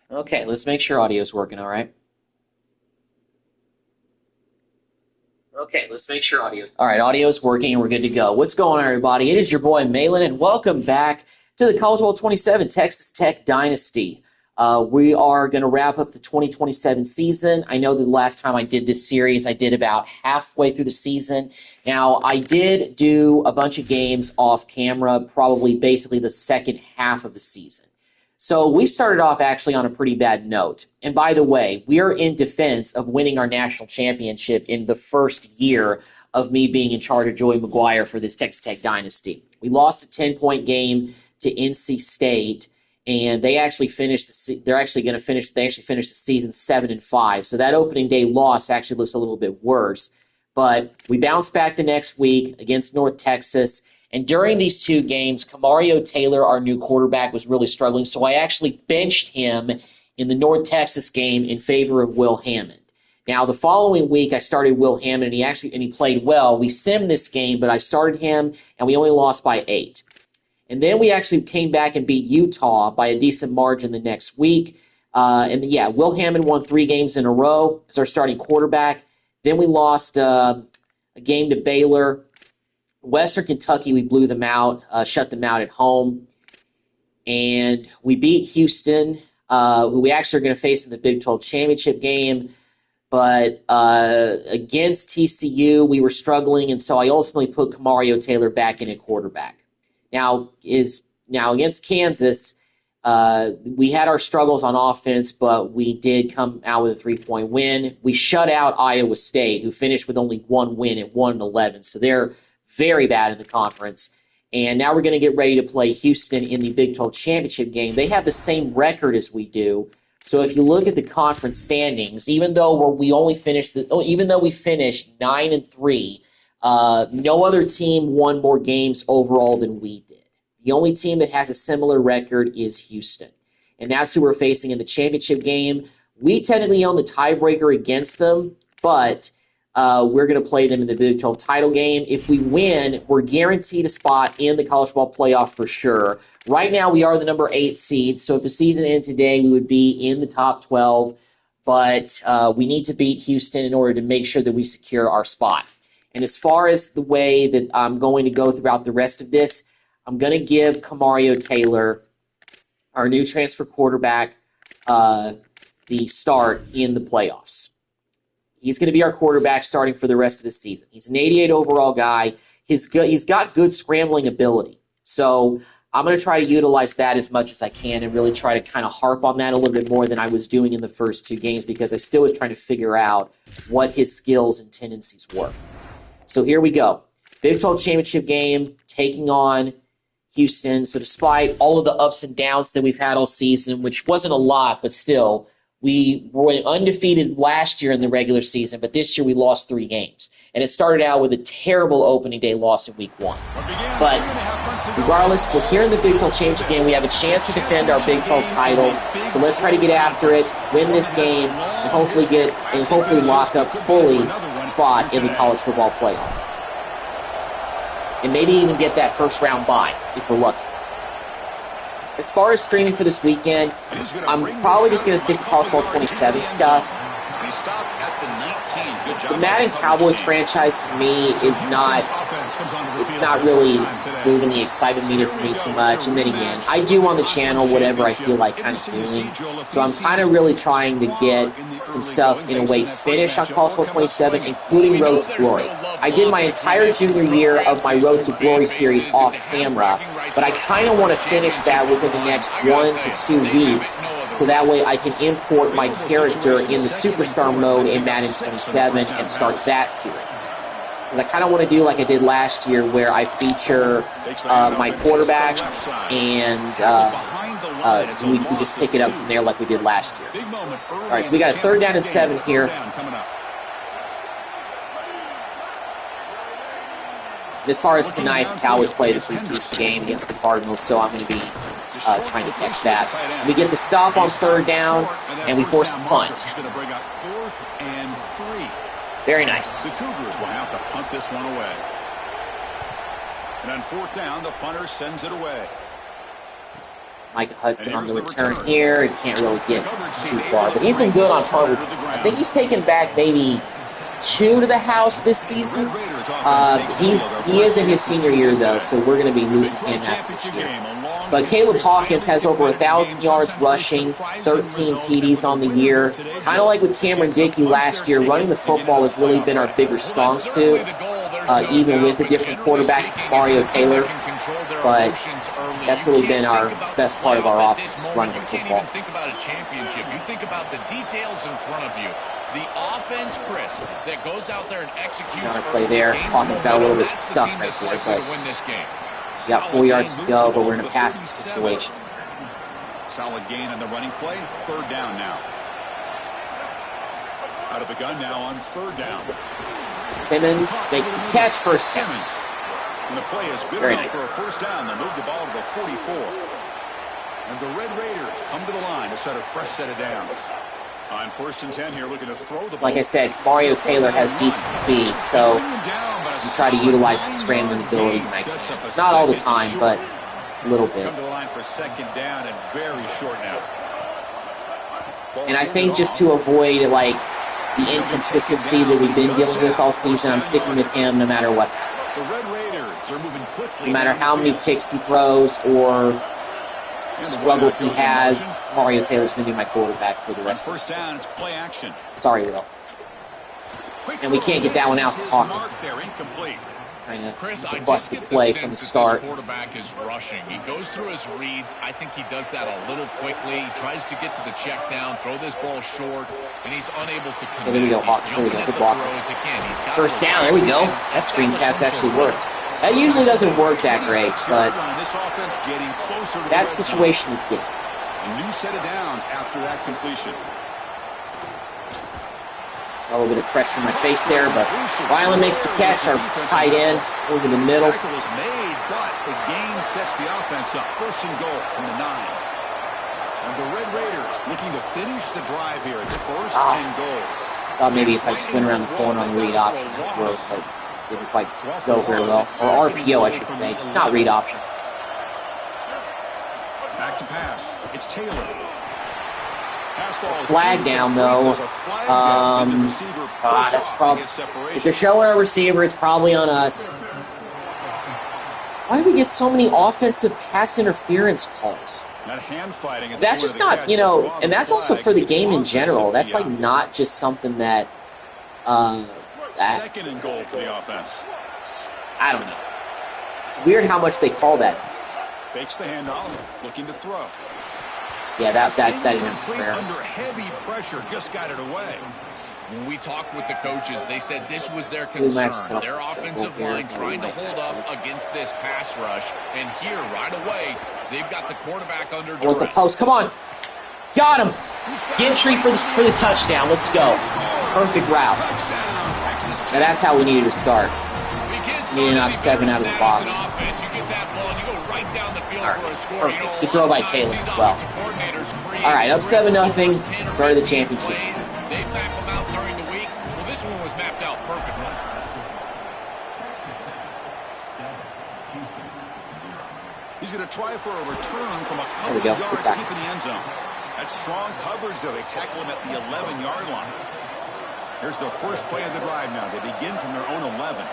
Okay, let's make sure audio's working, all right? Okay, let's make sure audio's... All right, audio's working and we're good to go. What's going on, everybody? It is your boy, Malin, and welcome back to the College Bowl 27 Texas Tech Dynasty. We are going to wrap up the 2027 season. I know that the last time I did this series, I did about halfway through the season. Now, I did do a bunch of games off camera, probably basically the second half of the season. So we started off actually on a pretty bad note. And by the way, we are in defense of winning our national championship in the first year of me being in charge of Joey McGuire for this Texas Tech Dynasty. We lost a 10-point game to NC State, and they actually finished they actually finished the season 7-5. So that opening day loss actually looks a little bit worse. But we bounced back the next week against North Texas. And during these two games, Camario Taylor, our new quarterback, was really struggling. So I actually benched him in the North Texas game in favor of Will Hammond. Now, the following week, I started Will Hammond, and he played well. We simmed this game, but I started him, and we only lost by 8. And then we actually came back and beat Utah by a decent margin the next week. Will Hammond won 3 games in a row as our starting quarterback. Then we lost a game to Baylor. Western Kentucky, we blew them out, shut them out at home. And we beat Houston, who we actually are going to face in the Big 12 championship game. But against TCU, we were struggling, and so I ultimately put Camario Taylor back in at quarterback. Now against Kansas, we had our struggles on offense, but we did come out with a 3-point win. We shut out Iowa State, who finished with only 1 win at 1-11. So they're very bad in the conference. And now we're going to get ready to play Houston in the Big 12 championship game. They have the same record as we do. So if you look at the conference standings, even though we finished 9-3, no other team won more games overall than we did. The only team that has a similar record is Houston. And that's who we're facing in the championship game. We technically own the tiebreaker against them, but we're going to play them in the Big 12 title game. If we win, we're guaranteed a spot in the college football playoff for sure. Right now, we are the number 8 seed, so if the season ended today, we would be in the top 12, but we need to beat Houston in order to make sure that we secure our spot. And as far as the way that I'm going to go throughout the rest of this, I'm going to give Camario Taylor, our new transfer quarterback, the start in the playoffs. He's going to be our quarterback starting for the rest of the season. He's an 88 overall guy. He's got good scrambling ability. So I'm going to try to utilize that as much as I can and really try to kind of harp on that a little bit more than I was doing in the first 2 games because I still was trying to figure out what his skills and tendencies were. So here we go. Big 12 championship game, taking on Houston. So despite all of the ups and downs that we've had all season, which wasn't a lot, but still, we were undefeated last year in the regular season, but this year we lost 3 games. And it started out with a terrible opening day loss in week 1. But regardless, we're here in the Big 12 championship game. We have a chance to defend our Big 12 title. So let's try to get after it, win this game, and hopefully lock up fully a spot in the college football playoff. And maybe even get that first round bye if we're lucky. As far as streaming for this weekend, I'm probably just going to stick to College Bowl 27 stuff. The Madden Cowboys franchise to me is not really moving the excitement meter for me too much. And then again, I do on the channel whatever I feel like kind of doing. So I'm kind of really trying to get some stuff in a way finished on College Bowl 27, including Road to Glory. I did my entire junior year of my Road to Glory series off camera, but I kind of want to finish that within the next 1 to 2 weeks, so that way I can import my character in the Superstar mode in Madden 27 and start that series. Because I kind of want to do like I did last year, where I feature my quarterback and we just pick it up from there like we did last year. All right, so we got a 3rd down and 7 here. As far as tonight, the Cowboys play the preseason game against the Cardinals, so I'm going to be trying to catch that. We get the stop on 3rd down, and we force a punt. Very nice. The Cougars will have to punt this one away. And on 4th down, the punter sends it away. Micah Hudson on the return here. He can't really get too far, but he's been good on target. I think he's taken back maybe 2 to the house this season. He is in his senior year, though, so we're going to be losing him after this year. But Caleb Hawkins has over 1,000 yards rushing, 13 TDs on the year. Kind of like with Cameron Dickey last year, running the football has really been our bigger strong suit, even with a different quarterback, Mario Taylor. But that's really been our best part of our offense, is running the football. Think about a championship. You think about the details in front of you. The offense, Chris, that goes out there and executes. Counter play there. Hawkins got a little bit stuck right there, but we got 4 yards to go, but we're in a passing situation. Solid gain on the running play. 3rd down now. Out of the gun now on 3rd down. Simmons makes the catch, first down. And the play is good Very enough nice. for a first down. They move the ball to the 44. And the Red Raiders come to the line to set a fresh set of downs. On 1st and 10 here, looking to throw the ball. Like I said, Mario Taylor has decent speed, so you try to utilize his scrambling ability when I can. Not all the time, but a little bit. Come to the line for 2nd down and very short now. And I think just to avoid like the inconsistency that we've been dealing with all season, I'm sticking with him no matter what happens. The Red Raiders are moving quickly. No matter how many picks he throws or struggles he has, Mario Taylor's going to be my quarterback for the rest of the season. First down, it's play action. Sorry, Will. And we can't get that one out to Hawkins. Kind of it's a busted play from the start. Quarterback is rushing. He goes through his reads. I think he does that a little quickly. He tries to get to the check down, throw this ball short, and he's unable to connect. There we go, Hawkins. There we go. Good block. First down. There we go. That screen pass actually worked. That usually doesn't work that great, but that situation it did. A new set of downs after that completion. A little bit of pressure in my face there, but Ryland makes the catch. Our tight end over the middle. Tackle was made, but the gain sets the offense up. 1st and goal from the 9. And the Red Raiders looking to finish the drive here. It's 1st and goal. Thought maybe if I just went around the corner on the read option, it would work, but didn't quite go very well. Or RPO, I should say, not read option. Back to pass. It's Taylor. Flag down, though. That's probably, if they're showing our receiver, it's probably on us. Why do we get so many offensive pass interference calls? That's just not, and that's also for the game in general. That's like not just something that, 2nd and goal for the offense. I don't know. It's weird how much they call that. Fakes the handoff, looking to throw. Yeah, that isn't fair. Under heavy pressure, just got it away. When we talked with the coaches, they said this was their concern. Their offensive line trying to hold up against this pass rush. And here, right away, they've got the quarterback under duress. With the post, come on. Got him. Gentry for the touchdown. Let's go. Perfect route. Now that's how we needed to start. We needed to knock 7 out of the box. Alright, perfect. Good throw by Taylor as well. Alright, up 7-0. Started the championship. They map them out during the week. Well, this one was mapped out perfectly. He's going to try for a return from a couple of yards deep in the end zone. That's strong coverage, though. They tackle him at the 11-yard line. Here's the first play of the drive now. They begin from their own 11.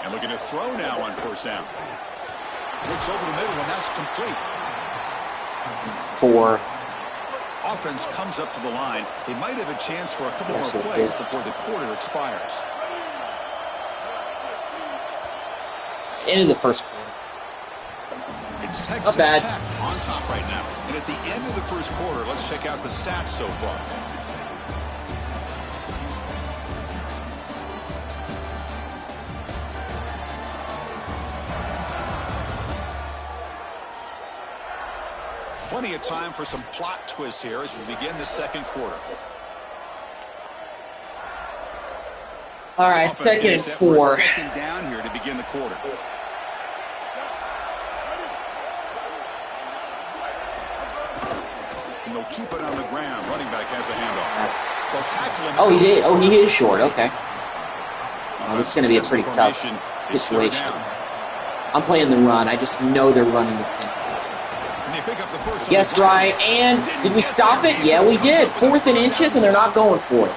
And looking to throw now on 1st down. Looks over the middle, and that's complete. 4. Offense comes up to the line. They might have a chance for a couple more plays before the quarter expires. Into the first quarter. It's Texas Tech on top right now. And at the end of the first quarter, let's check out the stats so far. Plenty of time for some plot twists here as we begin the 2nd quarter. All right, 2nd and 4. 2nd down here to begin the quarter. And they'll keep it on the ground. Running back has the handoff. They'll tackle him. Oh, he did. Oh, he is short. Okay. Oh, this is going to be a pretty tough situation. I'm playing the run. I just know they're running this thing. And they pick up the first. Yes, right. And did we stop it? Yeah, we did. 4th and inches, and they're not going for it.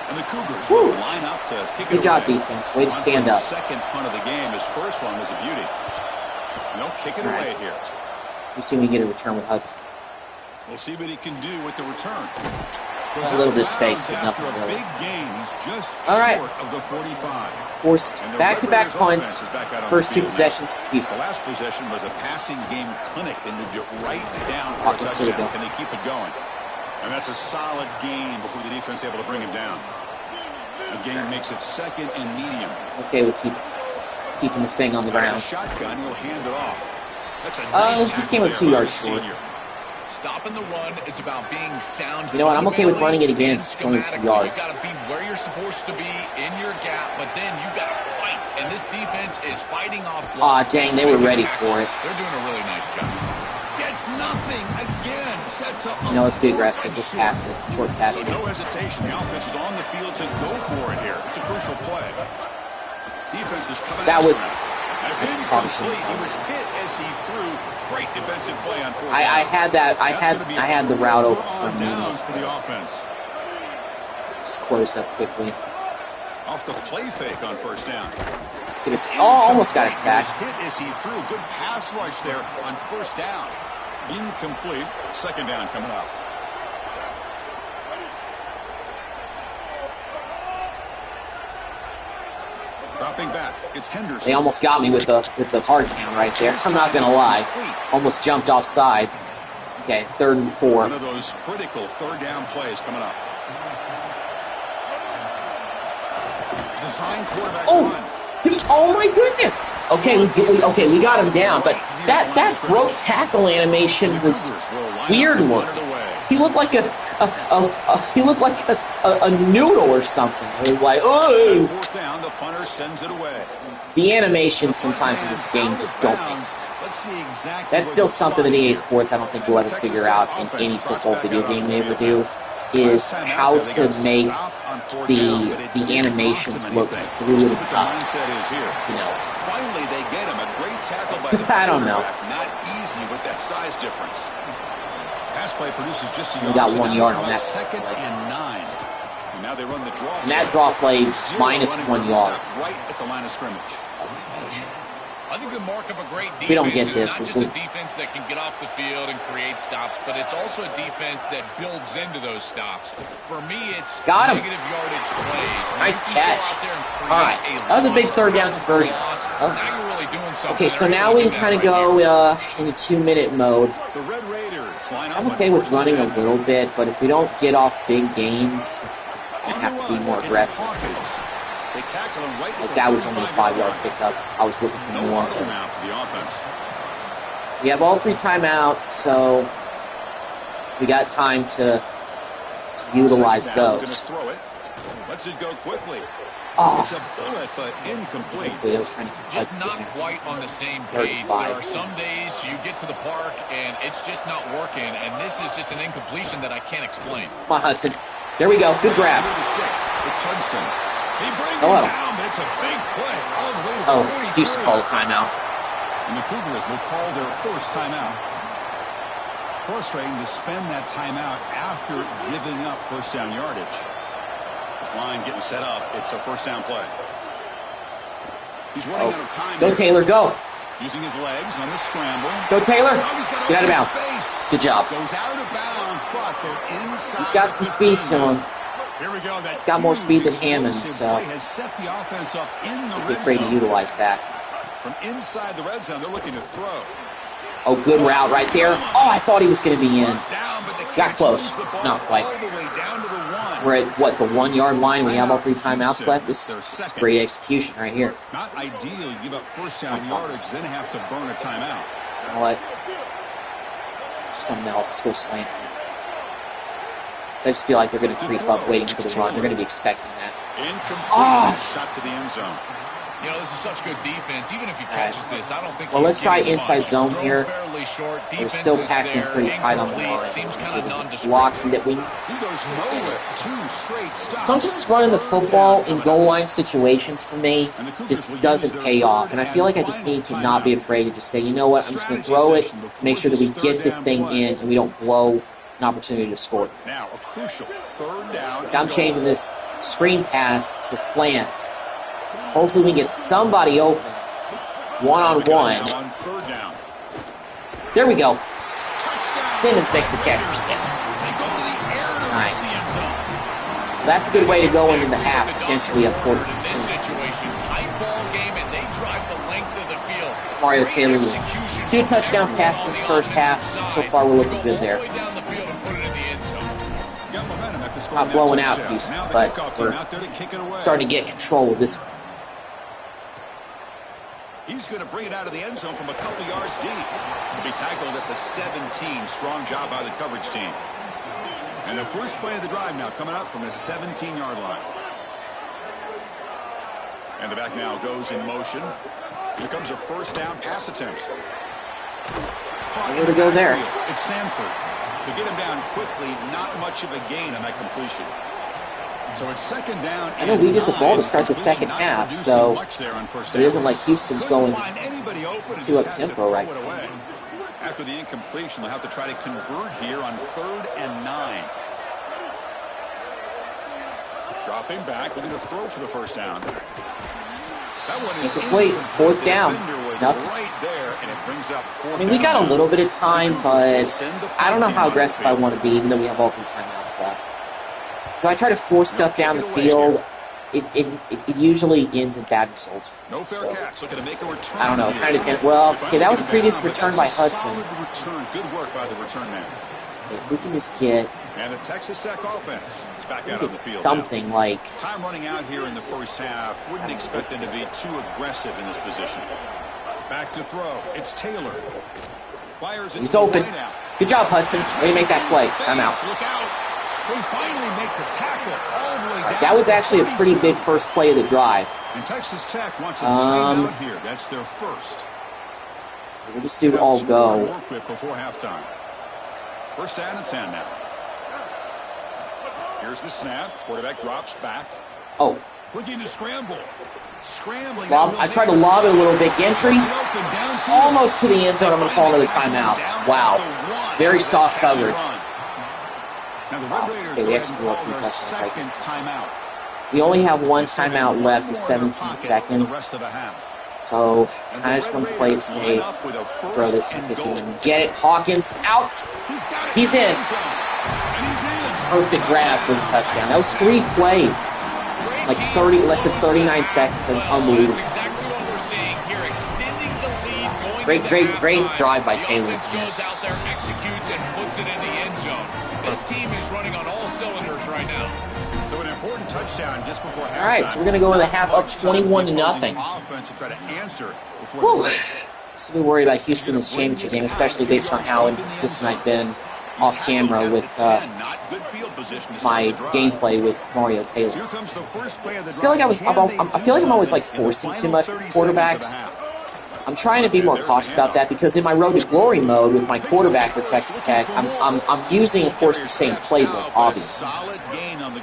And the Cougars will line up to kick it away. Good job, defense. Way to stand up. Second punt of the game. His first one was a beauty. And they'll kick it away here. We'll see when we get a return with Hudson. We'll see what he can do with the return. There's a little bit of space, but nothing really. Big gain. He's just all right. short of the 45. Forced back-to-back punts. First 2 possessions for Houston. The last possession was a passing game clinic. They moved it right down for a touchdown. Can they keep it going? And that's a solid gain before the defense able to bring him down. A gain makes it 2nd and medium. Okay, we'll keeping this thing on the ground. Shotgun, he'll hand it off. That's a nice we came with 2 yards short. Stopping the run is about being sound. You know what? I'm okay with running it again since it's only 2 yards. You got to be where you're supposed to be in your gap, but then you got to fight. And this defense is fighting off blocks. Dang, they were ready for it. They're doing a really nice job. Gets nothing again. Sets up. Let's be aggressive. Just pass it. Short pass it. So no hesitation. The offense is on the field to go for it here. It's a crucial play. Defense is coming. That was. That's incomplete. He was hit as he threw. Great defensive play on 4th down. I had that. I had the route open for me. Downs for the offense. Just closed up quickly. Off the play fake on 1st down. Almost got a sack. He was hit as he threw. Good pass rush there on 1st down. Incomplete. 2nd down coming up. Dropping back, it's Henderson. They almost got me with the hard count right there. I'm not gonna lie. Almost jumped off sides. Okay, 3rd and 4. One of those critical 3rd down plays coming up. Design quarterback run. Dude, oh my goodness! Okay, we got him down, but that broke tackle animation was weird looking. He looked like a noodle or something. He was like, oh. 4th down, the punter sends it away. The animations sometimes in this game just don't make sense. That's still something that EA Sports I don't think will ever figure out in any football video game they ever do, is how to make the animations look fluid enough. You know. Finally, they get him. A great tackle by the I don't know. Not easy with that size difference. Pass play produces just a yard. We got 1 yard on that. 2nd and 9. And now they run the draw. And that draw play minus 1 yard. Right at the line of scrimmage. I think the mark of a great defense we don't get this, is not just a defense that can get off the field and create stops, but it's also a defense that builds into those stops. For me, it's negative yardage plays. Nice catch. All right, that was a big 3rd down conversion. Now you're really doing something. Okay, so now we can kind of go into 2-minute mode. The Red Raiders line up. I'm okay with running a little bit, but if we don't get off big gains, we have to be more aggressive. They tackle him right. Like that was only a 5-yard pickup. I was looking for more. For the offense. We have all 3 timeouts, so we got time to utilize those. Throw it. Lets it go quickly. Oh. It's a bullet, but incomplete. I was trying to just not quite on the same page. 35. There are some days you get to the park and it's just not working, and this is just an incompletion that I can't explain. Come on, Hudson. There we go. Good grab. It's Hudson. He brings him down, but it's a big play. All the way to the 43. Houston called a timeout. And the Cougars will call their first timeout. Frustrating to spend that timeout after giving up 1st down yardage. This line getting set up. It's a 1st down play. He's running out of time. Go, Taylor, go. Using his legs on the scramble. Go, Taylor. Get out of bounds. Good job. Goes out of bounds, but they're inside. He's got some speed to him. Here we go. He's got more speed than Hammond, so has set the offense up in the should be afraid to utilize that. From inside the red zone, they're looking to throw. Oh, good route right there. Oh, I thought he was going to be in. Got close. Not quite. We're at, what, the 1 yard line? We have all 3 timeouts left. This is great execution right here. Not ideal. You give up 1st down yardage, then have to burn a timeout. You know what? Let's do something else. Let's go slant. I just feel like they're going to creep up waiting for the run. They're going to be expecting that. Incomplete. Shot to the end zone. You know, this is such good defense. Even if he catches this, I don't think. Well, let's try inside zone here. We're still Defense packed in pretty tight on the line. Blocking that we. Sometimes running the football in goal line situations for me just doesn't pay off, and I feel like I just need to not be afraid to just say, you know what, I'm just going to throw it to make sure that we get this thing in and we don't blow an opportunity to score. Now a crucial third down. I'm changing this screen pass to slants. Hopefully we can get somebody open one-on-one. There we go. Simmons makes the catch for 6. Nice. That's a good way to go into the half, potentially up 14 points. Mario Taylor with 2 touchdown passes in the first half. So far, we're looking good there. Not blowing out Houston, but we're starting to get control of this. He's going to bring it out of the end zone from a couple yards deep. He'll be tackled at the 17. Strong job by the coverage team. And the first play of the drive now coming up from the 17-yard line. And the back now goes in motion. Here comes a first down pass attempt. Where to go there? It's Sanford. To get him down quickly, not much of a gain on that completion. So it's second down. I know we get the ball to start the second half, so it isn't like Houston's going too up tempo right now. After the incompletion, they'll have to try to convert here on 3rd and 9. Dropping back, looking to throw for the first down. That one is incomplete. 4th down. Nothing. Right there, and it brings up 4th I mean, we got a little bit of time, but I don't know how aggressive I want to be, even though we have all 3 timeouts left. So I try to force stuff down the field. It usually ends in bad results. So, I don't know. It kind of depends. Well, okay, that was a previous return by Hudson. Good work by the return man. If we can just get, and the Texas Tech offense is back out on the field. Something now. Like time running out here in the first half. Wouldn't expect them to be too aggressive in this position. Back to throw. It's Taylor. Fires it. He's open. Good job, Hudson. Way to make that play. I'm out. Look out. They finally make the tackle all the way down. That was actually a pretty big first play of the drive. And Texas Tech wants a timeout here. That's their first. We'll just do all go. Work with before halftime. First down and 10 now. Here's the snap. Quarterback drops back. Oh. Looking to scramble. Scrambling. I tried to lob it a little bit. Gentry almost to the end zone. I'm going to call another timeout. Wow. Very soft coverage. Okay, we executed 3 touchdowns. We only have 1 timeout left with 17 seconds. So, kind of just want to play it safe. Throw this in if we can get it. Hawkins out. He's in. Perfect grab for the touchdown. That was 3 plays. Like less than 39 seconds. That was unbelievable. Great drive by Taylor. Goes out there, executes, and puts it in the end zone. This team is running on all cylinders right now. So an important touchdown just before halftime. All right, so we're going to go in the half up 21-0. Whew. Just be worried about Houston in this championship game, especially based on how inconsistent I've been off camera with my gameplay with Mario Taylor. I feel like I'm always like forcing too much with quarterbacks. I'm trying to be more cautious about that because in my Road to Glory mode with my quarterback for Texas Tech, I'm using, of course, the same playbook, obviously.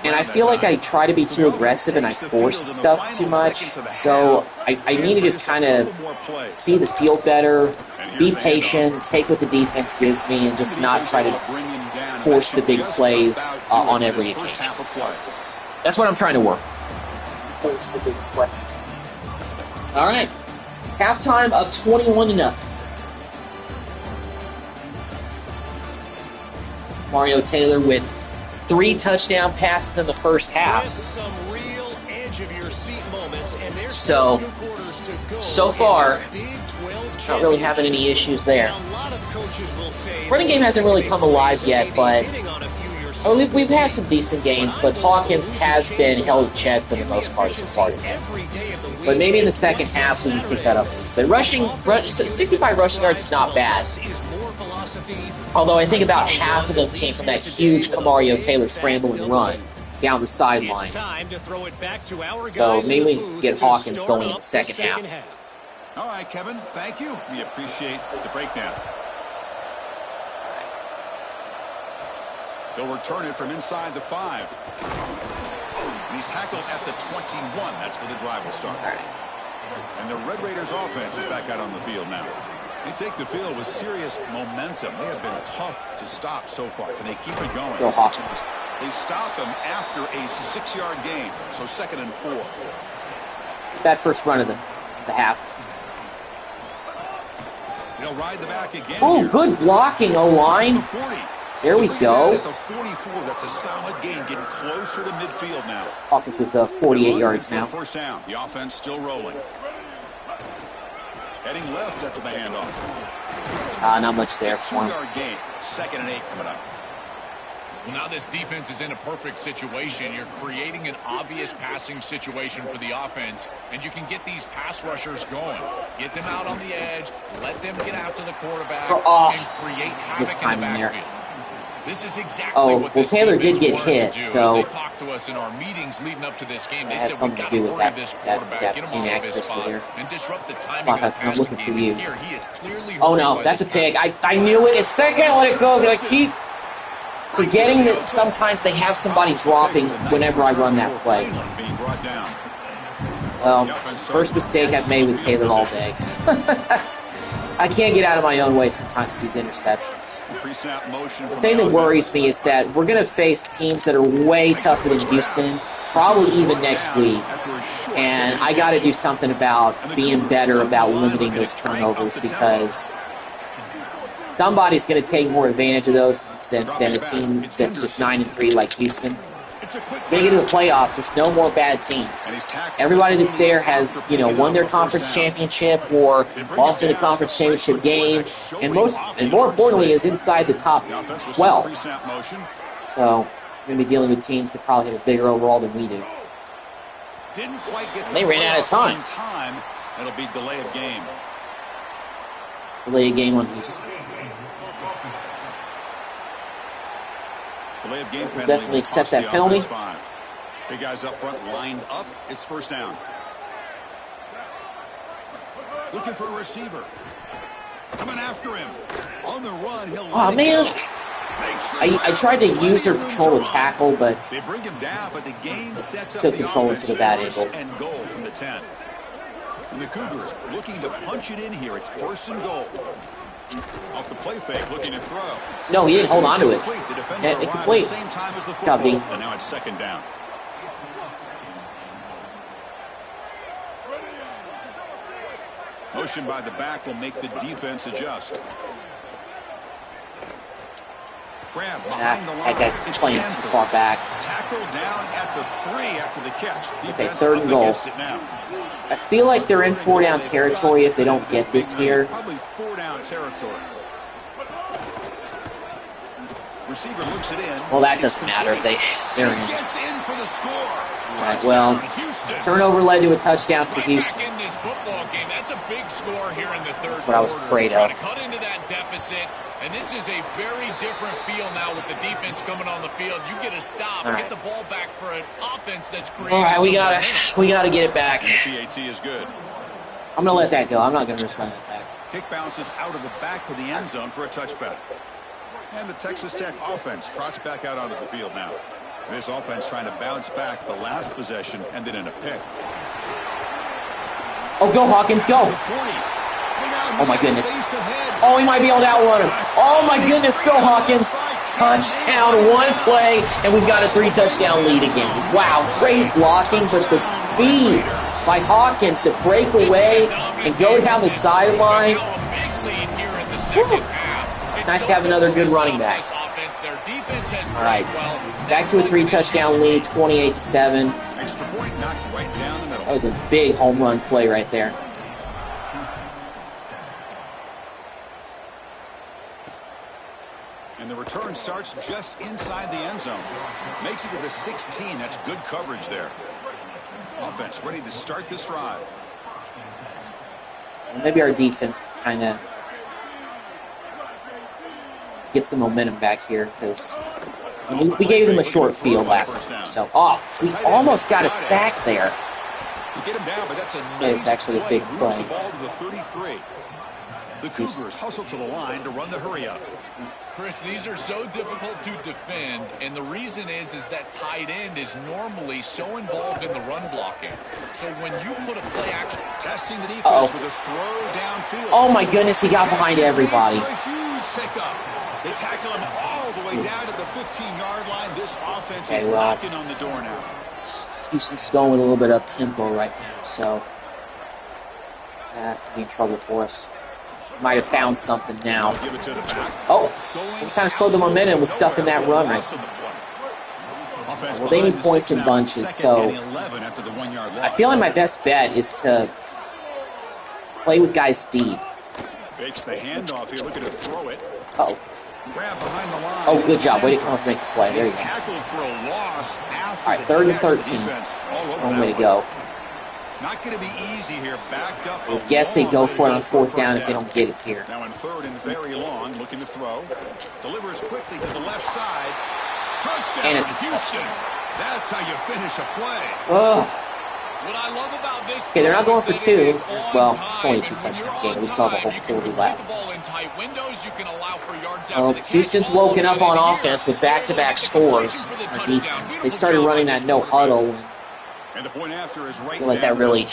And I feel like I try to be too aggressive and I force stuff too much. So I need to just kind of see the field better, be patient, take what the defense gives me, and just not try to force the big plays on every occasion. So that's what I'm trying to work. Force the big play. All right. Halftime up 21-0. Mario Taylor with 3 touchdown passes in the first half. So far, not really having any issues there. Running game hasn't really come alive yet, but we've had some decent gains, but Hawkins has been held in check for the most part so far today. But maybe in the second half we can pick that up. But 65 rushing yards is not bad. Although I think about half of them came from that huge Mario Taylor scramble and run. down the sideline. So maybe we can get Hawkins going in the second half. All right, Kevin, thank you. We appreciate the breakdown. He'll return it from inside the 5. And he's tackled at the 21. That's where the drive will start. All right. And the Red Raiders offense is back out on the field now. They take the field with serious momentum. They have been tough to stop so far. Can they keep it going? Go Hawkins. They stop him after a 6-yard gain. So 2nd and 4. That first run of the half. They'll ride the back again. Oh, good blocking, O-line. There we go. At the 44, that's a solid gain, getting closer to midfield now. Hawkins with 48 yards now. First down. The offense still rolling. Heading left after the handoff. Not much there for him. 2-yard gain. 2nd and 8 coming up. Well, now this defense is in a perfect situation. You're creating an obvious passing situation for the offense, and you can get these pass rushers going. Get them out on the edge, let them get after the quarterback, and create havoc in the backfield. This is exactly what this Taylor did get hit, do. so As they talked to us in our meetings leading up to this game. They said we got to to do with hurry this quarterback, that get him off of his spot, there. and disrupt the timing of the passing looking game. for you. Here, he is clearly oh no, that's a pick. I knew it. It's second. Let it go. I keep forgetting that sometimes they have somebody dropping whenever I run that play. Well, first mistake I've made with Taylor all day. I can't get out of my own way sometimes with these interceptions. The thing that worries me is that we're going to face teams that are way tougher than Houston, probably even next week. And I got to do something about being better about limiting those turnovers, because somebody's going to take more advantage of those than a team that's just 9-3 like Houston. When they get to the playoffs, there's no more bad teams. Everybody that's there has, won their conference championship or lost in a conference championship game, and more importantly, is inside the top 12. So we're going to be dealing with teams that probably have a bigger overall than we do. They ran out of time. It'll be delay of game. Delay of game on Houston. Delay of game penalty. Definitely accept that penalty. Big guys up front lined up. It's first down. Looking for a receiver. Coming after him. On the run, he'll oh, man. I tried to use her control to tackle, but they bring him down, but the game sets up took control and took a bad angle. And goal from the 10. And the Cougars looking to punch it in here. It's 1st and goal. Off the play fake, looking to throw. No, he didn't hold on to it. Incomplete. Copy. And now it's 2nd down. Motion by the back will make the defense adjust. Grab behind the line. That guy's playing too far back. Tackled down at the 3 after the catch. Okay, 3rd and goal. I feel like they're in 4-down territory if they don't get this here. Probably 4-down territory. Receiver looks it in. Well, that doesn't matter if they're in. Gets in for the score. All right, well, turnover led to a touchdown for Houston. In this football game, that's a big score here in the 3rd. That's what I was afraid of. Cut into that deficit, and this is a very different feel now with the defense coming on the field. You get a stop, get the ball back for an offense that's creating. All right, we gotta get it back. PAT is good. I'm gonna let that go. I'm not gonna risk running it back. Kick bounces out of the back of the end zone for a touchback. And the Texas Tech offense trots back out onto the field now. This offense trying to bounce back the last possession and then in a pick. Oh, go Hawkins, go. Oh, my goodness. Oh, he might be able to outrun him. Oh, my goodness, go Hawkins. Touchdown, 1 play, and we've got a 3-touchdown lead again. Wow, great blocking, but the speed by Hawkins to break away and go down the sideline. It's nice to have another good running back. All right, back to a 3-touchdown lead, 28-7. Extra point knocked right down the middle. That was a big home run play right there. And the return starts just inside the end zone. Makes it to the 16. That's good coverage there. Offense ready to start this drive. Maybe our defense can kind of get some momentum back here, because We gave them a short field last time. So, we almost got a sack there. Instead, it's actually a big play. The Cougars hustle to the line to run the hurry up. Chris, these are so difficult to defend, and the reason is that tight end is normally so involved in the run blocking. So when you put a play action... Testing the defense with a throw downfield. Oh my goodness, he got behind everybody. They tackle him all the way down to the 15-yard line. This offense is knocking on the door now. Houston's going with a little bit up tempo right now, so that could be in trouble for us. Might have found something now. Oh, we kind of slowed the momentum with stuff in that run right now. Well, they need points in bunches, so I feel like my best bet is to play with guys deep. Fakes the handoff here, looking to throw it. Oh. Grab behind the line. Oh, good job. Way to come up and make the play. There you go. All right, 3rd and 13. That's one way to go. Not going to be easy here. Backed up. I guess they go for it on 4th down if they don't get it here. Now in 3rd and very long, looking to throw. Delivers quickly to the left side. Touchdown. And it's a Houston. That's how you finish a play. Ugh. What I love about this, okay, they're not going for 2. Well, it's only a 2-touchdown game. We saw the whole quarter left. Houston's woken up on offense with back-to-back scores. Our defense. They started running that no huddle. And the point after is right. I feel like that really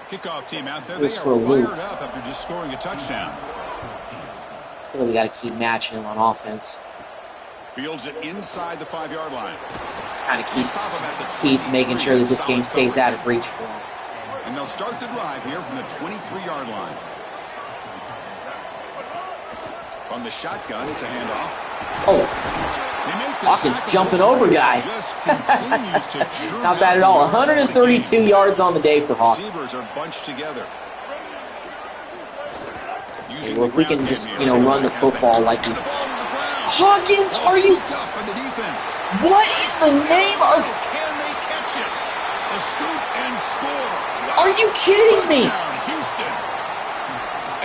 kickoff team out there. was for a loop. Up after just scoring a touchdown. I feel like we got to keep matching them on offense. Fields it inside the 5-yard line. Just kind of keep making sure that this game stays out of reach for them. And they'll start the drive here from the 23-yard line. On the shotgun, it's a handoff. Oh, Hawkins jumping over guys. Not bad at all. 132 yards on the day for Hawkins. Receivers are bunched together. Okay, well, if we can just, run the football like we... Hawkins, are you... What is the name of... Can they catch it? A scoop and score. Are you kidding me? Houston.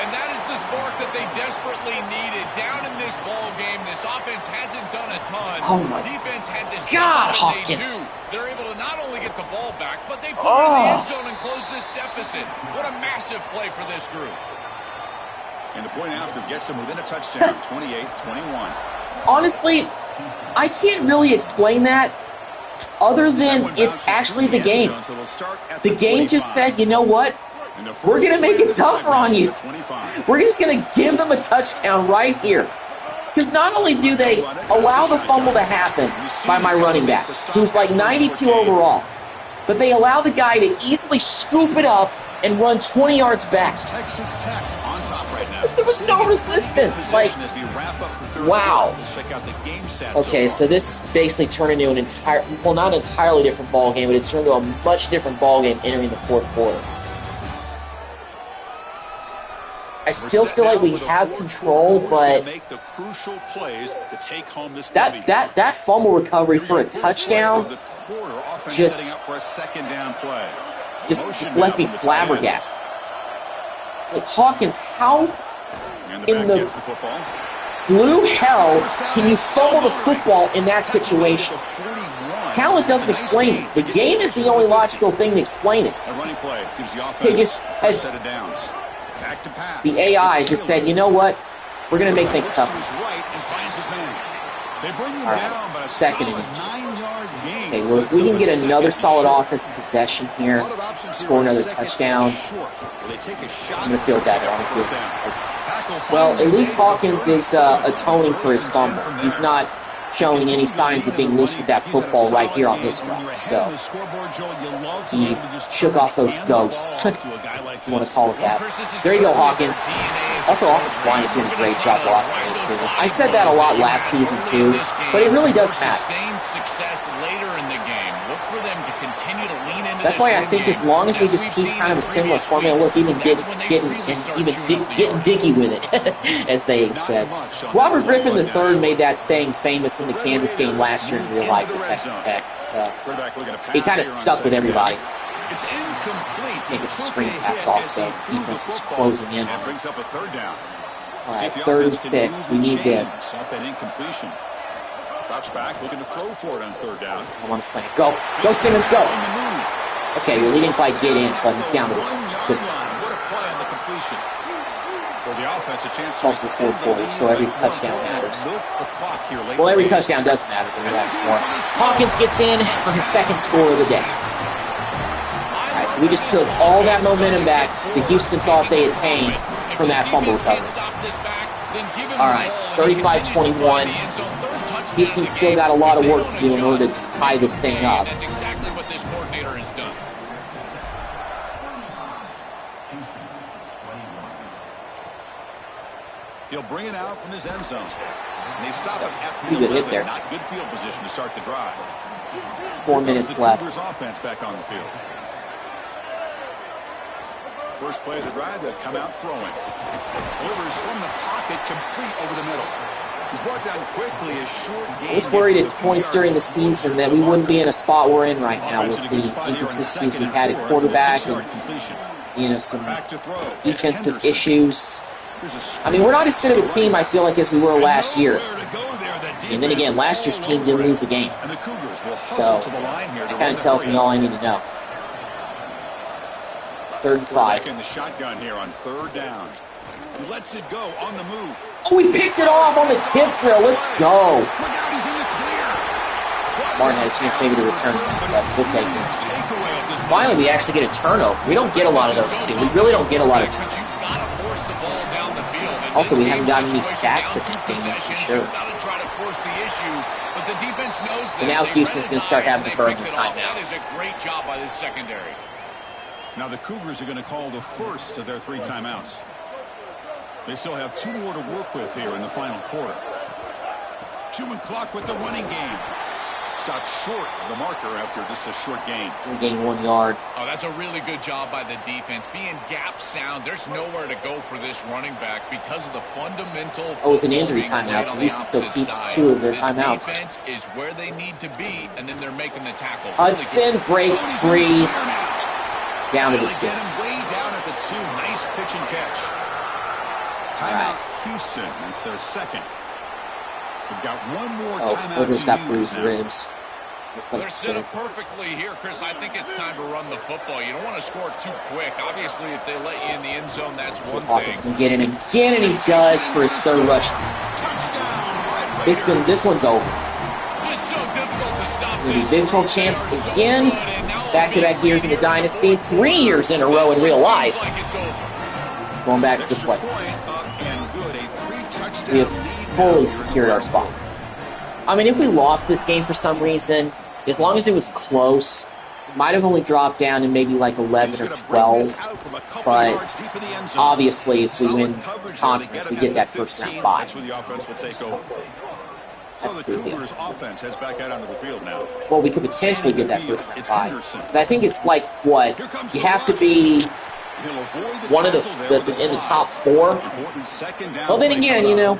And that is the spark that they desperately needed. Down in this ball game, this offense hasn't done a ton. Oh my defense had this God, Hawkins. They're able to not only get the ball back, but they put it in the end zone and close this deficit. What a massive play for this group. And the point after gets them within a touchdown, 28-21. Honestly, I can't really explain that other than it's actually the game. The game just said, you know what? We're going to make it tougher on you. We're just going to give them a touchdown right here. Because not only do they allow the fumble to happen by my running back, who's like 92 overall, but they allow the guy to easily scoop it up and run 20 yards back. Texas Tech on top right now. There was no resistance. Like, wow. Okay, so this basically turned into an not an entirely different ball game, but it's turned into a much different ball game entering the 4th quarter. I still feel like we have control, but that fumble recovery for a touchdown just left me flabbergasted. Like, Hawkins, how in the blue hell can you fumble the football in that situation? Talent doesn't explain it. The game is the only logical thing to explain it. The AI just said, you know what? We're going to make things tougher. All right, 2nd and inches. Okay, well, if we can get another solid offensive possession here, score another touchdown, I'm going to feel better. I'm going to feel okay. Well, at least Hawkins is atoning for his fumble. He's not showing any signs of being loose with that football right here on this drive. So he shook off those ghosts, if you want to call it that. There you go, Hawkins. Also, offensive line is doing a great job blocking too. I said that a lot last season too, but it really does matter. That's why I think as long as we just keep kind of a similar formula, look, even getting diggy with it, as they said. Robert Griffin III made that saying famous in the Kansas game last year in real life for Texas Tech. So he kind of stuck with everybody. Can't get the screen pass off, though. Defense was closing in. All right, 3rd and 6. We need this. Drops back, looking to throw for it on third down. I want to sling it. Go. Go, Simmons, go. Okay, well, he didn't quite get in, but he's down to the It's good. What a play on the completion. For the offense, a chance to also the fourth quarter, so every touchdown matters. Well, every touchdown does matter when you lost more. Hawkins gets in for his second score of the day. All right, so we just took all that momentum back that Houston thought they attained from that fumble recovery. All right, 35-21. Houston still got a lot of work to do in order to just tie this thing up. That's exactly what this coordinator has done. He'll bring it out from his end zone. And they stop him at the 11. Good hit there. Not good field position to start the drive. 4 minutes left. Offense back on the field. First play of the drive, they'll come out throwing. Delivers from the pocket, complete over the middle. He's brought down quickly, a short game. I was worried at points during the season that we wouldn't be in a spot we're in right now with the inconsistencies we've had at quarterback and, you know, some defensive issues. I mean, we're not as good of a team, I feel like, as we were last year. And then again, last year's team didn't lose a game. So that kind of tells me all I need to know. 3rd and 5. In the shotgun here on third down. He lets it go on the move. Oh, we picked it off on the tip drill. Let's go. Look out, he's in the clear. Martin had a chance maybe to return that, but we'll take it. Finally, we actually get a turnover. We don't get a lot of those, too. We really don't get a lot of turnovers. Also, we haven't gotten any sacks at this game, for sure. So now Houston's going to start having to burn the timeouts. That is a great job by this secondary. Now the Cougars are going to call the first of their 3 timeouts. They still have 2 more to work with here in the final quarter. 2-minute clock with the running game. Stopped short of the marker after just a short gain. We gained 1 yard. Oh, that's a really good job by the defense. Being gap sound, there's nowhere to go for this running back because of the fundamental... Oh, it's an injury timeout, so Houston still keeps 2 of their timeouts. Defense is where they need to be, and then they're making the tackle. Hudson breaks free. Down to the 2. Get him way down at the 2. Nice pitch and catch. Timeout Houston. It's their second. We've got 1 more timeout. Woodard's got bruised ribs. They're set up perfectly here, Chris. I think it's time to run the football. You don't want to score too quick. Obviously, if they let you in the end zone, that's one Hawkins thing. can get in again, and he does for his 3rd rush. This one's over. It's so difficult to stop We'll be Big 12 champs again. Back-to-back years in the Dynasty. 3 years in a row in real life. Going back to the playoffs. We have fully secured our spot. I mean, if we lost this game for some reason, as long as it was close, it might have only dropped down to maybe like 11 or 12. But obviously, if we win conference, we get that first round bye. That's pretty good. Offense heads back out onto the field now. Well, we could potentially get that first round bye. Because I think it's like, what, you have to be one of the in the top 4. Well, then again, you know,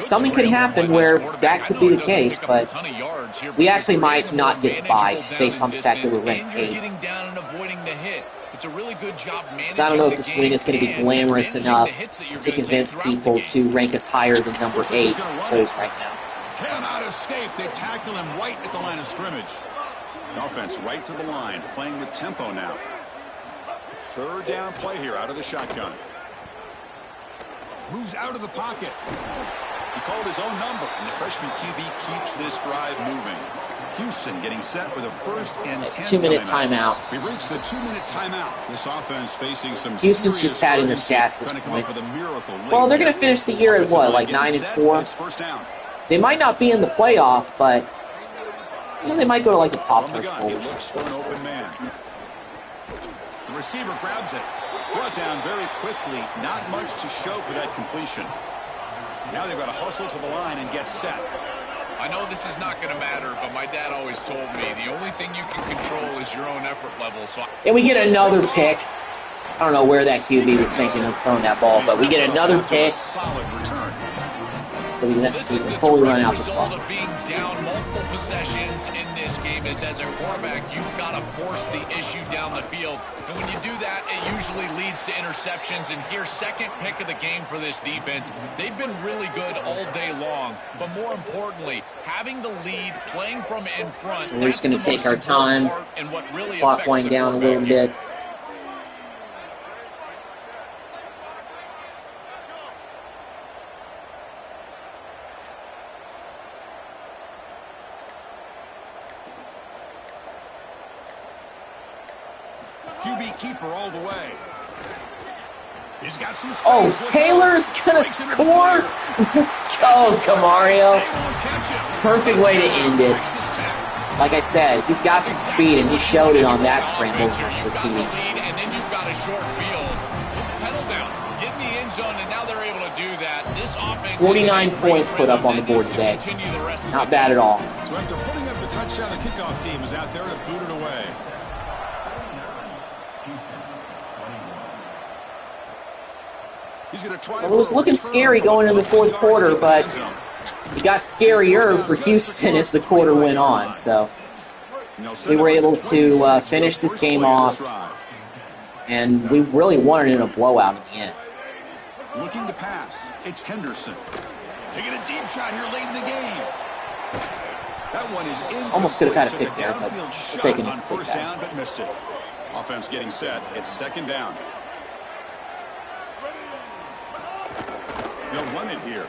something could happen where that could be the case, but we actually might not get the bye based on the fact that we're ranked 8th. It's a really good job managing. So I don't know if this win is going to be glamorous enough to convince people to rank us higher than number 8 right now. Cannot escape. They tackle him right at the line of scrimmage. The offense right to the line, playing with tempo now. 3rd down play here out of the shotgun. Moves out of the pocket. He called his own number, and the freshman QB keeps this drive moving. Houston getting set with a 1st and 10. 2-minute timeout. We've reached the 2-minute timeout. This offense facing some Houston's just padding their stats at this point. Well, they're going to finish the year at what, like 9-4? They might not be in the playoff, but you know, they might go to like the top 4 bowl or something. The receiver grabs it. Brought down very quickly. Not much to show for that completion. Now they've got to hustle to the line and get set. I know this is not going to matter, but my dad always told me the only thing you can control is your own effort level. So and we get another pick. I don't know where that QB was thinking of throwing that ball, but we get another pick. Solid return. So we can fully run out the clock. The result of being down multiple possessions in this game is, as a quarterback, you've got to force the issue down the field. And when you do that, it usually leads to interceptions. And here, 2nd pick of the game for this defense. They've been really good all day long. But more importantly, Having the lead, playing from in front. So we're just going to take our time. Clock wind down a little bit. QB keeper all the way. He's got some space. Oh, Taylor's going to score? Let's go, Camario. Perfect way to end it. Like I said, he's got some speed, and he showed it on that scramble for TD. And then you've got a short field. Pedal down. Get in the end zone, and now they're able to do that. This offense 49 points put up on the board today. Not bad at all. So after putting up the touchdown, the kickoff team is out there to boot it away. Well, it was looking scary going into the fourth quarter, but it got scarier for Houston as the quarter went on. So we were able to finish this game off, and we really won it in a blowout in the end. Looking to pass, it's Henderson. Taking a deep shot here late in the game. That one is in. Almost could have had a pick there, but we'll take it on first down, but missed it. Offense getting set. It's second down. They'll run it here.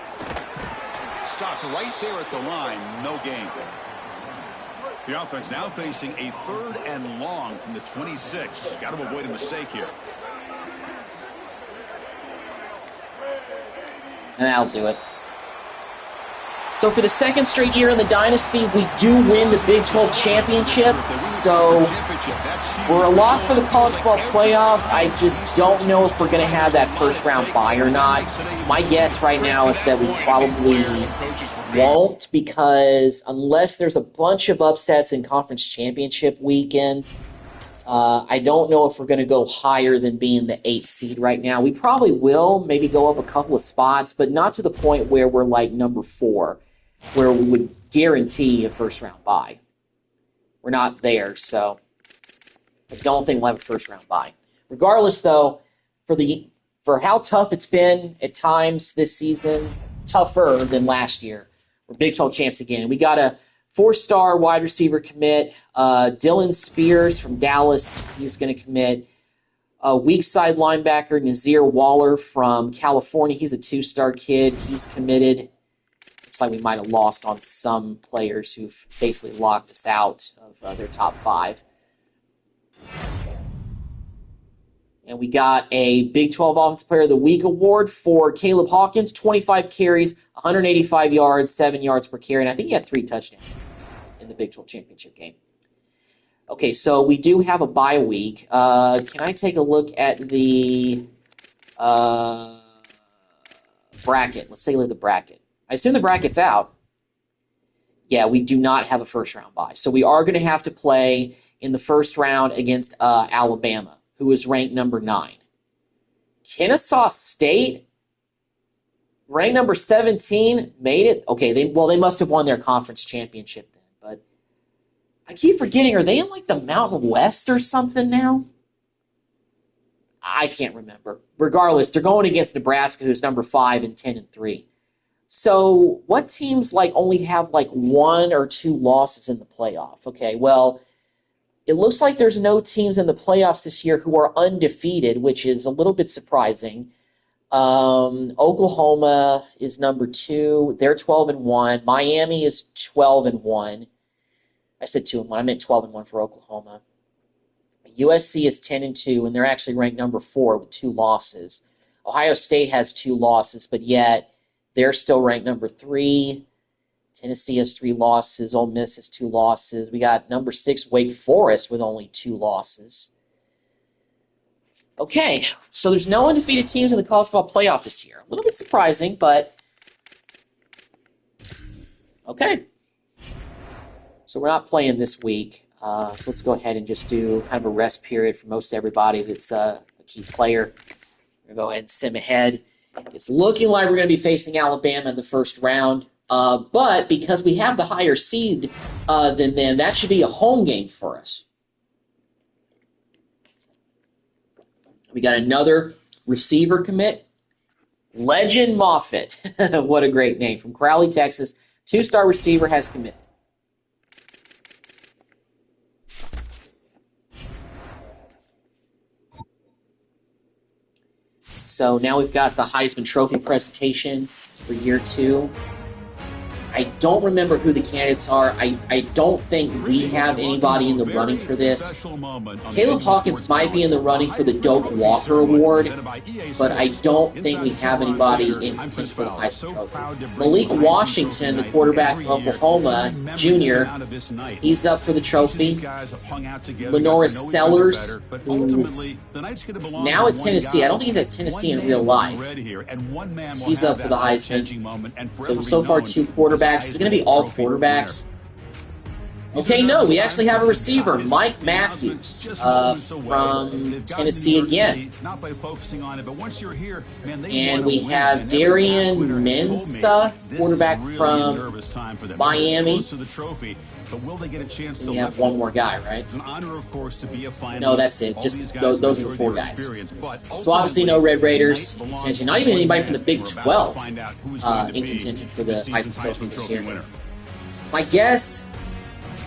Stopped right there at the line. No gain. The offense now facing a 3rd and long from the 26. Got to avoid a mistake here. And that'll do it. So for the second straight year in the Dynasty, we do win the Big 12 championship. So we're a lock for the college football playoff. I just don't know if we're going to have that first round bye or not. My guess right now is that we probably won't, because unless there's a bunch of upsets in conference championship weekend, I don't know if we're going to go higher than being the 8th seed right now. We probably will, maybe go up a couple of spots, but not to the point where we're like number 4, where we would guarantee a first-round bye. We're not there, so I don't think we'll have a first-round bye. Regardless, though, for how tough it's been at times this season, tougher than last year, we're Big 12 champs again. We got a 4-star wide receiver commit. Dylan Spears from Dallas, he's going to commit. Weak side linebacker Nazir Waller from California, he's a 2-star kid. He's committed. Looks like we might have lost on some players who've basically locked us out of their top 5. And we got a Big 12 Offensive Player of the Week award for Caleb Hawkins, 25 carries, 185 yards, 7 yards per carry, and I think he had 3 touchdowns in the Big 12 championship game. Okay, so we do have a bye week. Can I take a look at the bracket? Let's take a look at the bracket. I assume the bracket's out. Yeah, we do not have a first-round bye. So we are going to have to play in the first round against Alabama, who is ranked number 9. Kennesaw State, ranked number 17, made it. Okay, they must have won their conference championship then. But I keep forgetting, are they in like the Mountain West or something now? I can't remember. Regardless, they're going against Nebraska, who's number 5 and 10-3. So what teams like only have like 1 or 2 losses in the playoff? Okay, well, it looks like there's no teams in the playoffs this year who are undefeated, which is a little bit surprising. Oklahoma is number 2. They're 12-1. Miami is 12-1. I said 2-1. I meant 12-1 for Oklahoma. USC is 10-2, and they're actually ranked number 4 with 2 losses. Ohio State has 2 losses, but yet they're still ranked number 3. Tennessee has 3 losses. Ole Miss has 2 losses. We got number 6, Wake Forest, with only 2 losses. Okay, so there's no undefeated teams in the college football playoff this year. A little bit surprising, but okay. So we're not playing this week. So let's go ahead and just do kind of a rest period for most everybody that's a key player. We're going to go ahead and sim ahead. It's looking like we're going to be facing Alabama in the first round. But because we have the higher seed than them, that should be a home game for us. We got another receiver commit. Legend Moffitt. What a great name. From Crowley, Texas. Two-star receiver has committed. So now we've got the Heisman Trophy presentation for year 2. I don't remember who the candidates are. I don't think we have anybody in the running for this. Caleb Hawkins might be in the running for the Doak Walker Award, but I don't think we have anybody in contention for the Heisman Trophy. Malik Washington, the quarterback from Oklahoma, junior, he's up for the trophy. Lenoris Sellers, who's now at Tennessee. I don't think he's at Tennessee in real life. He's up for the Heisman. So far, 2 quarterbacks. It's going to be all quarterbacks. Okay, no, we actually have a receiver, Mike Matthews, from Tennessee again. And we have Darian Mensah, quarterback from Miami. And we have one more guy, right? No, that's it. Just those are the 4 guys. So obviously no Red Raiders in contention. Not even anybody from the Big 12 in contention for the Heisman Trophy this year. My guess,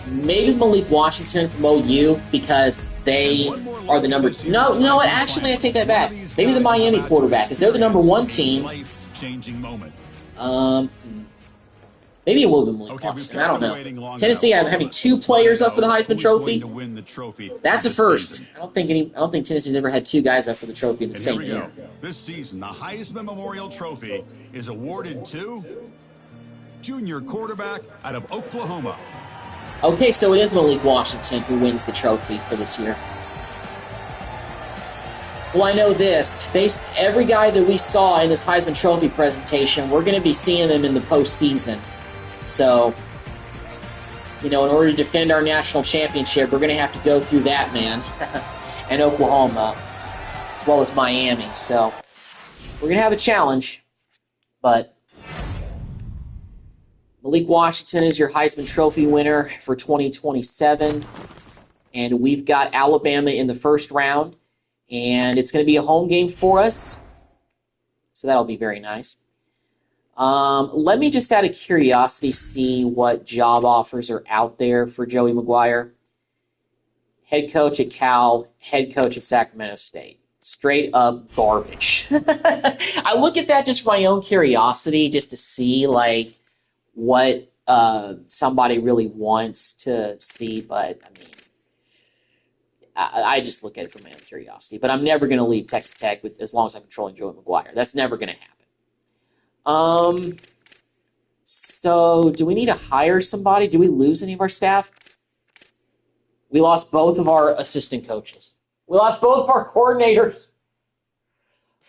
maybe Malik Washington from OU, because they are the number... No, you know what? Actually, I take that back. Maybe the Miami quarterback, because they're the number 1 team. Maybe it will be Malik Washington. I don't know. Tennessee having 2 players up for the Heisman Trophy. That's a first. I don't think Tennessee's ever had 2 guys up for the trophy in the same year. This season, the Heisman Memorial Trophy is awarded to junior quarterback out of Oklahoma. Okay, so it is Malik Washington who wins the trophy for this year. Well, I know this. Every guy that we saw in this Heisman Trophy presentation, we're going to be seeing them in the postseason. So, in order to defend our national championship, we're going to have to go through that, man, and Oklahoma, as well as Miami. So, we're going to have a challenge, but Malik Washington is your Heisman Trophy winner for 2027, and we've got Alabama in the first round, and it's going to be a home game for us, so that'll be very nice. Let me just out of curiosity see what job offers are out there for Joey McGuire. Head coach at Cal, head coach at Sacramento State. Straight up garbage. I look at that just for my own curiosity, just to see what somebody really wants to see, but I mean, I just look at it for my own curiosity. But I'm never going to leave Texas Tech as long as I'm controlling Joey McGuire. That's never going to happen. So do we need to hire somebody? Do we lose any of our staff? We lost both of our assistant coaches. We lost both of our coordinators.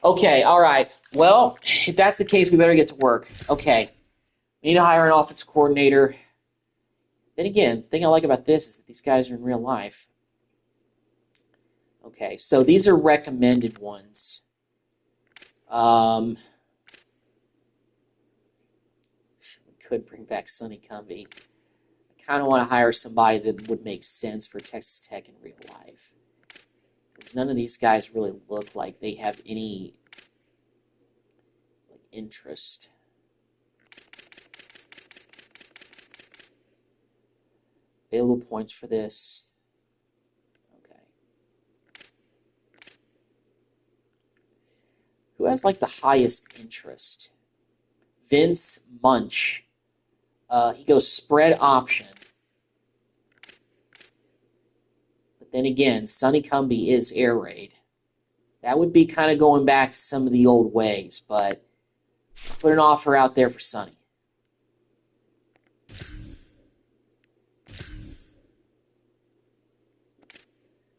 Okay, all right. Well, if that's the case, we better get to work. Okay. We need to hire an offensive coordinator. Then again, the thing I like about this is that these guys are in real life. Okay, so these are recommended ones. Could bring back Sonny Cumbie. I kind of want to hire somebody that would make sense for Texas Tech in real life. Because none of these guys really look like they have any interest. Available points for this. Okay. Who has the highest interest? Vince Munch. He goes spread option. But then again, Sonny Cumbie is air raid. That would be kind of going back to some of the old ways, but let's put an offer out there for Sonny.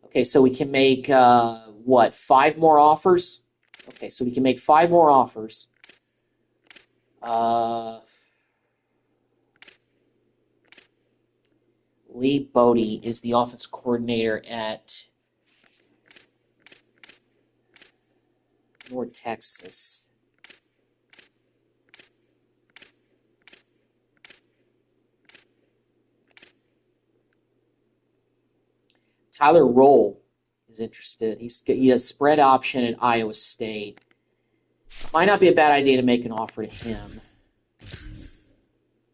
Okay, so we can make, 5 more offers? Okay, so we can make 5 more offers. Lee Bodie is the offensive coordinator at North Texas. Tyler Roll is interested. He has spread option at Iowa State. Might not be a bad idea to make an offer to him.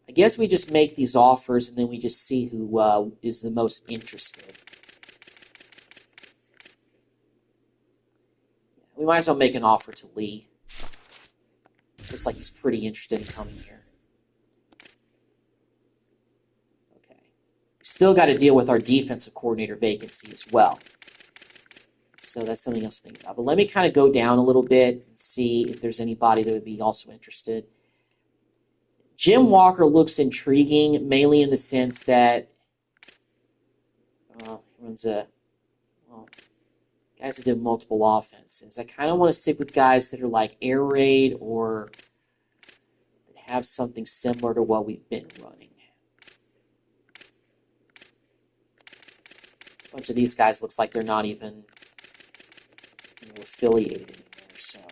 I guess we just make these offers, and then we just see who is the most interested. We might as well make an offer to Lee. Looks like he's pretty interested in coming here. Okay. Still got to deal with our defensive coordinator vacancy as well. So that's something else to think about. But let me kind of go down a little bit and see if there's anybody that would be also interested. Jim Walker looks intriguing, mainly in the sense that he runs guys that do multiple offenses. I kind of want to stick with guys that are like air raid or that have something similar to what we've been running. A bunch of these guys looks like they're not even affiliated anymore. So, all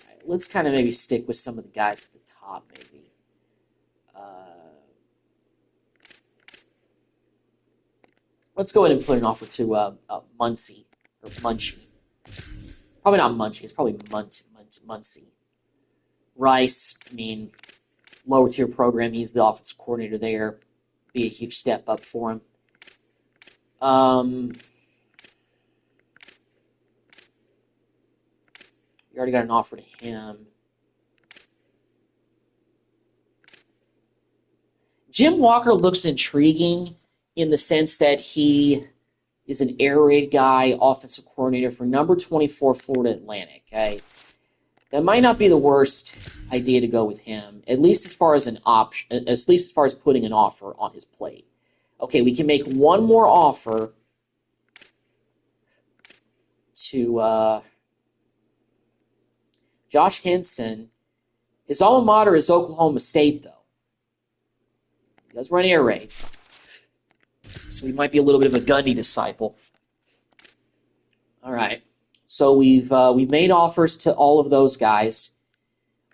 right, let's kind of maybe stick with some of the guys at the top, maybe. Let's go ahead and put an offer to Muncie or Munchie. Probably not Munchie. It's probably Muncie. Rice. I mean, lower tier program. He's the offensive coordinator there. Be a huge step up for him. You already got an offer to him. Jim Walker looks intriguing in the sense that he is an air raid guy, offensive coordinator for number 24 Florida Atlantic. Okay? That might not be the worst idea to go with him, at least as far as an option, at least as far as putting an offer on his plate. Okay, we can make one more offer to Josh Henson. His alma mater is Oklahoma State, though. He does run air raid. So he might be a little bit of a Gundy disciple. All right. So we've made offers to all of those guys.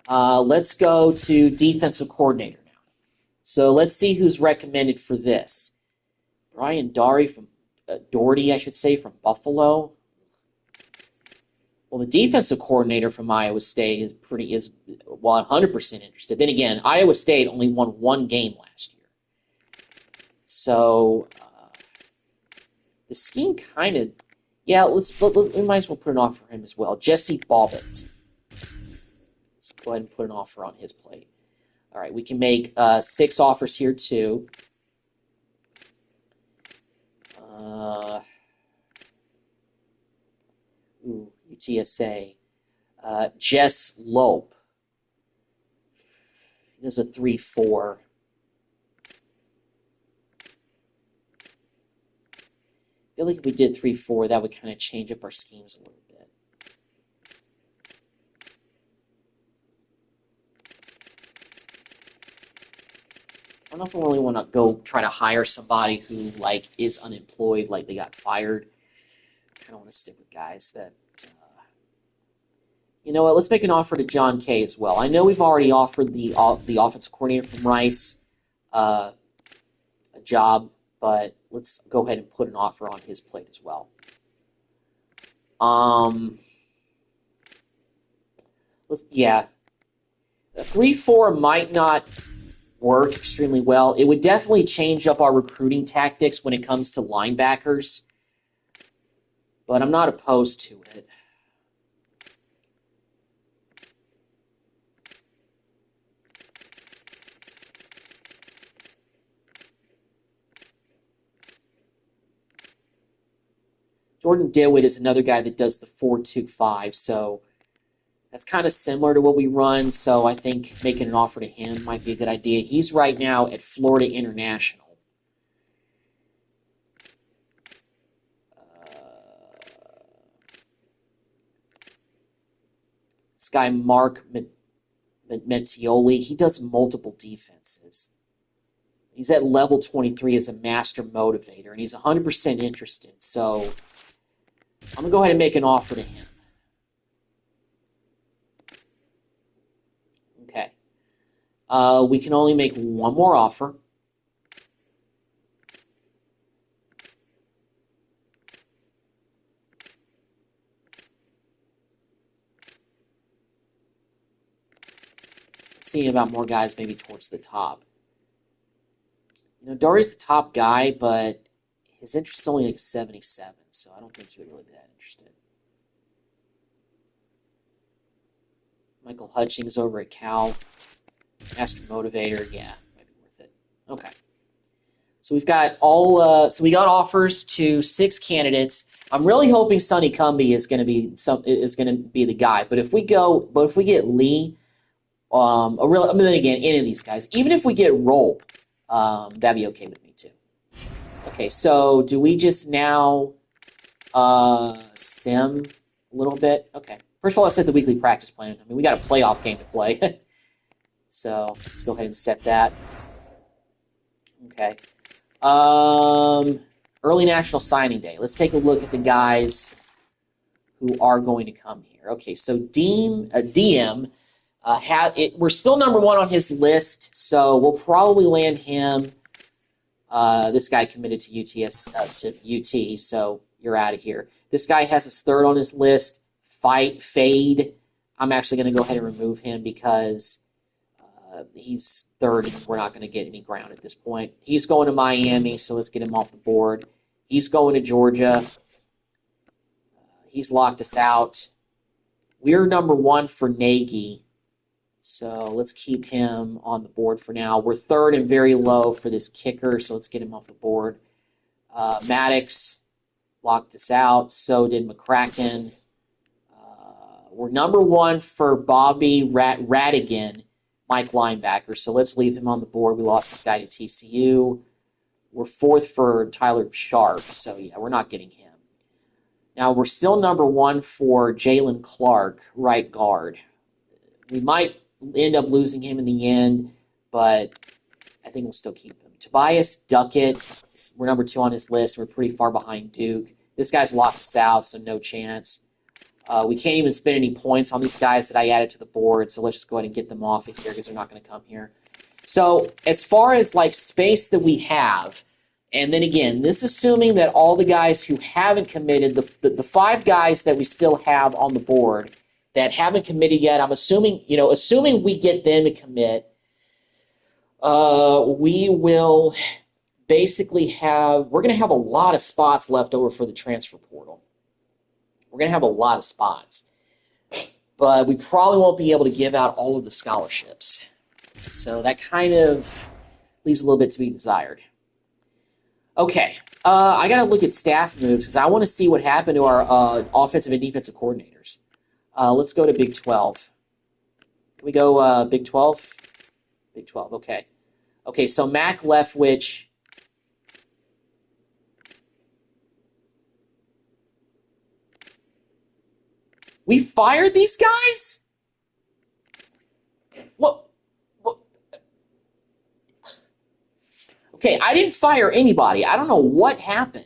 Let's go to defensive coordinator now. So let's see who's recommended for this. Brian Doherty from from Buffalo. Well, the defensive coordinator from Iowa State is 100% interested. Then again, Iowa State only won one game last year. So the scheme kind of, we might as well put an offer for him as well. Jesse Bobbitt. Let's go ahead and put an offer on his plate. All right, we can make 6 offers here too. UTSA. Jess Lope. He does a 3-4. I feel like if we did 3-4, that would kind of change up our schemes a little bit. I don't know if we really want to go try to hire somebody who is unemployed, like they got fired. I kind of want to stick with guys that, you know what? Let's make an offer to John Kay as well. I know we've already offered the offensive coordinator from Rice a job, but let's go ahead and put an offer on his plate as well. A 3-4 might not work extremely well. It would definitely change up our recruiting tactics when it comes to linebackers, but I'm not opposed to it. Jordan DeWitt is another guy that does the 4-2-5, so that's kind of similar to what we run, so I think making an offer to him might be a good idea. He's right now at Florida International. This guy, Mark Mettioli, he does multiple defenses. He's at level 23 as a master motivator, and he's 100% interested, so I'm going to go ahead and make an offer to him. Okay. We can only make one more offer. Seeing about more guys maybe towards the top. You know, Dory's the top guy, but his interest is only like 77, so I don't think he would really be that interested. Michael Hutchings over at Cal. Master Motivator, yeah, might be worth it. Okay. So we've got we got offers to 6 candidates. I'm really hoping Sonny Cumbie is going to be the guy. But if we get Lee, then again, any of these guys, even if we get Roll, that'd be okay with me too. Okay, so do we just now sim a little bit? Okay. First of all, I set the weekly practice plan. I mean, we got a playoff game to play. So let's go ahead and set that. Okay. Early National Signing Day. Let's take a look at the guys who are going to come here. Okay, so DM we're still number 1 on his list, so we'll probably land him. This guy committed to UT, so you're out of here. This guy has his 3rd on his list. Fade. I'm actually going to go ahead and remove him because he's 3rd and we're not going to get any ground at this point. He's going to Miami, so let's get him off the board. He's going to Georgia. He's locked us out. We're number 1 for Nagy, so let's keep him on the board for now. We're 3rd and very low for this kicker, so let's get him off the board. Maddox locked us out. So did McCracken. We're number 1 for Bobby Radigan, Mike linebacker, so let's leave him on the board. We lost this guy to TCU. We're 4th for Tyler Sharp, so yeah, we're not getting him. Now, we're still number 1 for Jalen Clark, right guard. We might end up losing him in the end, but I think we'll still keep him. Tobias Duckett, we're number 2 on his list. We're pretty far behind Duke. This guy's locked us out, so no chance. We can't even spend any points on these guys that I added to the board, so let's just go ahead and get them off of here because they're not going to come here. So as far as like space that we have, and then again, this assuming that all the guys who haven't committed, the 5 guys that we still have on the board that haven't committed yet, I'm assuming we get them to commit, we will basically we're going to have a lot of spots left over for the transfer portal. We're going to have a lot of spots, but we probably won't be able to give out all of the scholarships. So that kind of leaves a little bit to be desired. Okay, I got to look at staff moves because I want to see what happened to our offensive and defensive coordinators. Let's go to Big 12. Can we go Big 12? Big 12, okay. Okay, so Mac Leftwich. We fired these guys? What? Okay, I didn't fire anybody. I don't know what happened.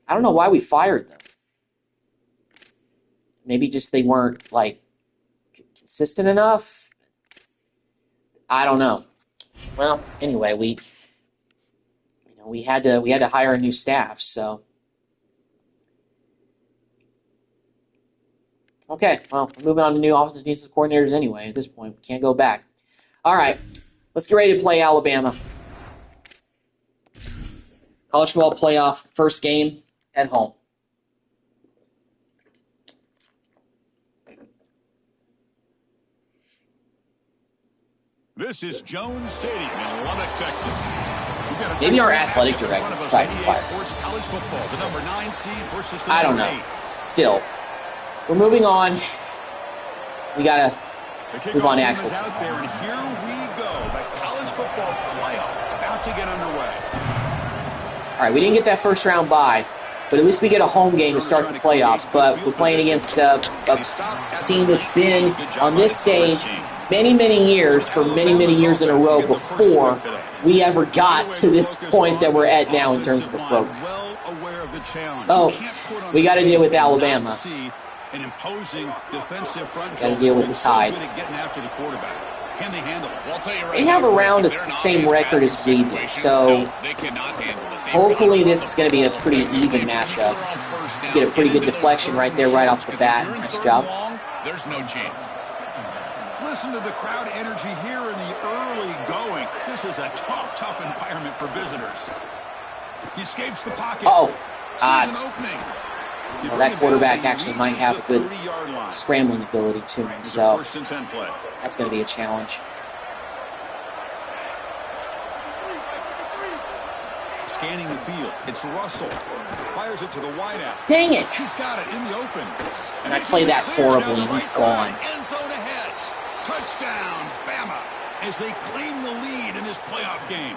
I don't know why we fired them. Maybe just they weren't, like, consistent enough? I don't know. Well, anyway, we had to hire a new staff, so... Okay, well, we're moving on to new offensive defensive coordinators anyway. At this point, we can't go back. All right, let's get ready to play Alabama. College football playoff, first game at home. This is Jones Stadium in Lubbock, Texas. Maybe our athletic director decided to fire. I don't know. Still. We're moving on. We got to move on to actual football. Out there, and here we go. The college football playoff about to get underway. All right, we didn't get that first round bye, but at least we get a home game to start the playoffs. But we're playing against a team that's been on this stage many, many years, for many, many years in a row before we ever got to this point that we're at now in terms of the program. So we got to deal with Alabama. An imposing defensive front. Got to deal with the Tide. Can they handle it? They have around the same record as we do, so hopefully this is going to be a pretty even matchup. Get a pretty good deflection right there, right off the bat. Nice job. there's no chance. Listen to the crowd energy here in the early going. This is a tough environment for visitors. He escapes the pocket. Oh, Sees an opening. well, that quarterback actually might have a good scrambling ability to him, so First and 10 play. that's going to be a challenge. Scanning the field. It's Russell. Fires it to the wideout. Dang it! He's got it in the open. And I played that horribly, and he's gone. End zone ahead. Touchdown, Bama, as they claim the lead in this playoff game.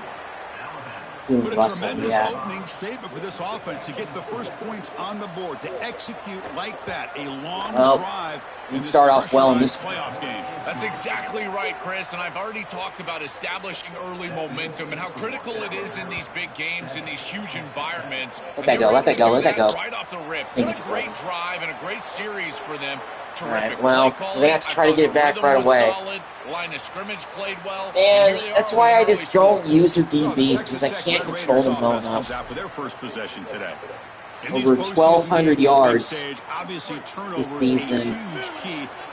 But a Russell, tremendous yeah. opening statement for this offense to get the first points on the board, to execute like that, a long drive. And start off well in this playoff game. That's exactly right, Chris, and I've already talked about establishing early momentum and how critical it is in these big games, in these huge environments. Let that go, let that go, let that go. Right off the rip. What a great drive and a great series for them. Terrific. Right, well, we're going to have to try to get it back right away. Line of scrimmage played well. And that's why I just don't use their DBs, because I can't control them well enough. Over 1,200 yards this season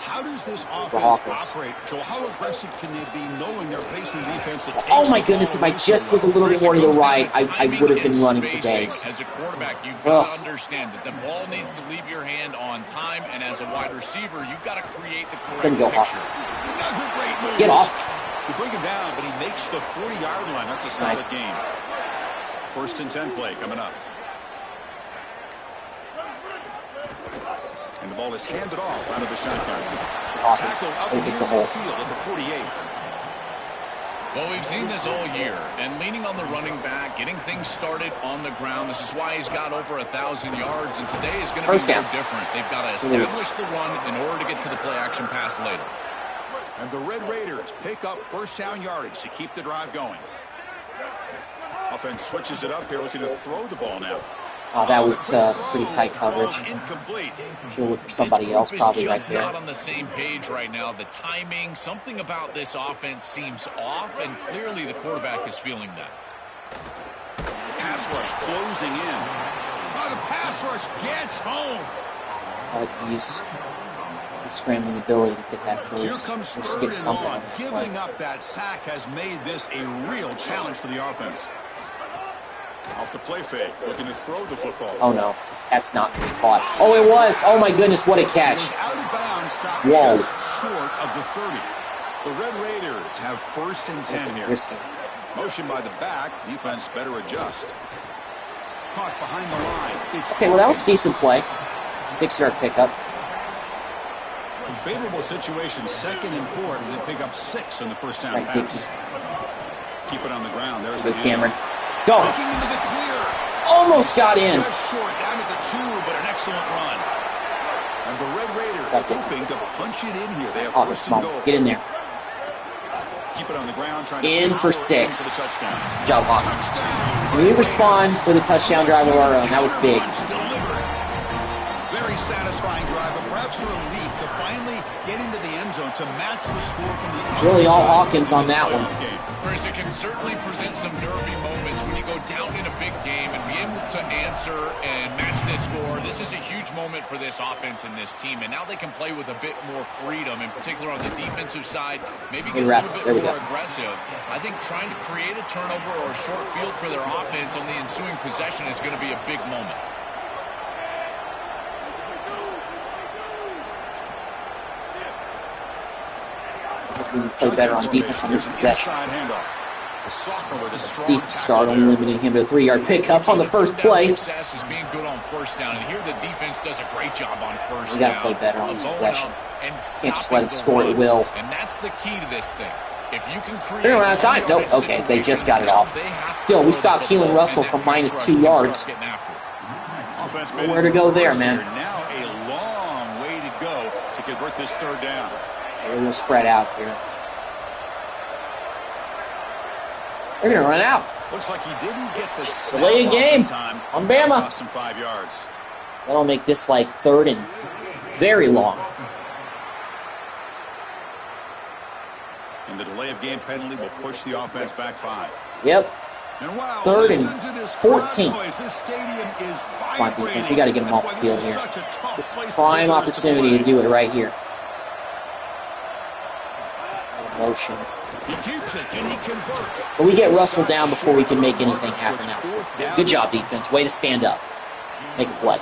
How does this for offense Hawkins. operate? Joel, how aggressive can they be knowing they're facing defense that takes Oh my the goodness, if ball I just was a little bit more to the right, I would have been running for days. As a quarterback, you've got to understand that the ball needs to leave your hand on time, and as a wide receiver, you've got to create the correct Couldn't go picture. Hawkins. Get off. They bring him down, but he makes the 40-yard line. That's a solid Nice. game. First and 10 play coming up. And the ball is handed off out of the shotgun. Hawkins. Tackle up They near pick the hole. midfield at the 48. Well, we've seen this all year, and leaning on the running back, getting things started on the ground. This is why he's got over 1,000 yards, and today is going to be First no down. different. They've got to establish the run in order to get to the play-action pass later. And the Red Raiders pick up first down yardage to keep the drive going. Offense switches it up here, looking to throw the ball now. Oh, that was pretty tight coverage. Incomplete. Should have looked for somebody else probably right just there. not on the same page right now. The timing, something about this offense seems off, and clearly the quarterback is feeling that. Pass rush closing in. Oh, the pass rush gets home. I like to use the scrambling ability to get that Here first. comes Or just third get and something long. on that play. Giving up that sack has made this a real challenge for the offense. Off the play fake, looking to throw the football. Oh no, that's not going to be caught. Oh, it was. Oh my goodness, what a catch. Out of bounds, stop Whoa. just short of the 30. The Red Raiders have first and 10 here. Risky. Motion by the back. Defense better adjust. Caught behind the line. It's Okay, well, that was a decent play. 6-yard pickup. favorable situation, 2nd and 4, and then pick up 6 on the first down Right, pass. Keep it on the ground. There's the Good Cameron. Go. looking into the clear. Almost got in. Just short, down at the 2, but an excellent run. And the Red Raiders hoping to punch it in here. They have Hawkins, first come and on. goal. Get in there. Keep it on the ground, trying In to for power 6. in for the touchdown. Good job, Hawkins. Touchdown. We respond with a touchdown drive of our own. That was big. Delivered. Very satisfying drive, but perhaps a relief to finally get into the end zone to match the score from the other Really all side Hawkins in on this that one. playoff game. Chris, it can certainly present some nervy moments when you go down in a big game and be able to answer and match this score. This is a huge moment for this offense and this team, and now they can play with a bit more freedom, in particular on the defensive side, maybe get a little bit more aggressive. I think trying to create a turnover or a short field for their offense on the ensuing possession is going to be a big moment. We can play better on defense on this possession. Decent start, only limiting him to a 3-yard pickup on the first play. Success is being good on first down, and here the defense does a great job on first We down. got to play better on this possession. Can't just let him score at will. And that's the key to this thing. If you can create They're out of time. Nope. Okay, they just got it off. Still, we stopped Keelan Russell from -2 yards. Nowhere to go there, man. Now a long way to go to convert this third down. We'll spread out here. They're going to run out. Looks like he didn't get the Delay a game time on Bama. Cost him 5 yards. That'll make this like 3rd and very long. And the delay of game penalty will push the offense back 5. Yep. And wow, 3rd listen and to this 14. crowd noise. This stadium is Come on, defense. vibrating. We got to get them That's off why the field this is here. such a tough This place is for prime visitors opportunity to play. do it right here. Motion. He keeps it. Can he convert? But we get Russell down before we can make anything happen. That's good job, defense. Way to stand up. Make a play.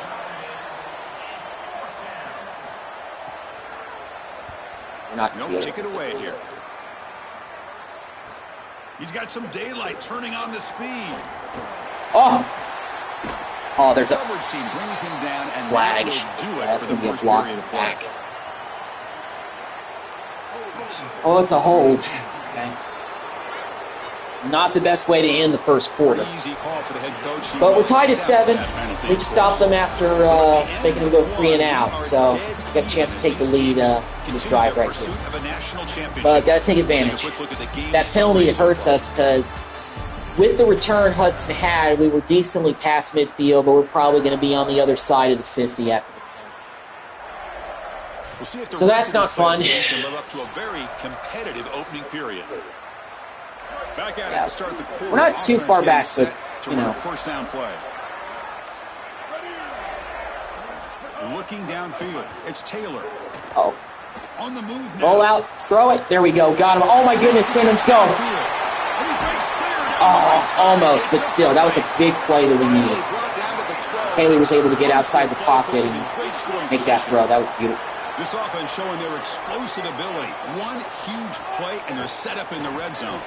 We're not going to take it away here. He's got some daylight turning on the speed. Oh, there's a coverage team brings him down and flag. That's going to be a block back. Oh, it's a hold. Okay. Not the best way to end the first quarter. But we're tied at 7. We just stopped them after making them go 3 and out. So got a chance to take the lead in this drive right here. But got to take advantage. That penalty, it hurts us because with the return Hudson had, we were decently past midfield, but we're probably going to be on the other side of the 50 after the penalty. So that's not fun. Can live up to a very competitive opening period. Back at it to start the quarter. We're not too far back, but you know. First down play. Looking downfield, it's Taylor. Oh. On the move now. Roll out, throw it. There we go. Got him. Oh my goodness, Simmons, go. Oh, almost, but still, that was a big play that we needed. Taylor was able to get outside the pocket and make that throw. That was beautiful. This offense showing their explosive ability. One huge play, and they're set up in the red zone.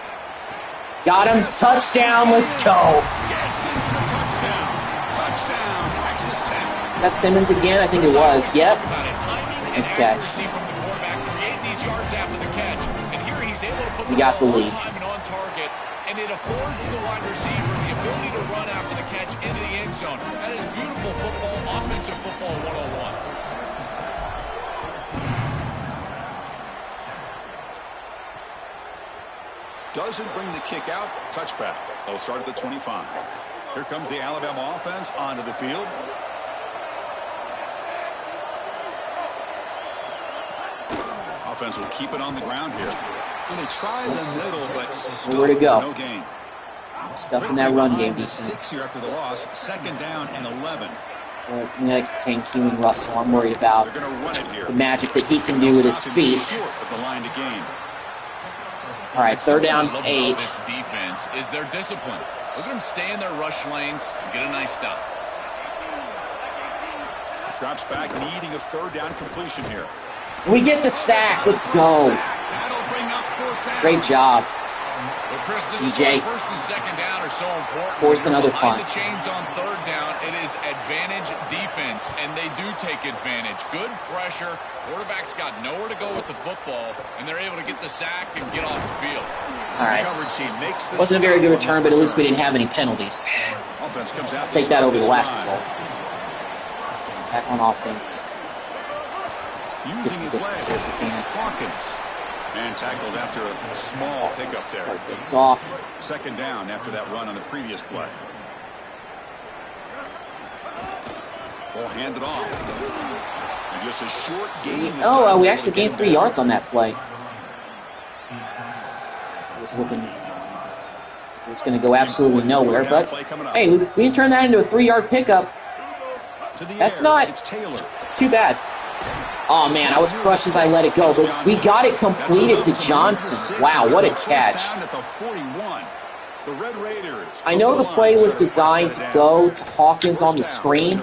Got him. Touchdown. Let's go. Gets in for the touchdown. Touchdown, Texas Tech. That's Simmons again. I think it was. Yep. Nice catch. We got the lead. And it affords the wide receiver the ability to run after the catch into the end zone. That is beautiful football, offensive football 101. Doesn't bring the kick out. Touchback. They'll start at the 25. Here comes the Alabama offense onto the field. Offense will keep it on the ground here. And they try the middle, but nowhere to go. No gain. Stuff in that run game defense. Here after the loss, second down and 11. Well, we got to contain Keelan Russell. I'm worried about the magic that he can do with his feet. The line to gain. All right, third down, 8. This defense is their discipline. Look at them stay in their rush lanes and get a nice stop. Drops back, needing a third down completion here. We get the sack. Let's go. Great job, CJ. First and second down are so important. Force another punt. The chains on third down. It is advantage defense, and they do take advantage. Good pressure. Quarterback's got nowhere to go with the football, and they're able to get the sack and get off the field. All right. Wasn't a very good return, but at least we didn't have any penalties. Take that over the last goal. Back on offense. Let's get some distance here if we can. And tackled after a small pickup there. Start things off. Second down after that run on the previous play. Ball handed off. And just a short gain. Oh, we actually gained 3 yards on that play. I was looking. It was going to go absolutely nowhere, but hey, we can turn that into a 3-yard pickup. That's not too bad. Oh, man, I was crushed as I let it go, but we got it completed to Johnson. Wow, what a catch. I know the play was designed to go to Hawkins on the screen,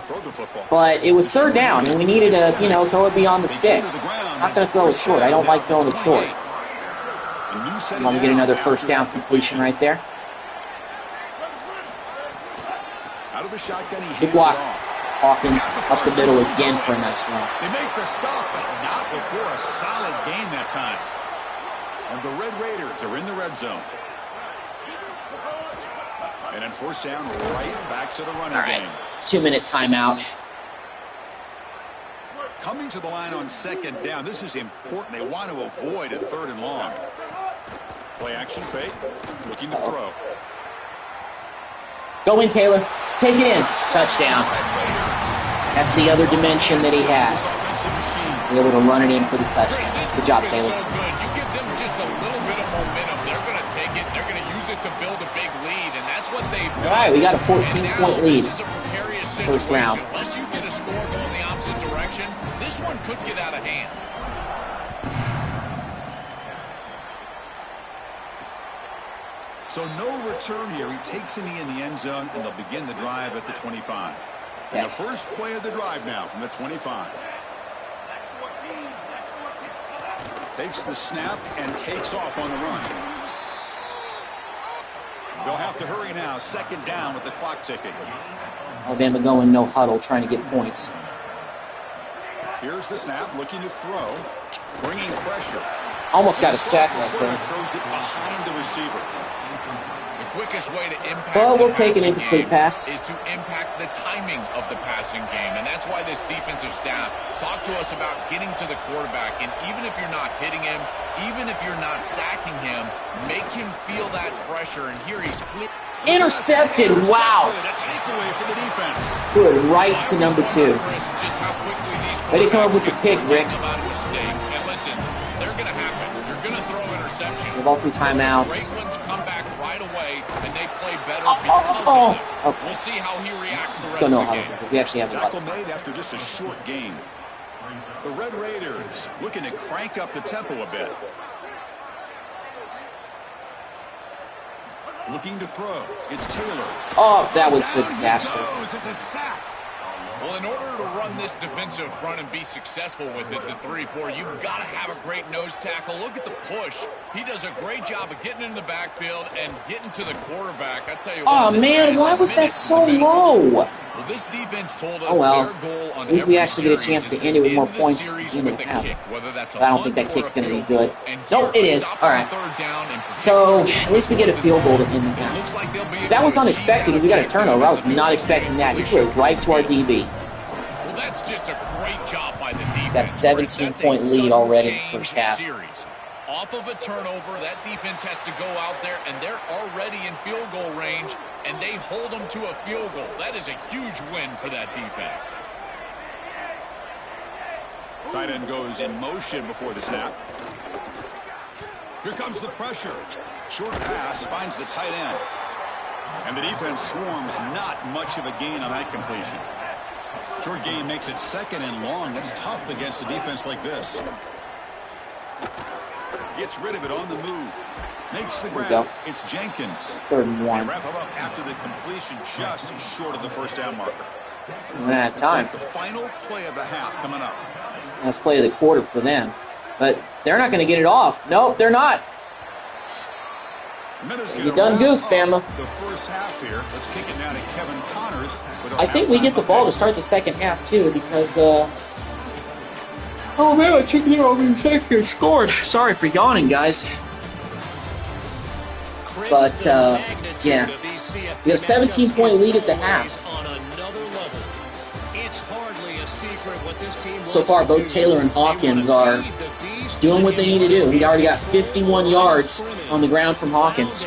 but it was third down, and we needed to, you know, throw it beyond the sticks. I'm not going to throw it short. I don't like throwing it short. I'm going to get another first down completion right there. Good block. Hawkins up the middle again for a nice run. They make the stop, but not before a solid gain that time. And the Red Raiders are in the red zone. And then first down, right back to the running game. It's a 2-minute timeout. Coming to the line on second down. This is important. They want to avoid a third and long. Play action fake. Looking to throw. Go in, Taylor. Just take it in. Touchdown. That's the other dimension that he has. Be able to run it in for the touchdown. Good job, Taylor. You give them just a little bit of momentum. They're going to take it. They're going to use it to build a big lead, and that's what they've done. All right, we got a 14-point lead. First round. Unless you get a score going the opposite direction, this one could get out of hand. So no return here. He takes a knee in the end zone, and they'll begin the drive at the 25. And the first play of the drive now from the 25. Takes the snap and takes off on the run. They'll have to hurry now. Second down with the clock ticking. Alabama going no huddle, trying to get points. Here's the snap, looking to throw, bringing pressure. Almost got a sack right there. Throws it behind the receiver. The quickest way to impact well, we'll take an incomplete pass. Is to impact the timing of the passing game, and that's why this defensive staff talk to us about getting to the quarterback, and even if you're not hitting him, even if you're not sacking him, make him feel that pressure, and here he's clear. Intercepted, wow. A takeaway for the defense. Good, right to number 2. Just how quickly these Way to come up with the pick, Ricks. And listen, they're going to happen. You're going to throw interceptions. We have all 3 timeouts. Great ones come back right away, and they play better because of it. Okay. We'll see how he reacts the rest Let's go of no the huddle, game. because we actually have a lot of Tackle time. made after just a short gain. The Red Raiders looking to crank up the tempo a bit. Looking to throw. It's Taylor. Oh, that was a disaster. It's a sack. Well, in order to run this defensive front and be successful with it, the 3-4, you've got to have a great nose tackle. Look at the push. He does a great job of getting into the backfield and getting to the quarterback. I tell you what. Oh, man, why was that so low? Well, this defense told us well, their goal on at least we every actually get a chance series to end it with more to end points the series than with we a have. kick, whether that's a But I don't think punt that or kick's a going to be field good. goal. And Nope, here, it a is. stop All on right. third down in So, particular. at least we get a field goal in the It looks half. like they'll be able That was to unexpected. achieve We got a that turnover. I was objective not expecting that. He threw it right to our DB. Well, that's just a great job by the defense. Got a 17-point lead already in the first half. Series. Off of a turnover, that defense has to go out there, and they're already in field goal range, and they hold them to a field goal. That is a huge win for that defense. Tight end goes in motion before the snap. Here comes the pressure. Short pass finds the tight end. And the defense swarms, not much of a gain on that completion. Short gain makes it second and long. That's tough against a defense like this. Gets rid of it on the move. Makes the grab. It's Jenkins. 3rd and 1. They wrap him up after the completion, just short of the first down marker. We're out of time. Like the final play of the half coming up. Last play of the quarter for them. But they're not going to get it off. Nope, they're not. You done goofed, Bama. The first half here. Let's kick it now to Kevin Connors. I think we get the ball to start the second half, too, because, oh, man, I took it over the second and scored. Sorry for yawning, guys. But, yeah. We have a 17-point lead at the half. So far, both Taylor and Hawkins are doing what they need to do. We already got 51 yards on the ground from Hawkins.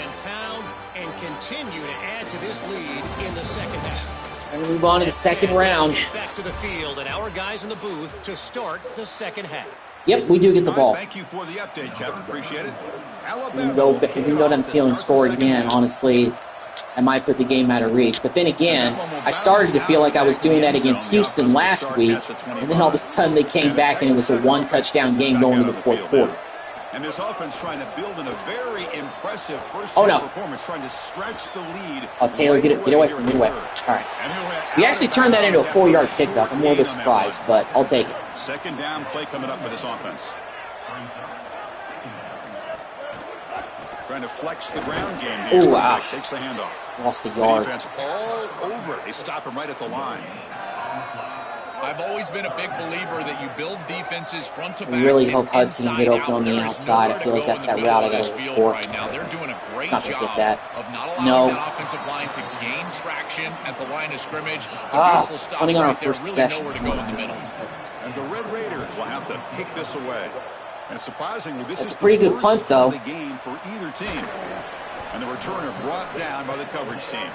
Trying to move on to the second round. Back to the field and our guys in the booth to start the second half. Yep, we do get the ball. Thank you for the update, Kevin. Appreciate it. We can go down the field and score again. Honestly, I might put the game out of reach. But then again, I started to feel like I was doing that against Houston last week, and then all of a sudden they came back and it was a one-touchdown game going into the fourth quarter. And this offense trying to build in a very impressive first performance, trying to stretch the lead. Oh, Taylor, get away from midway. All right. We actually turned that into a 4-yard pickup. I'm a little bit surprised, but I'll take it. Second down play coming up for this offense. Trying to flex the ground game here. Ooh, wow. Takes the handoff. Lost a yard. Defense all over. They stop him right at the line. I've always been a big believer that you build defenses front to back. I really hope Hudson can get open on the outside. I feel like that's that route I got to look for. Right now, they're doing a great It's not going to job get that. of not allowing that No. offensive line to gain traction at the line of scrimmage. It's a Ah, beautiful stop running on our right there. first Really possession. nowhere to go in the middle. And the Red Raiders will have to kick this away. And surprisingly, this is a pretty the good first punt, though. of the game for either team. And the returner brought down by the coverage team.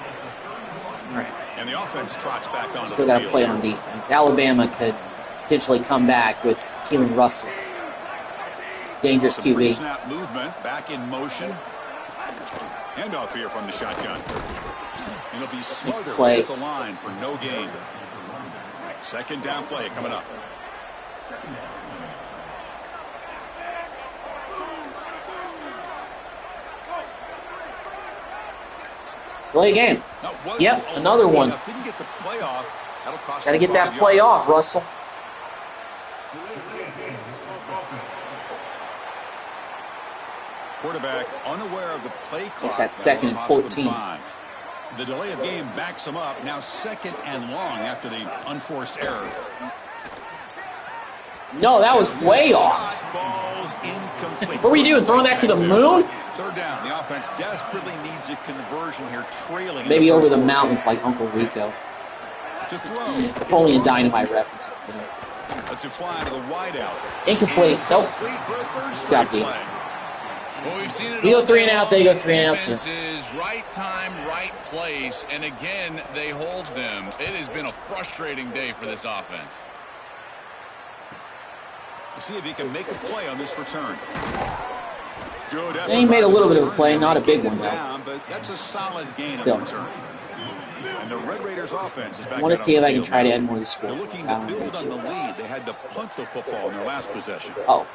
All right. And the offense trots back onto Still the got to field. play on defense. Alabama could potentially come back with Keelan Russell. It's a dangerous Some QB. pre-snap movement, back in motion. Handoff here from the shotgun. And it'll be smothered Play. right at the line for no gain. Second down play coming up. Play a game. Yep, another one. Got to get that play off, Russell. Quarterback unaware of the play clock. It's that 2nd and 14. The delay of game backs him up. Now 2nd and long after the unforced error. No, that was way off. What were you doing? Throwing that to the moon? 3rd down. The offense desperately needs a conversion here, trailing. Maybe over the mountains like Uncle Rico. Napoleon Dynamite reference. Let's fly to the wideout. Incomplete. Nope. Got beat. Well, we've seen it. We go 3 and out. They go 3 and out too. Is right time, right place, and again they hold them. It has been a frustrating day for this offense. We'll see if he can make a play on this return. Good effort. He made a little bit of a play, not a big one though. But that's a solid gain. Still. And the Red Raiders offense is back. I want to see if I can try to add more to the score. They're looking to build on the lead. They had to punt the football in their last possession. Oh.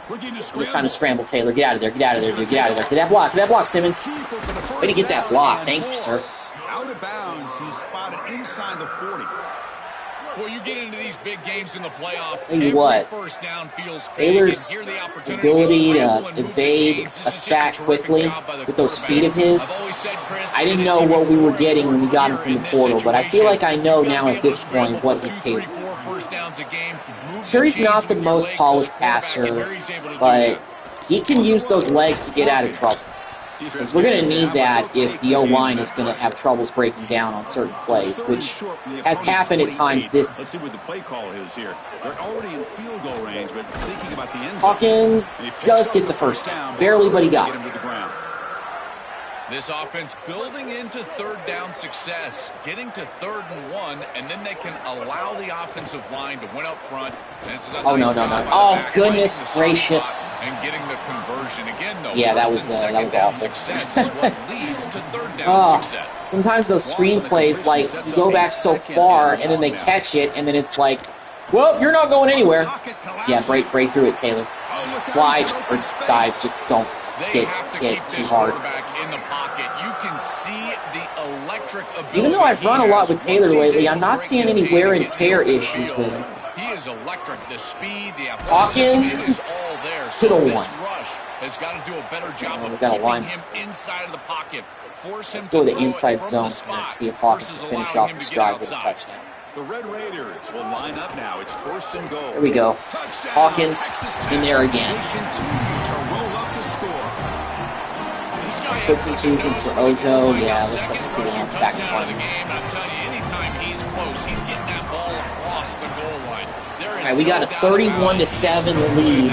It's time to scramble, Taylor. Get out of there. Get out of there, dude. Get out of there. Get that block. Get that block, Simmons. Way to get that block. Thank you, sir. Out of bounds. He's spotted inside the 40. Well, you get into these big games in the playoffs. Tell you what, first down feels Taylor's ability to evade a sack quickly with those feet of his, I didn't know what we were getting when we got him from the portal, but I feel like I know now at this point what he's capable of. Sure, he's not the most polished passer, but he can use those legs to get out of trouble. Because we're going to need that if the O-line is going to have troubles breaking down on certain plays, which has happened at times this season. Hawkins does get the first down. Barely, but he got it. This offense building into 3rd down success, getting to 3rd and 1, and then they can allow the offensive line to win up front. Oh, no. Oh, goodness gracious. And getting the conversion again, though. Yeah, that was awful. Success is what leads to 3rd down success. Sometimes those screenplays, like, you go back so far, and then they catch it, and then it's like, well, you're not going anywhere. Yeah, break through it, Taylor. Slide or dive, just don't get too hard. In the pocket, you can see the electric ability. Even though I've run a lot with Taylor lately, I'm not seeing any wear and tear issues with him. He is electric. The speed, the Hawkins to the 1. Rush has got to do a better job of keeping him inside of the pocket. Let's go to the inside zone and see if Hawkins can finish off this drive with a touchdown. The Red Raiders will line up now. It's 1st and goal. There we go. Hawkins in there again. They continue to roll up the score. Substitution for Ojo. Yeah, let's substitute him back in front of him. I'm telling you, anytime he's close, he's getting that ball across the goal line. All right, we got a 31-7 lead.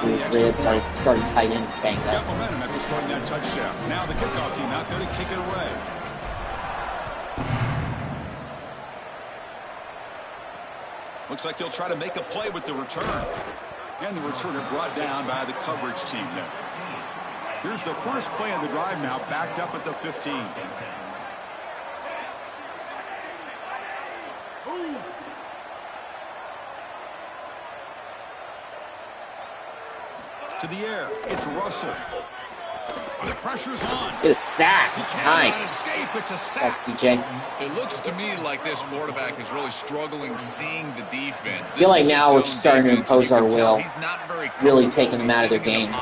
His ribs are starting tight ends banged up. Momentum after scoring that touchdown. Now the kickoff team out there to kick it away. Looks like he'll try to make a play with the return. And the returner brought down by the coverage team there. Here's the first play of the drive now, backed up at the 15. To the air, it's Russell. The pressure's on. Get a sack. Nice. That's CJ. It looks to me like this quarterback is really struggling seeing the defense. I feel like now we're just starting to impose our will. Really taking them out of their game.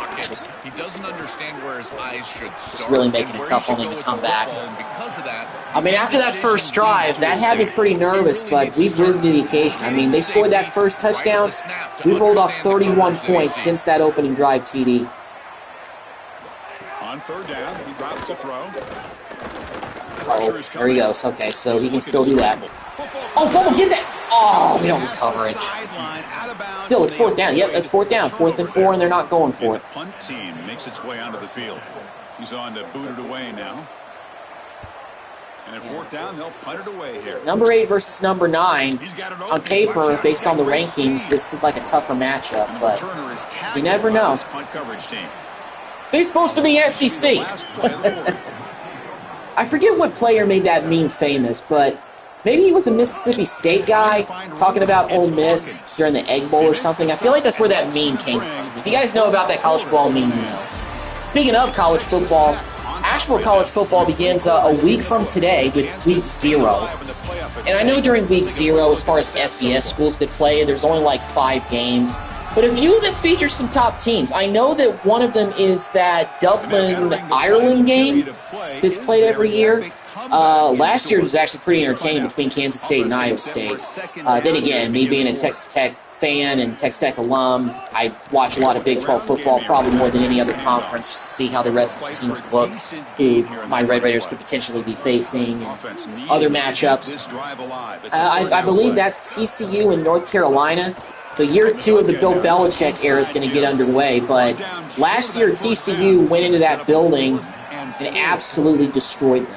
He doesn't understand where his eyes should start. Just really making it tough on him to come back. I mean, after that first drive, that had me pretty nervous, but we've risen to the occasion. I mean, they scored that first touchdown. We've rolled off 31 points since that opening drive TD. On 3rd down, he drops to throw. Oh, there he goes. Okay, so he can still do that. Oh, fumble, get that! Oh, we don't recover it. Still, it's 4th down. Yep, that's 4th down. 4th and 4, and they're not going for it. The punt team makes its way onto the field. He's on to boot it away now. And at 4th down, they'll punt it away here. Number 8 versus number 9. On paper, based on the rankings, this is like a tougher matchup, but you never know. They're supposed to be SEC. I forget what player made that meme famous, but maybe he was a Mississippi State guy talking about Ole Miss during the Egg Bowl or something. I feel like that's where that meme came from. If you guys know about that college football meme, you know. Speaking of college football, actual college football begins a week from today with Week 0. And I know during Week 0, as far as FBS schools that play, there's only like 5 games. But a few of them feature some top teams. I know that one of them is that Dublin-Ireland game that's played every year. Last year was actually pretty entertaining between Kansas State and Iowa State. Then again, me being a Texas Tech fan and Texas Tech alum, I watch a lot of Big 12 football, probably more than any other conference, just to see how the rest of the teams look, who my Red Raiders could potentially be facing, and other matchups. I believe that's TCU and North Carolina. So year 2 of the Bill Belichick era is going to get underway, but last year TCU went into that building and absolutely destroyed them.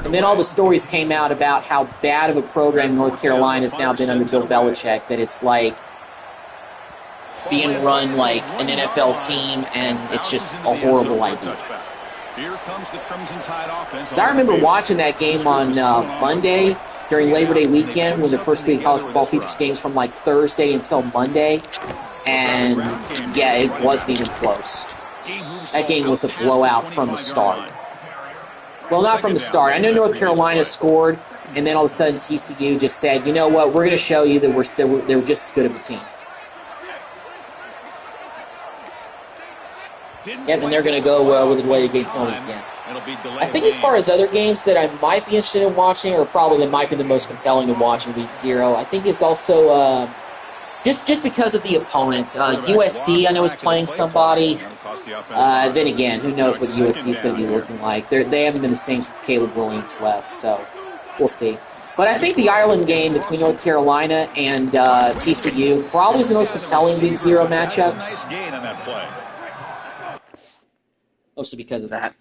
And then all the stories came out about how bad of a program North Carolina has now been under Bill Belichick, that it's like it's being run like an NFL team, and it's just a horrible idea. So I remember watching that game on Monday during Labor Day weekend, when the first week of college football features games from like Thursday until Monday, and yeah, it wasn't even close. That game was a blowout from the start. Well, not from the start. I know North Carolina scored, and then all of a sudden TCU just said, you know what, we're going to show you that they're just as good of a team. Yep, and they're going to go with the way to get going again. I think as far as other games that I might be interested in watching, or probably that might be the most compelling to watch in Week 0, I think it's also just because of the opponent. USC, I know, is playing somebody. Then again, who knows what USC is going to be looking like. They haven't been the same since Caleb Williams left, so we'll see. But I think the Ireland game between North Carolina and TCU probably is the most compelling Week 0 matchup. Mostly because of that.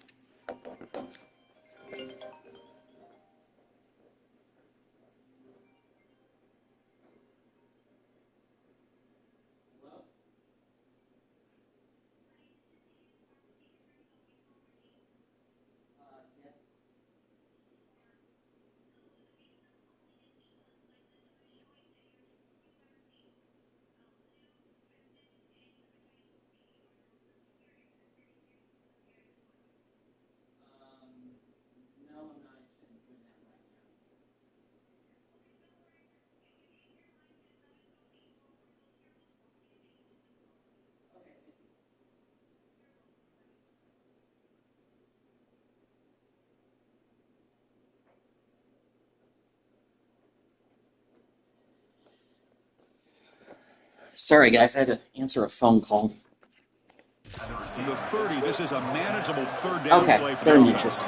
Sorry, guys, I had to answer a phone call. The 30, this is a manageable third down play for 30 inches.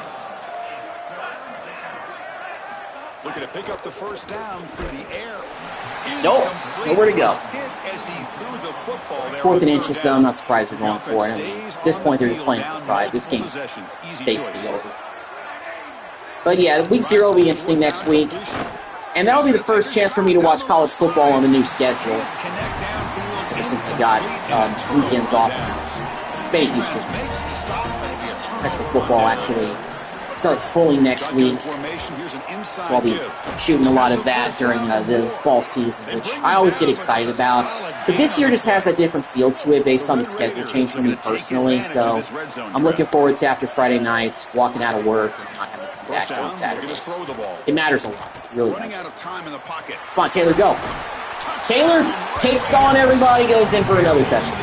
Looking to pick up the first down through the air. Nope, nowhere to go. 4th and inches, though. I'm not surprised they're going for it. I mean, at this point, they're just playing for pride. This game's basically over. But yeah, Week 0 will be interesting next week. And that'll be the first chance for me to watch college football on the new schedule, ever since I got weekends off. It's been a huge difference. High school football actually starts fully next week, so I'll be shooting a lot of that during the fall season, which I always get excited about. But this year just has a different feel to it based on the schedule change for me personally, so I'm looking forward to, after Friday nights, walking out of work and not having to come back on Saturdays. It matters a lot. It really does. Come on, Taylor, go. Taylor picks on everybody, goes in for another touchdown.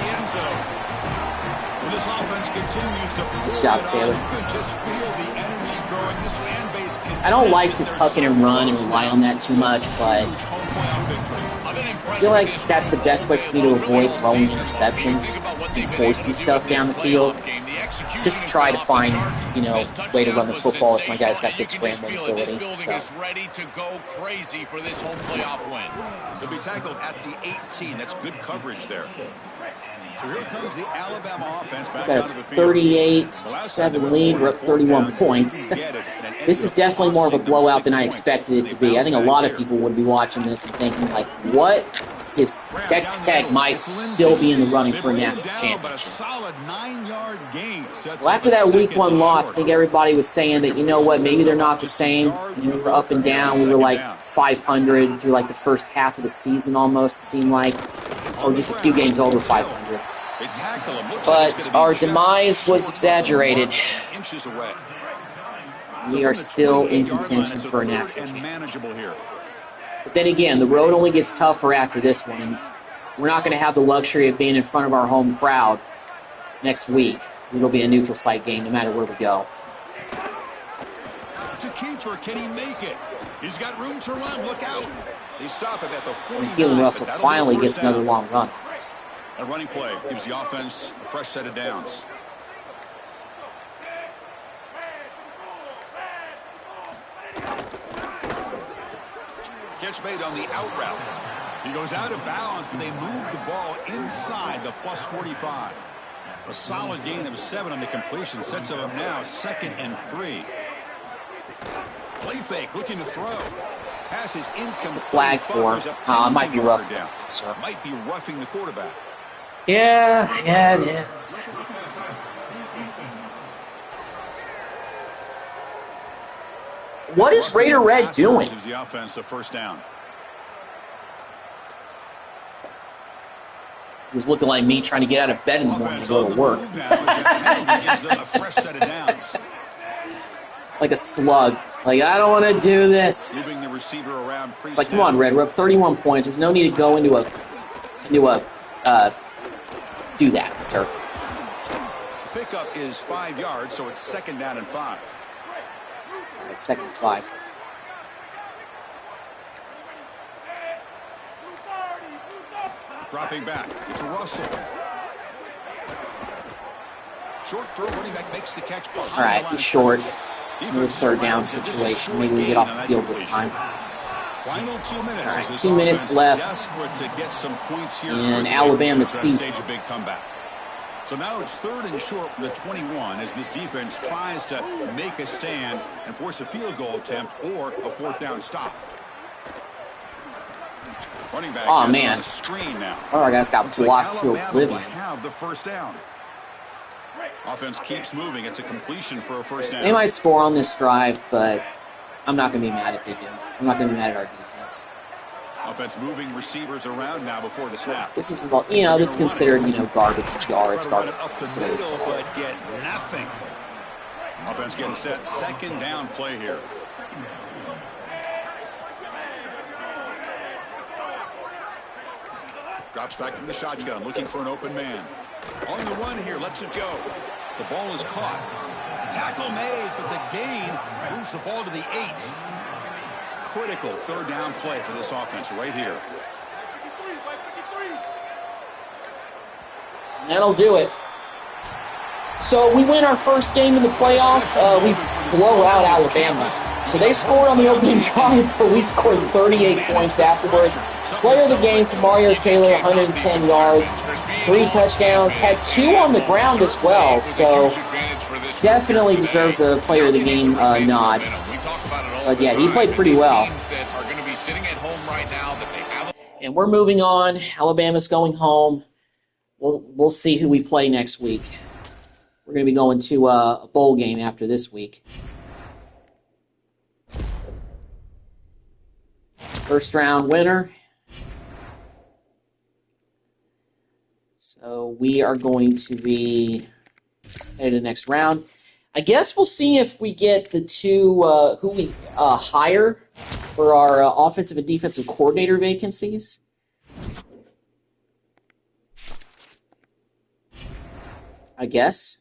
Nice job, Taylor. I don't like to tuck in and run and rely on that too much, but I feel like that's the best way for me to avoid throwing interceptions and forcing stuff down the field. It's just to try to find, way to run the football if my guy's got good scrambling ability. So. He'll be tackled at the 18. That's good coverage there. So here comes the Alabama offense back out of the field. 38-7 lead. We're up 31 points. This is definitely more of a blowout than I expected it to be. I think a lot of people would be watching this and thinking, like, what? Is Texas Tech might still be in the running for a national championship. Well, after that Week 1 loss, I think everybody was saying that, you know what, maybe they're not the same. We were up and down. We were like 500 through like the first half of the season almost, it seemed like. Or just a few games over 500. They tackle him. Looks like But our demise was exaggerated. Inches away. We are still in contention for a national championship. But then again, the road only gets tougher after this one. And we're not going to have the luxury of being in front of our home crowd next week. It'll be a neutral site game no matter where we go. To keeper, can he make it? He's got room to run. Look out. They stop him at the 49. And Keelan Russell finally gets another long run. A running play gives the offense a fresh set of downs. Catch made on the out route. He goes out of bounds, but they move the ball inside the plus 45. A solid gain of 7 on the completion sets him up now 2nd and 3. Play fake, looking to throw. Pass is incomplete. It's a flag for him. Might be rough. Might be roughing the quarterback. Yeah, it is. What is Raider Red doing? Gives the offense a first down. He was looking like me trying to get out of bed in the morning to go to work. Like a slug. Like, I don't want to do this. Moving the receiver around. It's like, come on, Red. We're up 31 points. There's no need to go into a do that, sir. Pickup is 5 yards, so it's 2nd down and 5. It's 2nd and 5. Dropping back. It's Russell. Short throw. Running back makes the catch behind. All right, he's short. Another 3rd down situation. Maybe we get off the field this time. Final 2 minutes. All right, 2 minutes left in Alabama's season. Big comeback. So now it's 3rd and short from the 21 as this defense tries to make a stand and force a field goal attempt or a 4th down stop. Running back oh man! On screen now. Oh, our guys got blocked to oblivion. Have the first down. Offense keeps moving. It's a completion for a first down. They might score on this drive, but I'm not going to be mad if they do. I'm not going to be mad at our defense. Offense moving receivers around now before the snap. This is, this is considered, garbage yards, garbage. Up the middle, but get nothing. Offense getting set. 2nd down play here. Drops back from the shotgun, looking for an open man. On the run here, lets it go. The ball is caught. Tackle made, but the gain moves the ball to the 8. Critical 3rd down play for this offense right here. That'll do it. So we win our first game in the playoffs. We blow out Alabama. So they scored on the opening drive, but we scored 38 points afterward. Player of the game for Mario Taylor, 110 yards, 3 touchdowns, had 2 on the ground as well. So definitely deserves a player of the game nod. But yeah, he played pretty well. And we're moving on. Alabama's going home. We'll see who we play next week. We're going to be going to a bowl game after this week. First round winner. So we are going to be headed to the next round. I guess we'll see if we get the 2 who we hire for our offensive and defensive coordinator vacancies. I guess.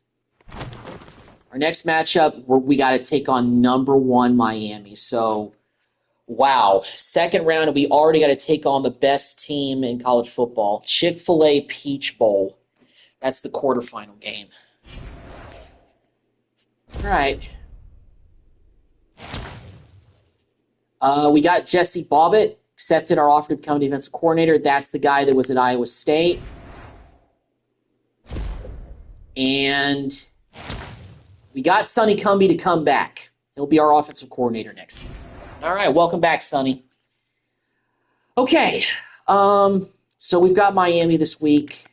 Our next matchup, we got to take on number 1 Miami. So, wow. 2nd round, we already got to take on the best team in college football. Chick-fil-A Peach Bowl. That's the quarterfinal game. All right. We got Jesse Bobbitt, accepted our offer to become defensive coordinator. That's the guy that was at Iowa State. And we got Sonny Cumbie to come back. He'll be our offensive coordinator next season. All right, welcome back, Sonny. Okay, so we've got Miami this week.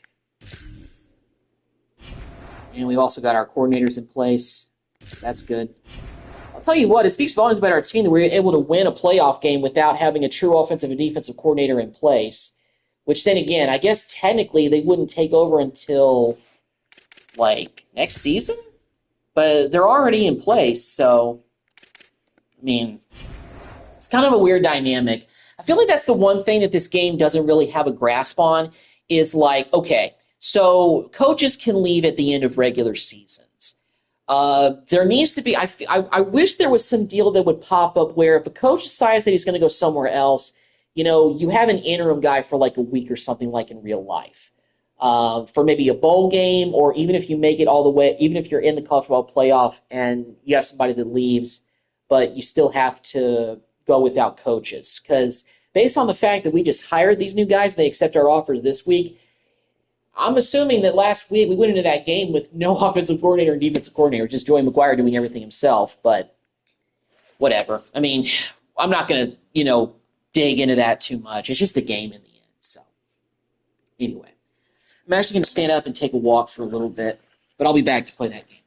And we've also got our coordinators in place. That's good. I'll tell you what, it speaks volumes about our team that we were able to win a playoff game without having a true offensive and defensive coordinator in place. which then again, I guess technically they wouldn't take over until, like, next season? But they're already in place, so, I mean, it's kind of a weird dynamic. I feel like that's the one thing that this game doesn't really have a grasp on is like, okay, so coaches can leave at the end of regular seasons. There needs to be, I wish there was some deal that would pop up where if a coach decides that he's going to go somewhere else, you have an interim guy for like a week or something like in real life. For maybe a bowl game, or even if you make it all the way, even if you're in the college football playoff and you have somebody that leaves, but you still have to go without coaches. Because based on the fact that we just hired these new guys and they accept our offers this week, I'm assuming that last week we went into that game with no offensive coordinator and defensive coordinator, just Joey McGuire doing everything himself. But whatever. I mean, I'm not going to, dig into that too much. It's just a game in the end. So anyway, I'm actually going to stand up and take a walk for a little bit, but I'll be back to play that game.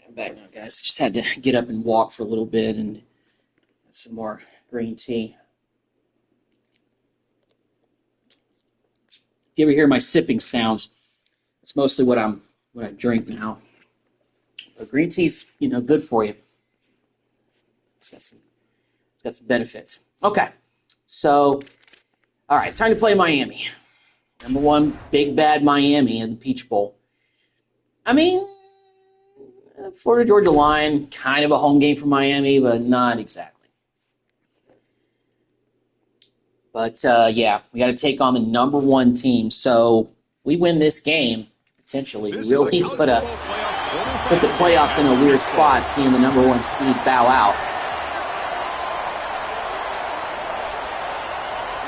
I'm back now, guys. Just had to get up and walk for a little bit and get some more green tea. If you ever hear my sipping sounds, it's mostly what I drink now. But green tea's, good for you. It's got some benefits. Okay. So, all right, time to play Miami. Number one, big bad Miami in the Peach Bowl. I mean, Florida-Georgia line, kind of a home game for Miami, but not exactly. But, yeah, we got to take on the number one team. So we win this game, potentially. We really put the playoffs in a weird spot, seeing the number one seed bow out.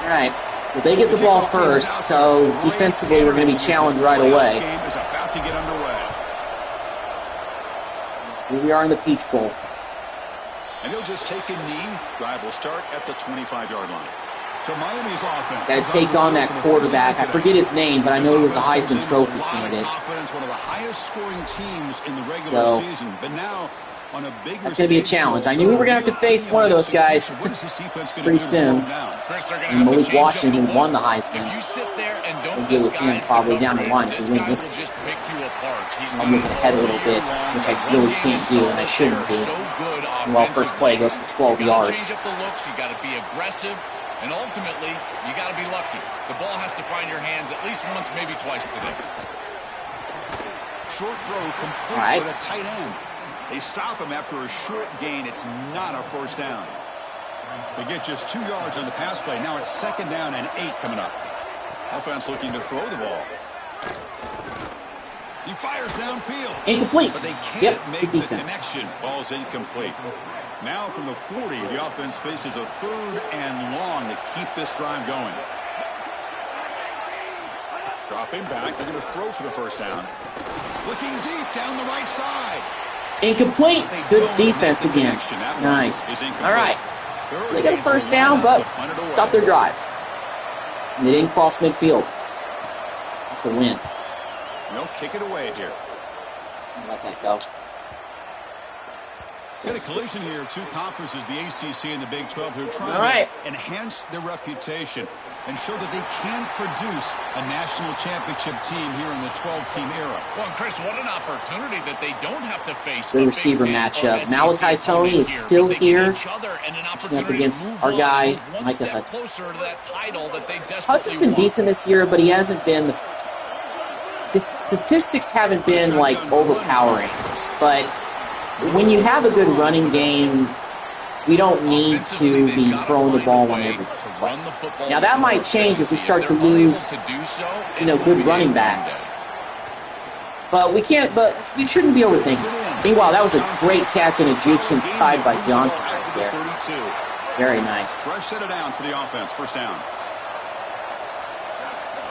All right. Well, they get the ball first, so defensively we're going to be challenged right away. Here we are in the Peach Bowl. And he'll just take a knee. Drive will start at the 25-yard line. So Miami's offense got to take on that quarterback. I forget his name, but I know he was a Heisman Trophy candidate. One of the highest scoring teams in the regular season, but now on a bigger that's going to be a challenge. I knew we were going to have to face one of those guys pretty soon. And Malik Washington won the Heisman. We'll deal with him probably down the line if we win this game. I'm looking ahead a little bit, which I really can't do and I shouldn't do. Well, first play goes for 12 yards. You got to be aggressive, and ultimately, you got to be lucky. The ball has to find your hands at least once, maybe twice today. Short throw complete to the tight end. They stop him after a short gain. It's not a first down. They get just 2 yards on the pass play. Now it's 2nd down and 8 coming up. Offense looking to throw the ball. He fires downfield. Incomplete. But they can't make the connection. Ball's incomplete. Now from the 40, the offense faces a 3rd and long to keep this drive going. Dropping back. They're going to throw for the first down. Looking deep down the right side. Incomplete. Good defense again. Nice. All right. They got a first down, but stop their drive. They didn't cross midfield. That's a win. They'll kick it away here. Let that go. Got a collision here of 2 conferences, the ACC and the Big 12, who are trying to enhance their reputation and show that they can produce a national championship team here in the 12-team era. Well, Chris, what an opportunity that they don't have to face. Good receiver matchup. Malachi Tony is still here, up against our guy, Micah Hudson. Hudson's been decent this year, but he hasn't been his statistics haven't been like overpowering. But when you have a good running game, we don't need to be throwing the ball on every play. Now that might change if we start to lose, good running backs. But we can't. But we shouldn't be overthinking this. Meanwhile, that was a great catch and a juke inside by Johnson right there. Very nice. Fresh set of downs for the offense. First down.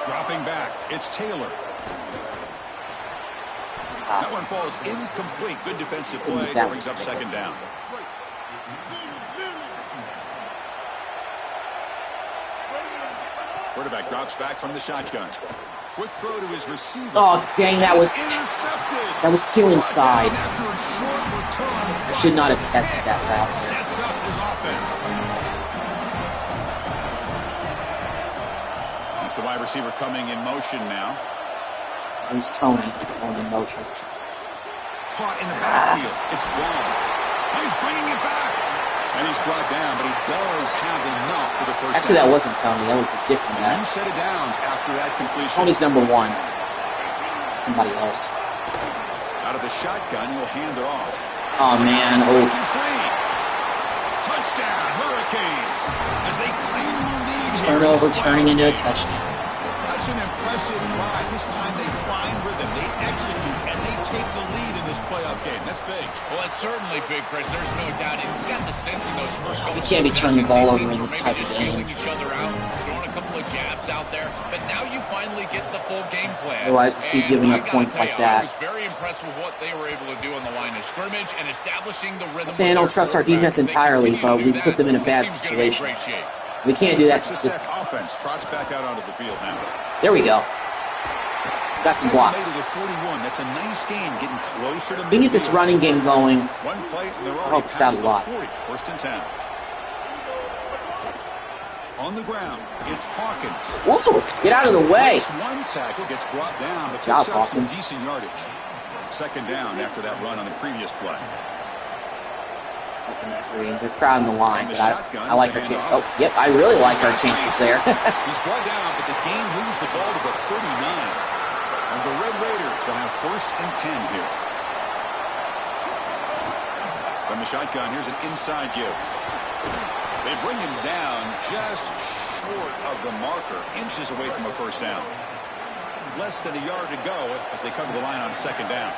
Dropping back. It's Taylor. That one falls incomplete. Good defensive play. Brings up 2nd down. Quarterback drops back from the shotgun. Quick throw to his receiver. Oh, dang, that was too inside. I should not have tested that route. Sets up his offense. That's the wide receiver coming in motion now. There's Tony going in motion. Caught in the backfield. It's Brown. He's bringing it back. And he's brought down, but he does have enough for the first Actually, down. that wasn't Tony. That was a different guy. New set of downs after that completion. Tony's number 1. Somebody else. Out of the shotgun, he'll hand it off. Oh, man. Oof. Touchdown, Hurricanes. As they claim the lead. Turnover turning into a touchdown. That's an impressive drive. This time they find rhythm, they execute, and they take the lead in this playoff game. That's big. Well, that's certainly big, Chris. There's no doubt. You got the sense in those first couple. You can't be turning the ball over in this type of game. Each other out, throwing a couple of jabs out there, but now you finally get the full game plan. Otherwise, we keep giving up points like that. I was very impressed with what they were able to do on the line of scrimmage and establishing the rhythm. I'm saying I don't trust our defense entirely, but we put them in a bad situation. We can't do that consistently. Offense trots back out onto the field now. There we go. Got some block. That's a nice game, getting closer to we can get this running game going. One play, help us out a lot. 1st and 10. On the ground, it's Hawkins. Whoa! Get out of the way. One tackle gets brought down, but job, picks up some Hawkins. decent yardage. 2nd down after that run on the previous play. 2nd and 3. They're crowding the line, but I like our chances. Oh, yep, I really like our chances there. He's brought down, but the game moves the ball to the 39. And the Red Raiders will have 1st and 10 here. From the shotgun, here's an inside give. They bring him down just short of the marker, inches away from a first down. Less than a yard to go as they come to the line on 2nd down.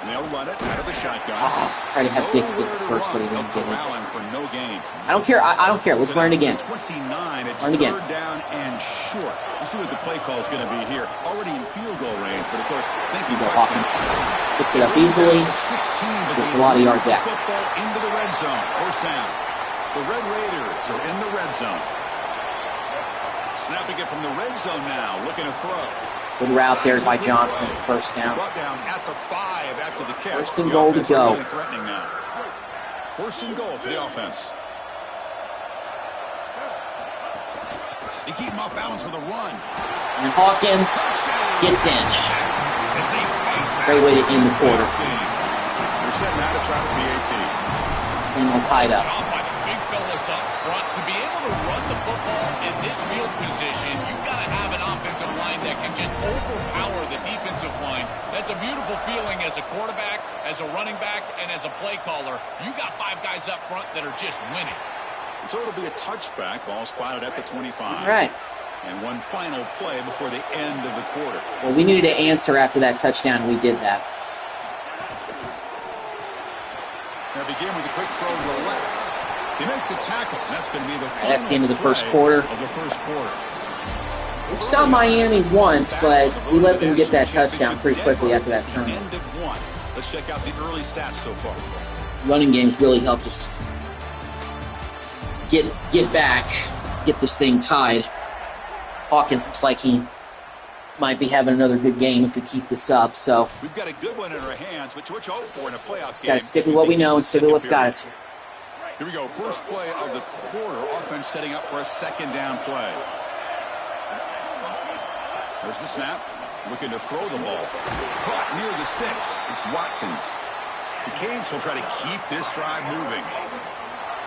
They'll run it out of the shotgun. Try to have Dick get the first, but he didn't get it. For no gain. I don't care. I don't care. Let's run it again. 29. It's run it again. 3rd down and short. You see what the play call is going to be here. Already in field goal range, but of course, thinking Hawkins picks it up easily. 16, gets a lot of yards after. Into the red zone. 1st down. The Red Raiders are in the red zone. Snapping it from the red zone now, looking to throw. Good route there by Johnson. First down. Brought down at the 5 after the catch. First and goal to go. Really threatening now. First and goal for the offense. They keep him off balance with a run. And Hawkins gets in. Great way to end the quarter. They're setting out to try the PAT. This thing all tied up. By the big fellas up front. To be able to run the football in this field position, you've got to have an offensive line that can just overpower the defensive line. That's a beautiful feeling as a quarterback, as a running back, and as a play caller. You got 5 guys up front that are just winning. So it'll be a touchback, ball spotted at the 25. All right. And one final play before the end of the quarter. Well, we needed to answer after that touchdown, and we did that. Now begin with a quick throw to the left. They make the tackle. That's going to be the final That's the end of the first quarter. We've stopped Miami once, but we let them get that touchdown pretty quickly after that turn. End of one. Let's check out the early stats so far. Running games really helped us get back, get this thing tied. Hawkins looks like he might be having another good game if we keep this up. So we've got a good one in our hands, but what you hope for in a playoff game. Got to stick with what we know and stick with what's got us here. Here we go. First play of the quarter. Offense setting up for a second down play. There's the snap. Looking to throw the ball. Caught near the sticks. It's Watkins. The Canes will try to keep this drive moving.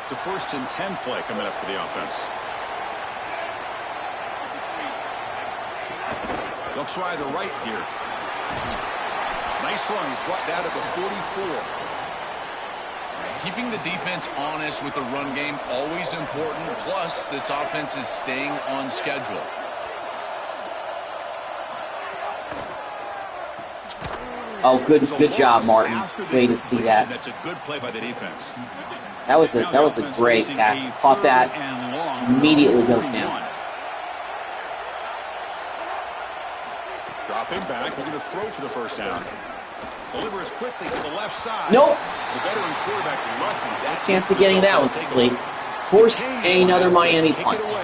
It's a 1st and 10 play coming up for the offense. They'll try the right here. Nice run. He's brought down to the 44. Keeping the defense honest with the run game, always important. Plus, this offense is staying on schedule. Oh, good job, Martin. Great to see that. That's a good play by the defense. That was a great tackle. Caught that, immediately goes down. Dropping back, looking to throw for the first down. Delivers quickly to the left side. Nope. The veteran quarterback lucky. That chance of getting that one complete. Forced another Miami punt.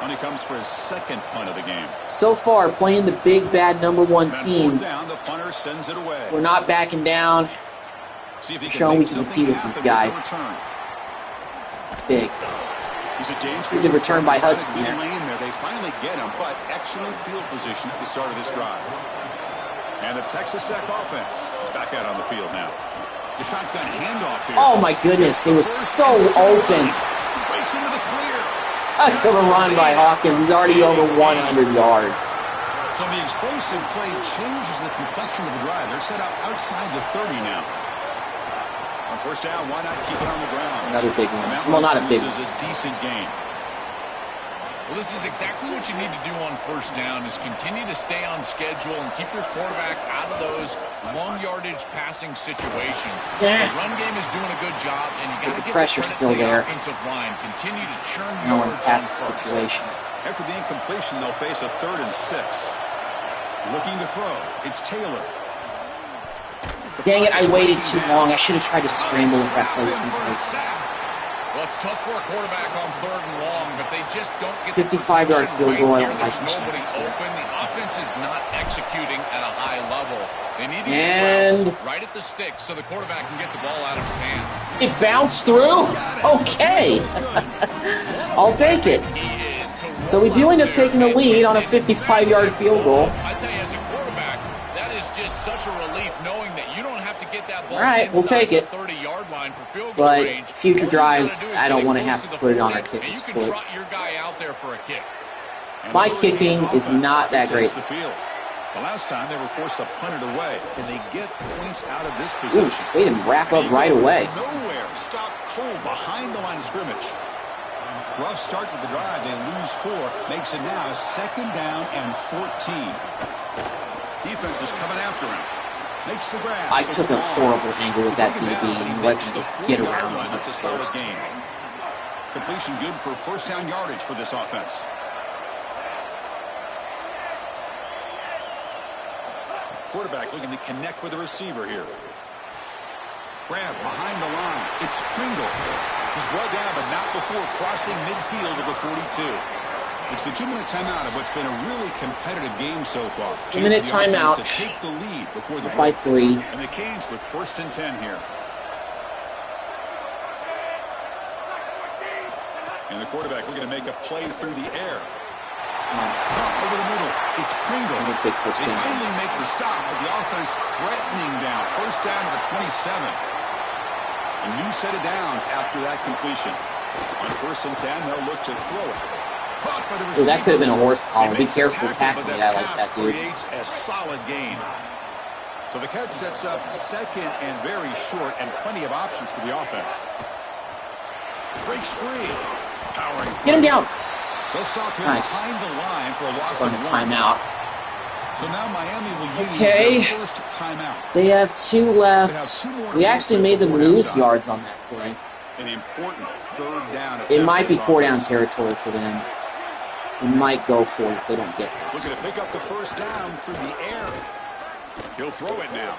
And he comes for his second punt of the game. So far, playing the big, bad #1 team, down, the punter sends it away. We're not backing down. Showing we can compete with these guys. It's big. He's a dangerous good return by Hudson there. They finally get him, but excellent field position at the start of this drive. And the Texas Tech offense is back out on the field now. The shotgun handoff here. Oh my goodness, it was so open. Breaks into the clear. Heck of a run by Hawkins. He's already over 100 yards. So the explosive play changes the complexion of the drive. They're set up outside the 30 now. On first down, why not keep it on the ground? Another big one. Well, not a big one. This is a decent game. Well, this is exactly what you need to do on first down is continue to stay on schedule and keep your quarterback out of those long yardage passing situations. Yeah. The run game is doing a good job, and you got to get pressure still there. Offensive line. Continue to churn No yards passing on first. situation. After the incompletion, they'll face a 3rd and 6. Looking to throw. It's Taylor. Dang it, I waited too long. I should have tried to scramble with that play too late. Well, it's tough for a quarterback on 3rd and long, but they just don't get 55-yard field goal. I don't like the There's nobody chances here. open. The offense is not executing at a high level. They need to And get routes right at the stick so the quarterback can get the ball out of his hands. it bounced through? Okay. I'll take it. So we do end up taking the lead on a 55-yard field goal. I tell you, as a quarterback, that is just such a relief knowing that you don't have to get that ball All right, we'll take it. 30-yard line for field goal But range. future drives, I don't want to have to put it on our kicker's foot. You can foot. trot your guy out there for a kick. My kicking is not that great. The last time they were forced to punt it away. Can they get points out of this possession? Ooh, way to wrap up right away. Nowhere. Stop cold behind the line of scrimmage. Rough start to the drive. They lose 4. Makes it now 2nd down and 14. Defense is coming after him. Makes the grab. I took a horrible angle with that DB and let him just get around me That's a solid game. Completion good for first down yardage for this offense. Quarterback looking to connect with the receiver here. Grab behind the line. It's Pringle. He's brought down, but not before crossing midfield of the 42. It's the 2-minute timeout of what's been a really competitive game so far. 2-minute timeout. To take the lead before the by 3. And the Canes with 1st and 10 here. And the quarterback looking to make a play through the air. Over the middle. It's Pringle. They finally make the stop, but the offense threatening down. 1st down to the 27. A new set of downs after that completion. On 1st and 10, they'll look to throw it. Ooh, that could have been a horse collar. Be careful tackling a guy like that, dude. Creates a solid gain. So the catch sets up 2nd and very short, and plenty of options for the offense. Breaks free. Powering through. Get him down. They'll stop him behind the line for a loss of 1. Timeout. So now Miami will use their first timeout. They have 2 left. We actually made them lose yards on that play. An important 3rd down. It might be 4-down territory for them. We might go for it if they don't get this. Looking to pick up the 1st down through the air. He'll throw it now.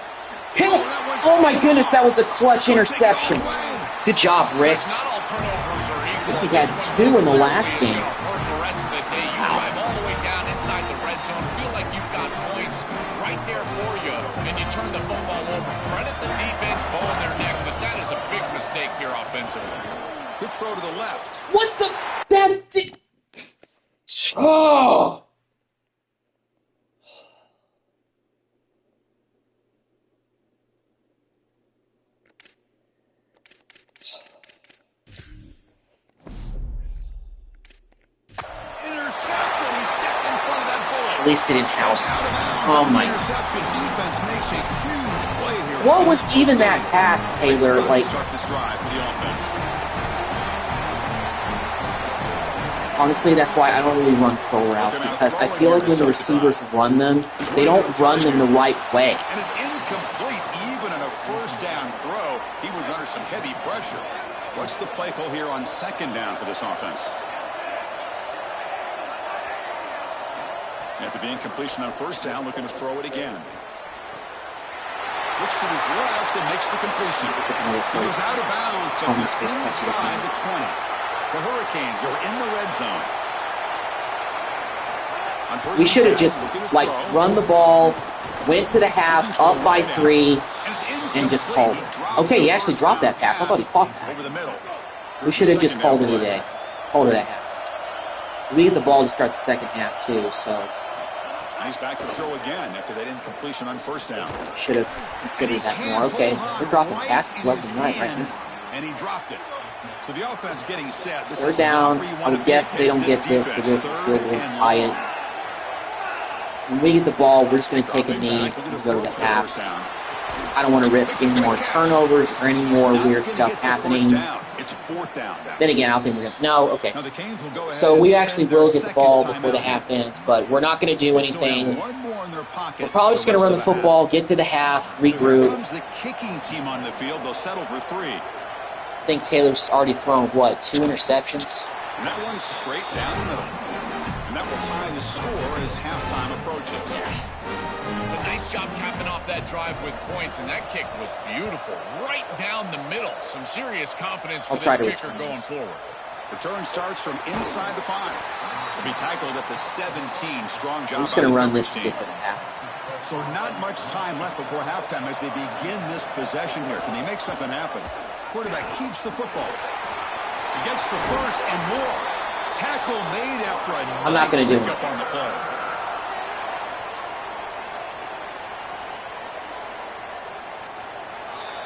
Oh my goodness, that was a clutch interception. Good job, Ricks. I think he had 2 in the last game. The rest of the day, you drive all the way down inside the red zone, feel like you've got points right there for you, and you turn the football over. Credit the defense, ball in their neck, but that is a big mistake here offensively. Good throw to the left. What the? That did. Oh. Intercepted. He stepped in front of that bullet. At least it didn't house. Oh my. Interception. Defense makes a huge play here. What was even that pass, Taylor? Like. Start this drive for the offense. Honestly, that's why I don't really run pro routes, because I feel like when the receivers run them, they don't run them the right way. And it's incomplete even in a 1st down throw. He was under some heavy pressure. What's the play call here on 2nd down for this offense? After the incompletion on 1st down, looking to throw it again. Looks to his left and makes the completion. He was out of bounds, but he's inside the 20. The Hurricanes are in the red zone. We should have just, like, run the ball, went to the half, up by 3, and just called it. Okay, he actually dropped that pass. I thought he caught that. We should have just called it a day. Called it a half. We get the ball to start the 2nd half, too, so. He's back to throw again after that incompletion on 1st down. Should have considered that more. Okay, they're dropping passes left and right now. And he dropped it. So the offense getting set. They're down. I would guess if they don't get this, they go for the field goal and tie it. When we get the ball, we're just going to take a knee and go to the half. I don't want to risk any more turnovers or any more weird stuff happening. Then again, I don't think we're going to. No, okay. So we actually will get the ball before the half ends, but we're not going to do anything. We're probably just going to run the football, get to the half, regroup. I think Taylor's already thrown, what, 2 interceptions? And that one's straight down the middle. And that will tie the score as halftime approaches. It's a nice job capping off that drive with points, and that kick was beautiful. Right down the middle. Some serious confidence for this kicker going forward. Return starts from inside the 5. He'll be tackled at the 17. Strong job. I'm just going to run this to get to the half. So not much time left before halftime as they begin this possession here. Can they make something happen? Quarterback keeps the football. He gets the 1st and more. Tackle made after a I'm not going to do it. On the play.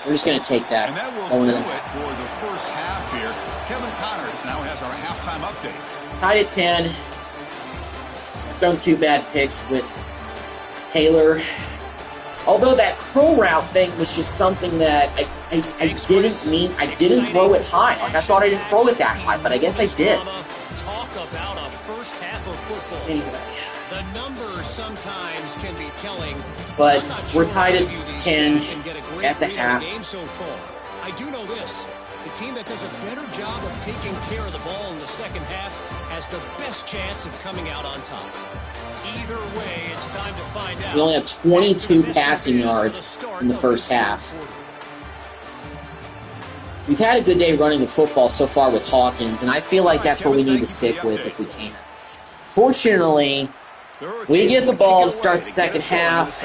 We're just going to take that. And that will do it for the first half here. Kevin Connors now has our halftime update. Tied at 10. Thrown 2 bad picks with Taylor. Although that curl route thing was just something that I didn't throw it high. Like, I thought I didn't throw it that high, but I guess I did. Talk about a first half of football. Anyway. The numbers sometimes can be telling. But we're tied at 10 at the half. So far. I do know this. The team that does a better job of taking care of the ball in the second half has the best chance of coming out on top. Either way, it's time to find out. We only have 22 passing yards in the first half. We've had a good day running the football so far with Hawkins, and I feel like that's what we need to stick with if we can. Fortunately, we get the ball to start the second half.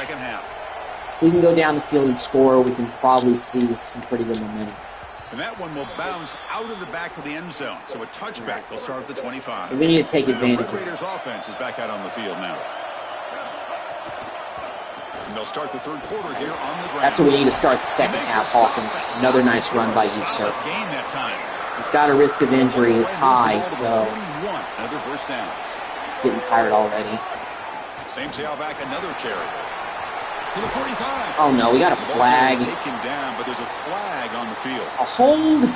If we can go down the field and score, we can probably see some pretty good momentum. And that one will bounce out of the back of the end zone. So a touchback will start at the 25. We need to take advantage of this. The offense is back out on the field now. And they'll start the third quarter here on the ground. That's what we need to start the second half, Hawkins. Another nice run by you, sir. He's got a risk of injury. It's high, so another first down. He's getting tired already. Same tailback, another carry. To the 45. Oh no, we got a flag. Taken down, but there's a flag on the field. A hold.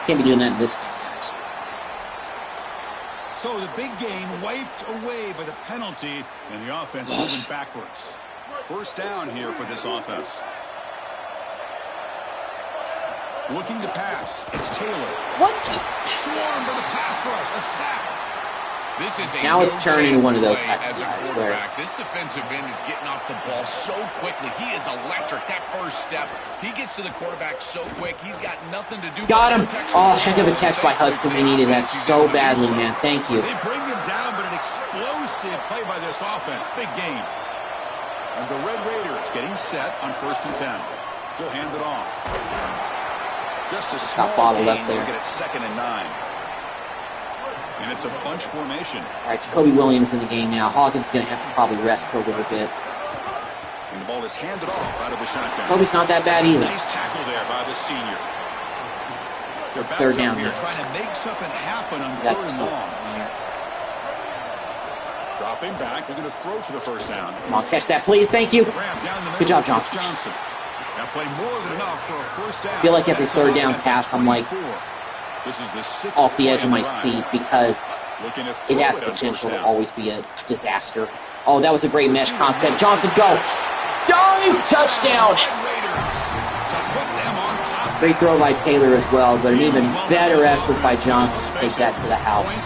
Can't be doing that in this game, guys. So the big gain wiped away by the penalty, and the offense moving backwards. First down here for this offense. Looking to pass. It's Taylor. What? Swarmed by the pass rush. A sack. This is a now it's turning into one of those type of guys where this defensive end is getting off the ball so quickly. He is electric. That first step, he gets to the quarterback so quick. He's got nothing to do. Got him. Oh, heck of a catch by Hudson. We needed that so badly, man. Thank you. They bring him down, but an explosive play by this offense. Big game. And the Red Raiders getting set on 1st and 10. He'll hand it off. Just a small gain. We'll get it 2nd and 9. And it's a bunch formation. All right, Jacoby Williams in the game now. Hawkins is going to have to probably rest for a little bit. And the ball is handed off out of the shotgun. Jacoby's not that bad either. Nice tackle there by the senior. It's 3rd down. Here trying to make something happen on 3rd and long. Dropping back, looking to throw for the first down. Come on, catch that, please. Thank you. Good job, Johnson. Now play more than enough for a first down. I feel like every 3rd down pass, I'm like this is the off the edge of my seat because it has potential to always be a disaster. Oh, that was a great mesh concept. Johnson, go! Dive! Touchdown! Great throw by Taylor as well, but an even better effort by Johnson to take that to the house.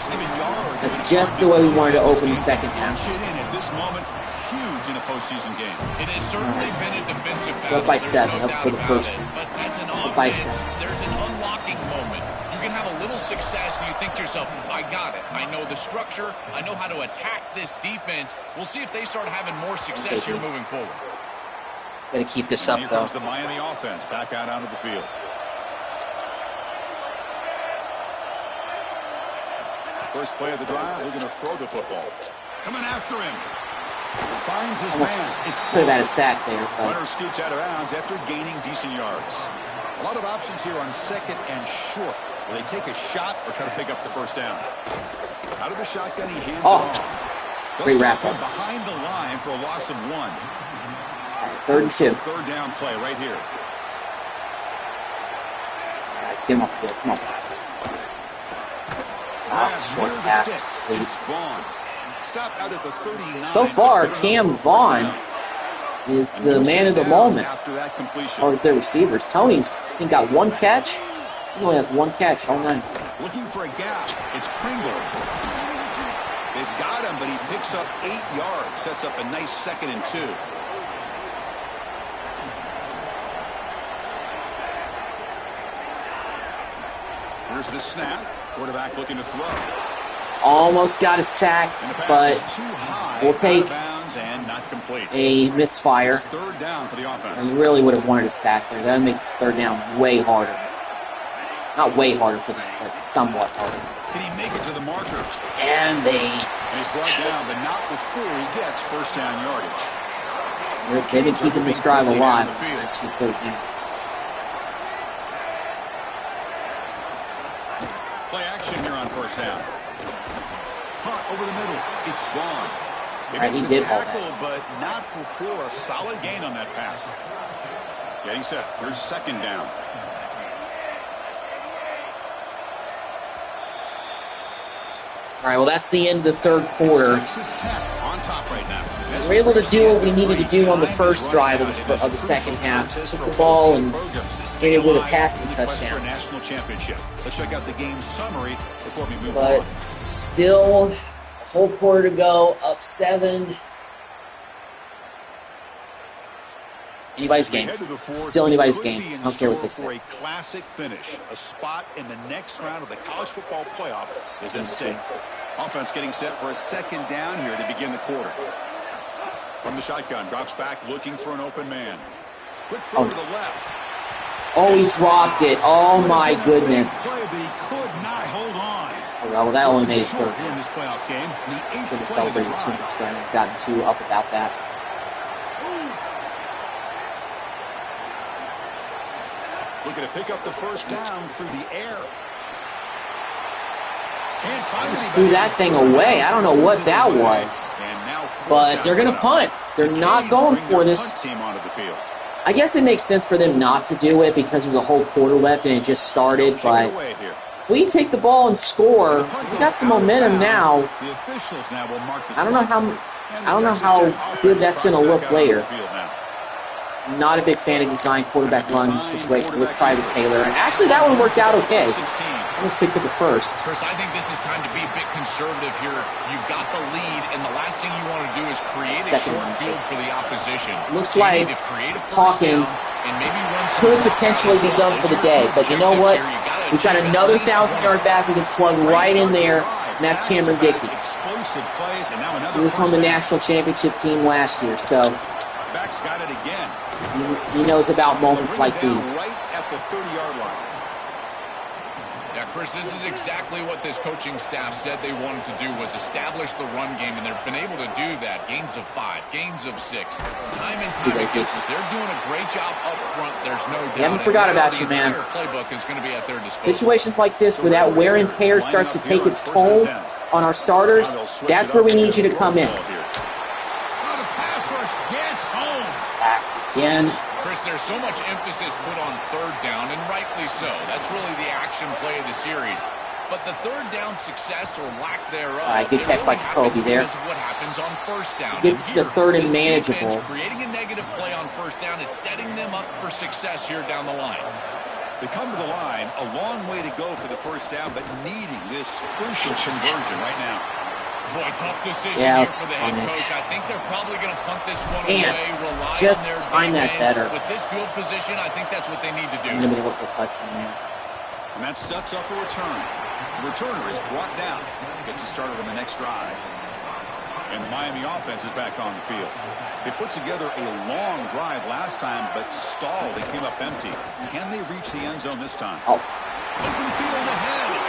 That's just the way we wanted to open the second half. Huge in a postseason game. It has certainly been a defensive battle. Up by 7, up for the first. But as an up by 7. There's an unlocking moment. You can have a little success and you think to yourself, I got it. I know the structure. I know how to attack this defense. We'll see if they start having more success here moving forward. Got to keep this up, here though. Comes the Miami offense back out onto the field. First play of the drive, they're going to throw the football. Coming after him. Finds his man. It's could have had a sack there. Runner scoots out of bounds after gaining decent yards. A lot of options here on 2nd and short. Will they take a shot or try to pick up the first down? Out of the shotgun, he hands it off. Great wrap up. Behind the line for a loss of 1. Right, 3rd and 2. 3rd down play right here. Let's get him off the field. Come on. Short pass, please. So far, Cam Vaughn is the man of the moment as far as their receivers. Tony's, I think, got 1 catch. He only has 1 catch all night. Looking for a gap. It's Pringle. They've got him, but he picks up 8 yards. Sets up a nice 2nd and 2. Here's the snap. Quarterback looking to throw. Almost got a sack, but we'll take a misfire. 3rd down for the offense. I really would have wanted a sack there. That would make this 3rd down way harder. Not way harder for them, but somewhat harder. Can he make it to the marker? And he's brought down, but not before he gets first down yardage. They've been keeping this drive alive for the next few 3rd downs. Play action here on first down. Caught over the middle. It's Vaughn. They make the tackle, but not before a solid gain on that pass. Getting set. Here's 2nd down. All right, well, that's the end of the 3rd quarter. Texas Tech on top right now. We were able to do what we needed to do on the first drive of the second half. Took the ball and did it with a passing touchdown. National championship. Let's check out the game summary before we move on. But still, a whole quarter to go, up 7. Anybody's game. Still anybody's game. I don't care what they say. For a classic finish, a spot in the next round of the college football playoff is at stake. Offense getting set for a second down here to begin the quarter. From the shotgun, drops back looking for an open man. Quick throw to the left. Oh, he dropped it. Oh, my goodness. Play, but he could not hold on. Oh, well, that only made it 30. In this playoff game, Should have celebrated too much there and gotten too up about that. Looking to pick up the first down through the air. Just threw that thing away. I don't know what that was. But they're going to punt. They're not going for this. I guess it makes sense for them not to do it because there's a whole quarter left and it just started. But if we take the ball and score, we got some momentum now. I don't know how good that's going to look later. Not a big fan of design quarterback runs in situations. Let's try with Taylor. And actually, that one worked out okay. Almost picked up the first. Chris, I think this is time to be a bit conservative here. You've got the lead, and the last thing you want to do is create a short field for the opposition. Looks like Hawkins could potentially be done for the day. But you know what? We've got another 1,000-yard back we can plug right in there, and that's Cameron Dickey. He was on the national championship team last year, so Back's got it again. He knows about moments like these. Right at the 30-yard line. Yeah, Chris, this is exactly what this coaching staff said they wanted to do, was establish the run game, and they've been able to do that. Gains of 5, gains of 6. Time and time again, they're doing a great job up front. There's no doubt. We haven't forgot about you, man. Playbook is going to be at their disposal. Situations like this where that wear and tear starts to take its toll on our starters, that's where we need you to come in. Sacked again. Chris, there's so much emphasis put on third down, and rightly so. That's really the action play of the series. But the third down success or lack thereof, all right, good catch by Jacoby there. Because of what happens on first down. Gets us to third and manageable. Creating a negative play on first down is setting them up for success here down the line. They come to the line, a long way to go for the first down, but needing this crucial conversion right now. Boy, tough decision here for the head coach. I think they're probably going to punt this one away, rely just on their time that better. With this field position, I think that's what they need to do. I'm going to look for cuts in there. And that sets up a return. The returner is brought down. Gets us started on the next drive. And the Miami offense is back on the field. They put together a long drive last time, but stalled and came up empty. Can they reach the end zone this time? Oh. Open field ahead.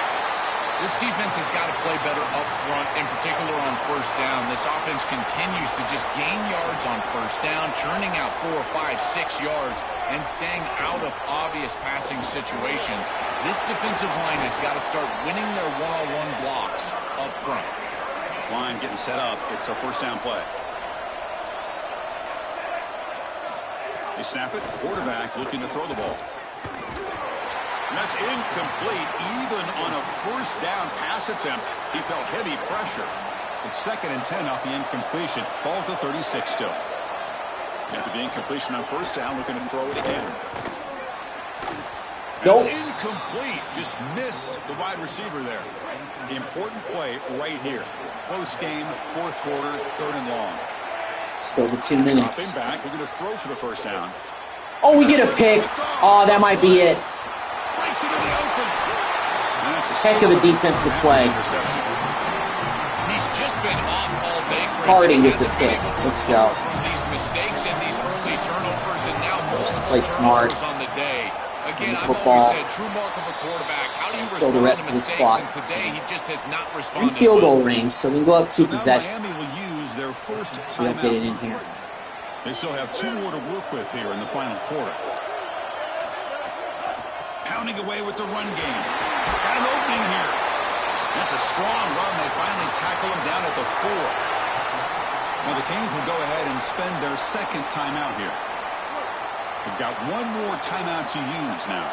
This defense has got to play better up front, in particular on first down. This offense continues to just gain yards on first down, churning out 4, 5, 6 yards, and staying out of obvious passing situations. This defensive line has got to start winning their one-on-one blocks up front. This line getting set up. It's a first down play. They snap it. Quarterback looking to throw the ball. And that's incomplete. Even on a first down pass attempt, he felt heavy pressure. It's 2nd and 10 off the incompletion. Ball to 36 still. After the incompletion on first down, looking to throw it again. Nope. It's incomplete. Just missed the wide receiver there. The important play right here. Close game, 4th quarter, 3rd and long. Just over 2 minutes. Dropping back, looking to throw for the first down. Oh, we get a pick. Oh, that might be it. Heck of a defensive play. He's just been off all day. Harding with the pick. Let's go. From these mistakes and these early turnovers, and now just play smart. On the day. Again, Football. I've always said, true mark of a quarterback. How do you Throw the rest of this clock. And today, he just has not responded. 3 field goal range, so we can go up 2 possessions. Miami will use their first We don't get it in here. They still have 2 more to work with here in the final quarter. Pounding away with the run game. Got an opening here. That's a strong run. They finally tackle him down at the 4. Now the Canes will go ahead and spend their 2nd timeout here. They've got 1 more timeout to use now.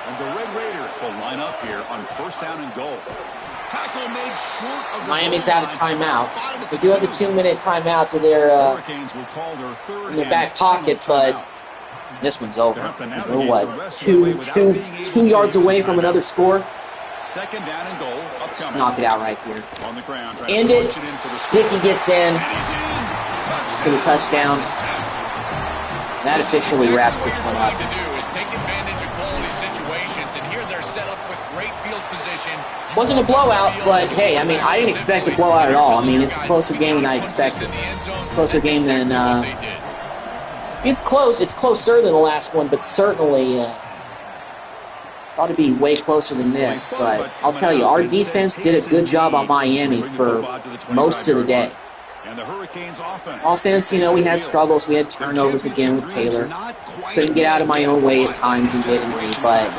And the Red Raiders will line up here on first down and goal. Tackle made short of the Miami's out of timeouts. They do have a 2-minute timeout to their in their back pocket, but this one's over. We're what? Two yards away from another score. 2nd down and goal. Let's knock it out right here. On the ground. End it. Dickey gets in for the touchdown. That officially wraps this one up. To do is take advantage of quality situations, and here they're set up with great field position. Wasn't a blowout, but hey, I mean, I didn't expect a blowout at all. I mean, it's a closer game than I expected. It's a closer game than it's close. It's closer than the last one, but certainly ought to be way closer than this. But I'll tell you, our defense did a good job on Miami for most of the day. And the Hurricanes offense, you know, we had struggles. We had turnovers again with Taylor. Couldn't get out of my own way at times and getting me. But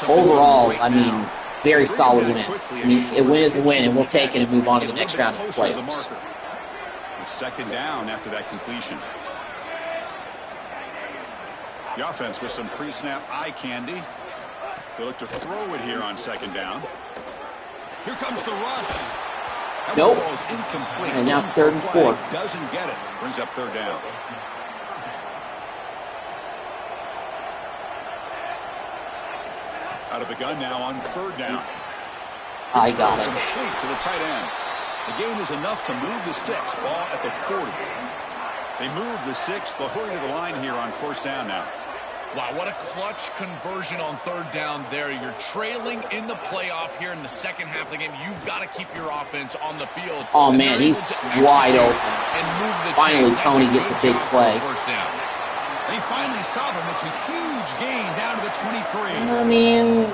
overall, I mean, very solid win. I mean, a win is a win, and we'll take it and move on to the next round of the playoffs. Second down after that completion. The offense with some pre-snap eye candy. They look to throw it here on second down. Here comes the rush. Nope. Incomplete. And now it's 3rd and 4. Doesn't get it. Brings up third down. Out of the gun now on third down. I got it. Complete to the tight end. The gain is enough to move the sticks. Ball at the 40. They move the 6. They'll hurry to the line here on first down now. Wow, what a clutch conversion on third down there. You're trailing in the playoff here in the second half of the game. You've got to keep your offense on the field. Oh, man, he's wide open. Finally, Tony gets a big play. They finally stop him. It's a huge gain down to the 23. I mean,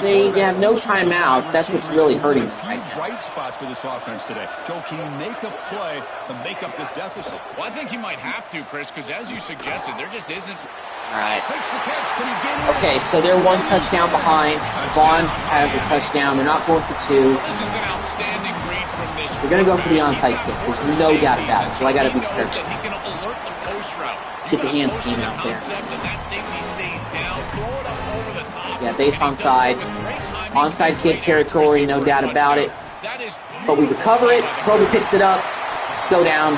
they have no timeouts. That's what's really hurting them right now. Bright spots for this offense today. Joe, can he make a play to make up this deficit? Well, I think he might have to, Chris, because as you suggested, there just isn't. All right. Makes the catch. Can he get in? Okay, so they're one touchdown behind. Vaughn has a touchdown. They're not going for 2. This is an outstanding read from this. They're going to go for the onside kick. There's no doubt about it, so I got to be prepared. He can alert the post route. Get the hands team out there. That safety stays down. Throw it up over the top. Yeah, base onside. Onside kick territory, no doubt about it. But we recover it. Kobe picks it up. Let's go down.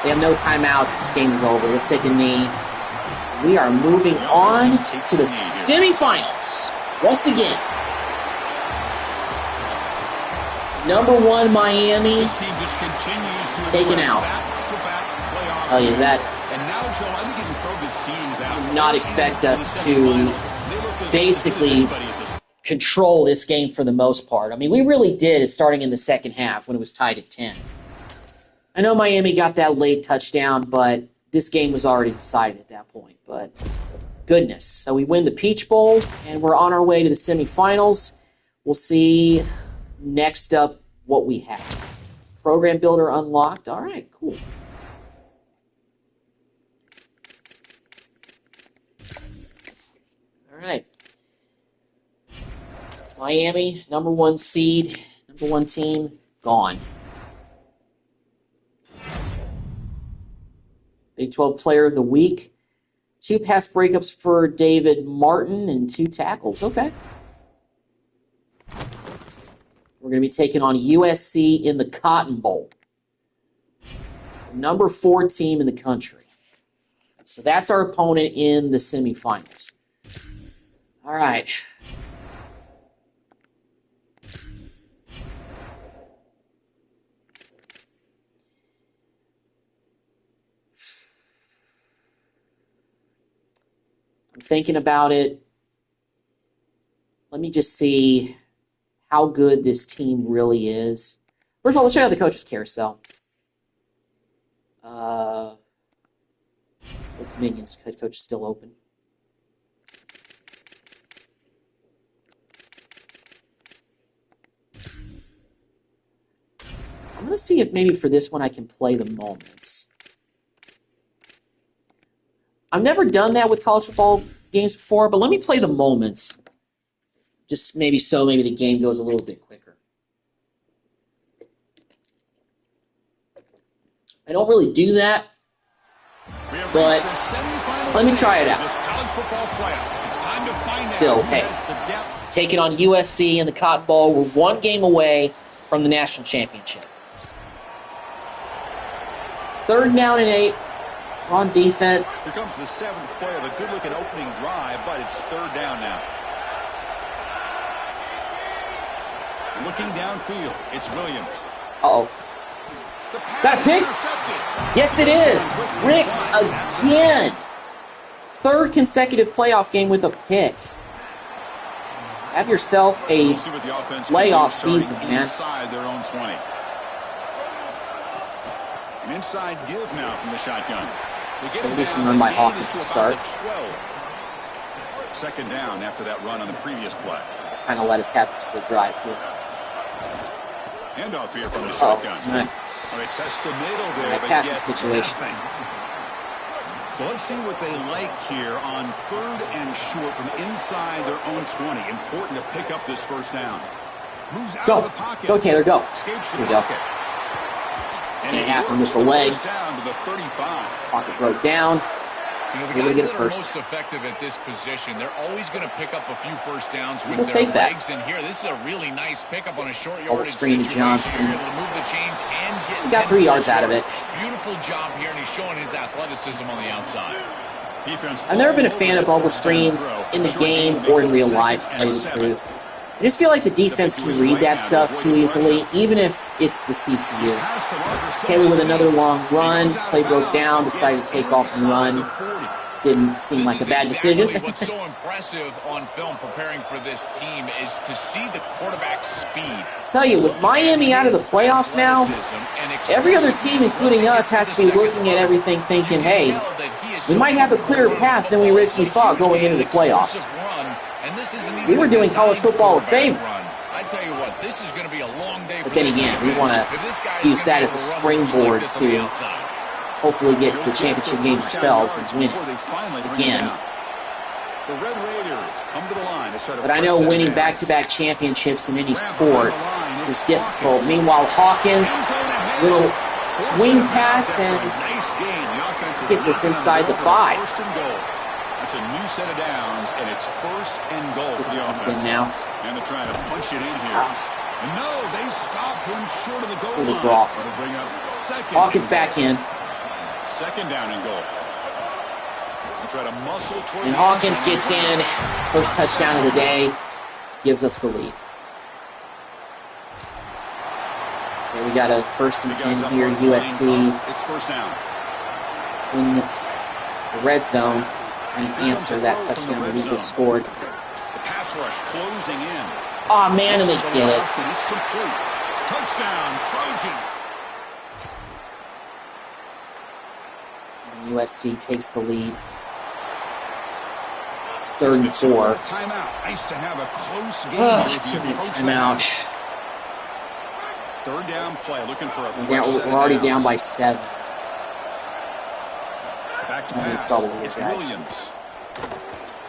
They have no timeouts. This game is over. Let's take a knee. We are moving on to the semifinals. Once again. Number 1, Miami, taken out. Tell you that. Did not expect us to basically control this game for the most part. I mean, we really did starting in the second half when it was tied at 10. I know Miami got that late touchdown, but this game was already decided at that point. But goodness. So we win the Peach Bowl, and we're on our way to the semifinals. We'll see next up what we have. Program Builder unlocked. All right, cool. All right. Miami, number 1 seed, number 1 team, gone. Big 12 Player of the Week. 2 pass breakups for David Martin and 2 tackles. Okay. We're going to be taking on USC in the Cotton Bowl. Number 4 team in the country. So that's our opponent in the semifinals. All right. I'm thinking about it. Let me just see how good this team really is. First of all, let's check out the coach's carousel. Minions, head coach is still open. I'm going to see if maybe for this one I can play the moments. I've never done that with college football games before, but let me play the moments. Just maybe so maybe the game goes a little bit quicker. I don't really do that, but let me try it out. Still, hey, take it on USC in the Cotton Bowl. We're 1 game away from the national championship. 3rd down and 8. We're on defense. Here comes the 7th play of a good-looking opening drive, but it's 3rd down now. Looking downfield, it's Williams. Uh-oh. Is that a pick? Yes, it is. Ricks again. third consecutive playoff game with a pick. Have yourself a playoff season, man. Inside their own 20. An inside give now from the shotgun. At least run by Hawkins to start. 12. Second down after that run on the previous play. Kind of let us have this full drive here. Handoff here from the shotgun. Right. Well, they test the middle there, but passing yet situation. nothing. So let's see what they like here on third and short from inside their own 20. Important to pick up this first down. Moves out of the pocket. Go, Taylor, go. Escapes the Here we go. pocket. And Can't it happen with works the the legs. first down to the 35. Pocket broke down. You know, the Maybe we guys get a that are first. most effective at this position, they're always going to pick up a few first downs with We'll their take that. legs. And here, this is a really nice pickup on a short Ball yardage screen to situation. Johnson. You're able to move the chains and get He got 3 yards out of it. Beautiful job here, and he's showing his athleticism on the outside. Defense I've never been a fan of bubble screens in the game or in real life, to tell you the truth. I just feel like the defense can read that stuff too easily, even if it's the CPU. Taylor with another long run, play broke down, decided to take off and run. Didn't seem like a bad decision. What's so impressive on film preparing for this team is to see the quarterback's speed. Tell you, with Miami out of the playoffs now, every other team, including us, has to be looking at everything thinking, hey, we might have a clearer path than we originally thought going into the playoffs. We were doing college football a favor. I tell you what, this is going to be a long day. But then again, we want to use that as a springboard to hopefully get to the championship game ourselves and win it again. The Red Raiders come to the line. But I know winning back-to-back championships in any sport is difficult. Meanwhile, Hawkins, little swing pass and gets us inside the 5. That's a new set of downs, and it's first and goal for the offense. In now. And they're trying to punch it in here. And no, they stop him short of the goal line. Draw. That'll bring up second. Hawkins back in. Second down and goal. And try to muscle toward And Hawkins gets in. First touchdown of the day. Gives us the lead. Okay, we got a 1st and 10 here, USC. It's first down. It's in the red zone. Trying to answer that touchdown that we just scored. The pass rush closing in. Oh man, and they get it. And it's complete. Touchdown, Trojan. And USC takes the lead. It's 3rd and 4. Timeout. Nice to have a close game. Timeout. Third down play. Looking for a fresh set We're already of down downs. by 7. Back to I mean, pass. trouble here, It's guys. Williams.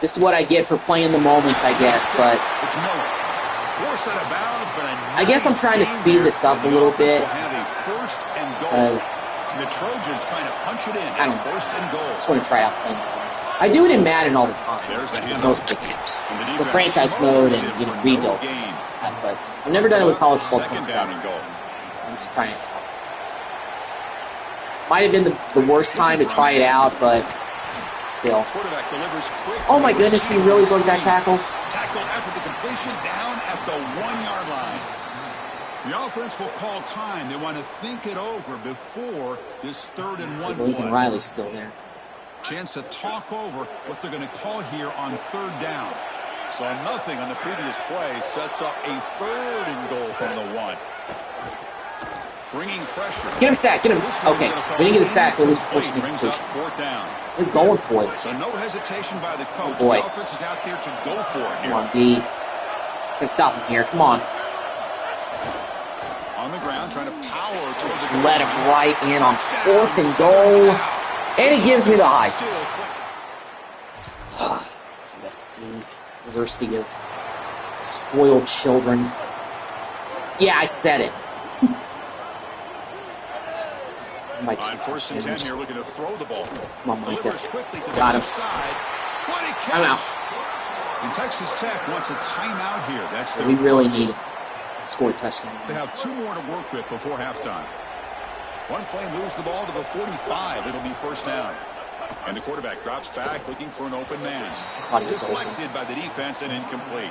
This is what I get for playing the moments, I guess, but It's Miller. Poor set of bounds, but I guess I'm trying to speed this up a little bit because the Trojans trying to punch it in. I don't It's know. first and goal. I just want to try out playing the moments. I do it in Madden all the time, There's the handoff. most of the games. And the The defense franchise mode and, smokes it for no rebuilds. gain. But I've never done it with college football Second down 27. and goal. So I'm just trying. Might have been the worst time to try it out, but still. Quarterback delivers quick. Oh my goodness, he really broke that tackle. Tackled after the completion down at the 1-yard line. The offense will call time. They want to think it over before this 3rd and 1 Lincoln play. Riley's still there. Chance to talk over what they're going to call here on 3rd down. So nothing on the previous play sets up a 3rd and goal from the 1. Bringing pressure. Get him a sack. Get him. Okay, we didn't get a sack. We'll lose forcing the Brings up completion. 4th down. We're going for this. So no hesitation by the coach. Oh boy. The offense is out there to go for it here. Come on, D. Gonna stop him here. Come on. On the ground, trying to power towards Just the let him right in on 4th and goal. And he gives me the high. USC, University of Spoiled Children. Yeah, I said it. My two On 1st and 10 touchdowns. here, looking to throw the ball. Come on, Micah. Delivers quickly to the Got him. left side. What a catch. I'm out. And Texas Tech wants a timeout here. That's their We really first. need to score a touchdown. They have 2 more to work with before halftime. One play moves the ball to the 45. It'll be first down. And the quarterback drops back looking for an open man. Thought he was open. Deflected by the defense and incomplete.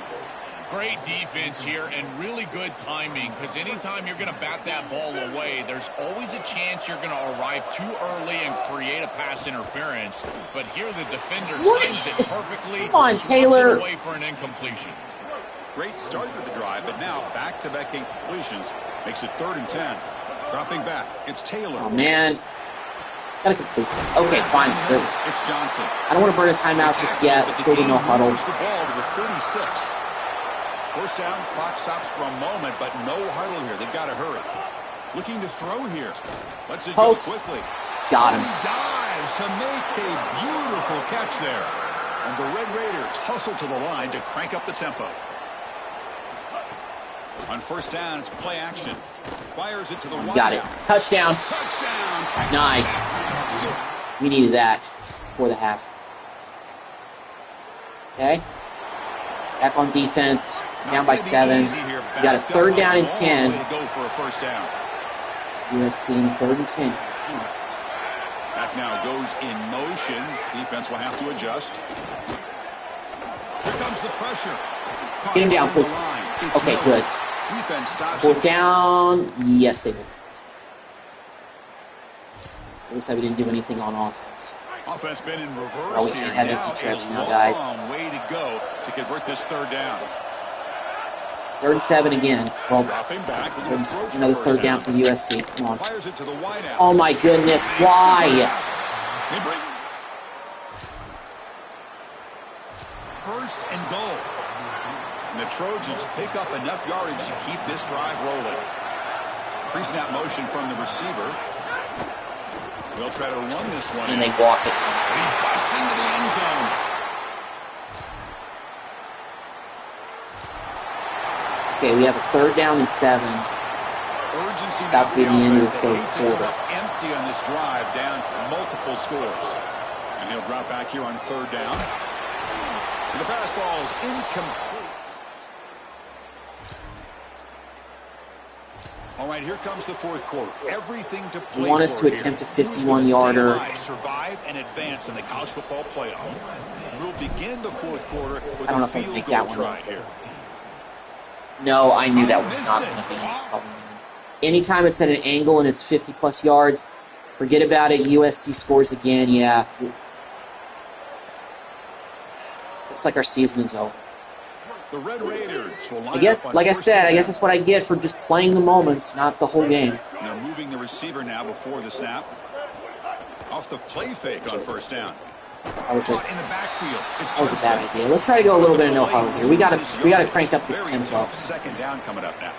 Great defense here and really good timing, because anytime you're going to bat that ball away, there's always a chance you're going to arrive too early and create a pass interference. But here the defender times it perfectly. Come on, Taylor. Away for an incompletion. Great start with the drive, but now back-to-back incompletions makes it 3rd and 10. Dropping back, it's Taylor. Oh, man. Gotta complete this. Okay, fine. Good. It's Johnson. I don't want to burn a timeout just yet. Let's go to no huddle. Moves the ball to the 36. First down, clock stops for a moment, but no huddle here. They've got to hurry. Looking to throw here. Let's it go quickly. Got him. He dives to make a beautiful catch there. And the Red Raiders hustle to the line to crank up the tempo. On first down, it's play action. Fires it to the wide. Got it. Touchdown. Touchdown, Texas. Nice. Still. We needed that before the half. Okay. Back on defense. Down by 7. We got a 3rd down and 10. Way to go for a first down. USC in 3rd and 10. Back now goes in motion. Defense will have to adjust. Here comes the pressure. Get him down, please. Okay, good. Defense stops. 4th down. Yes, they will. Looks like we didn't do anything on offense. Offense been in reverse. Oh, we can't have empty trips now, guys. Long way to go to convert this 3rd down. 3rd and 7 again. Well, Dropping back. another 3rd down from USC. Come on. Fires it to the wide out. Oh my goodness! Why? First and goal. And the Trojans pick up enough yardage to keep this drive rolling. Pre-snap motion from the receiver. They'll try to run this one. And they walk it. And he busts into the end zone. Okay, we have a 3rd down and 7. Urgency about to be the end of the 3rd quarter. Empty on this drive, down multiple scores. And he'll drop back here on 3rd down. And the pass ball is incomplete. All right, here comes the 4th quarter. Everything to play for. You want us to attempt a 51-yarder. Survive and advance in the college football playoff. We'll begin the 4th quarter with I don't know a if I can field make goal that one try up. here. No, I knew that was not going to be. Anytime it's at an angle and it's 50-plus yards, forget about it. USC scores again. Yeah. Looks like our season is over. The Red Raiders will line I guess, up on like I first said, and I guess 10. that's what I get for just playing the moments, not the whole game. They're moving the receiver now before the snap. Off the play fake on first down. That was a In the backfield. It's That was a bad idea. Let's try to go a little bit of no huddle here. We gotta crank up this Very tempo tough 2nd down coming up now.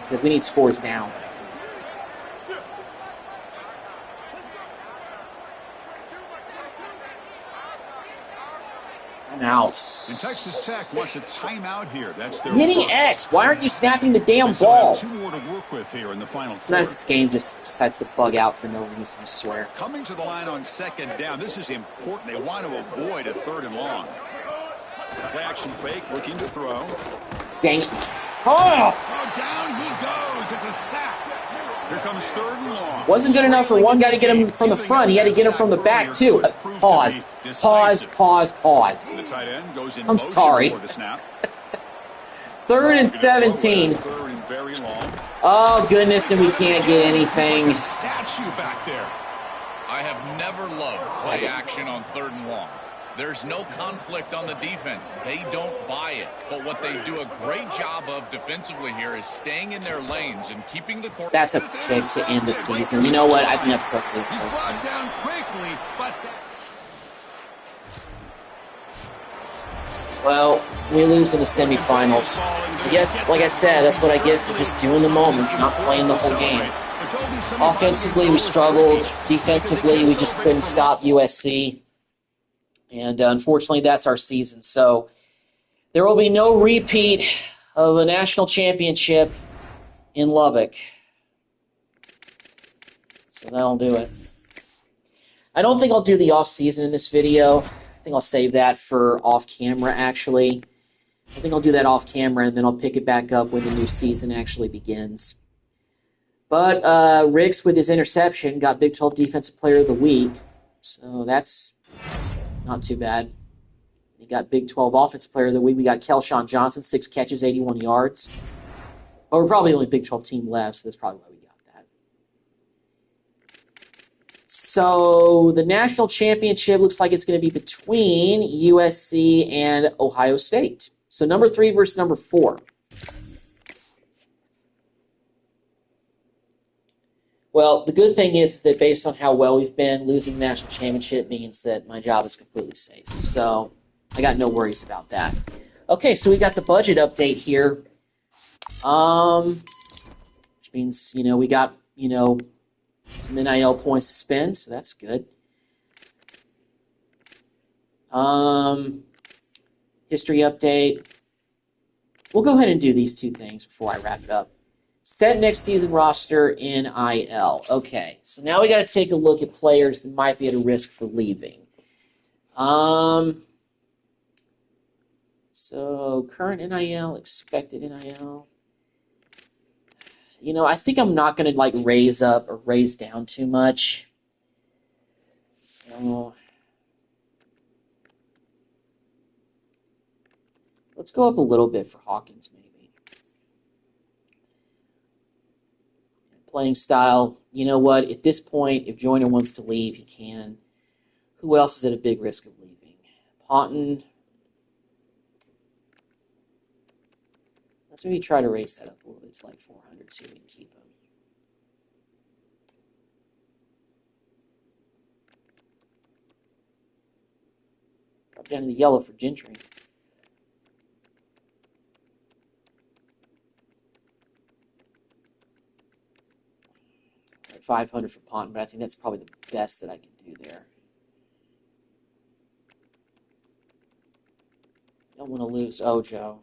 because we need scores now. I'm out. And Texas Tech wants a timeout here. That's their Hitting first. X. Why aren't you snapping the damn They still have ball? 2 more to work with here in the final Sometimes quarter. this game just decides to bug out for no reason, I swear. Coming to the line on 2nd down. This is important. They want to avoid a 3rd and long. Play action fake, looking to throw. Dang it. Oh! Oh, down he goes. It's a sack. Here comes 3rd and long. Wasn't good enough for one guy to get him from the front. He had to get him from the back, too. Pause. Pause, pause, pause. The tight end goes in I'm motion sorry. before the snap. 3rd and 17. 3rd and very long. Oh, goodness, and we can't get anything. Statue back there. I have never loved play action on 3rd and long. There's no conflict on the defense. They don't buy it. But what they do a great job of defensively here is staying in their lanes and keeping the court. That's a pick to end the season. You know what? I think that's perfectly He's fair. brought down quickly, but Well, we lose in the semifinals. I guess, like I said, that's what I get for just doing the moments, not playing the whole game. Offensively, we struggled. Defensively, we just couldn't stop USC. And unfortunately, that's our season. So there will be no repeat of a national championship in Lubbock. So that'll do it. I don't think I'll do the off-season in this video. I think I'll save that for off-camera, actually. I think I'll do that off-camera, and then I'll pick it back up when the new season actually begins. But Ricks, with his interception, got Big 12 Defensive Player of the Week. So that's not too bad. You got Big 12 Offensive Player of the Week. We got Kelshawn Johnson, 6 catches, 81 yards. But we're probably the only Big 12 team left, so that's probably why we got that. So the national championship looks like it's going to be between USC and Ohio State. So number 3 versus number 4. Well, the good thing is that based on how well we've been, losing the national championship means that my job is completely safe. So I got no worries about that. Okay, so we got the budget update here. Which means, we got, some NIL points to spend, so that's good. History update. We'll go ahead and do these 2 things before I wrap it up. Set next season roster NIL. Okay, so now we got to take a look at players that might be at a risk for leaving. So current NIL, expected NIL. I think I'm not going to raise up or raise down too much. So let's go up a little bit for Hawkins, maybe. Playing style, you know what? At this point, if Joyner wants to leave, he can. Who else is at a big risk of leaving? Ponton. Let's maybe try to raise that up a little bit to 400, see if we can keep him. Drop down to the yellow for Gentry. 500 for Ponton, but I think that's probably the best that I can do there. Don't want to lose Ojo.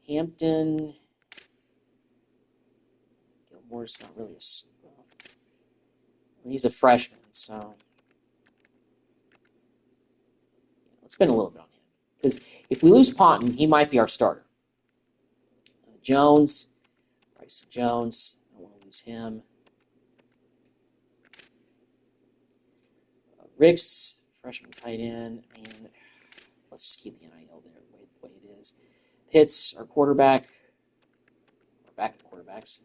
Hampton. Gilmore's not really he's a freshman, so let's spend a little bit on him. Because if we lose Ponton, he might be our starter. Jones. Bryson Jones. I don't want to lose him. Ricks, freshman tight end, and let's just keep the NIL there the way it is. Pitts, our quarterback. We're back at quarterbacks.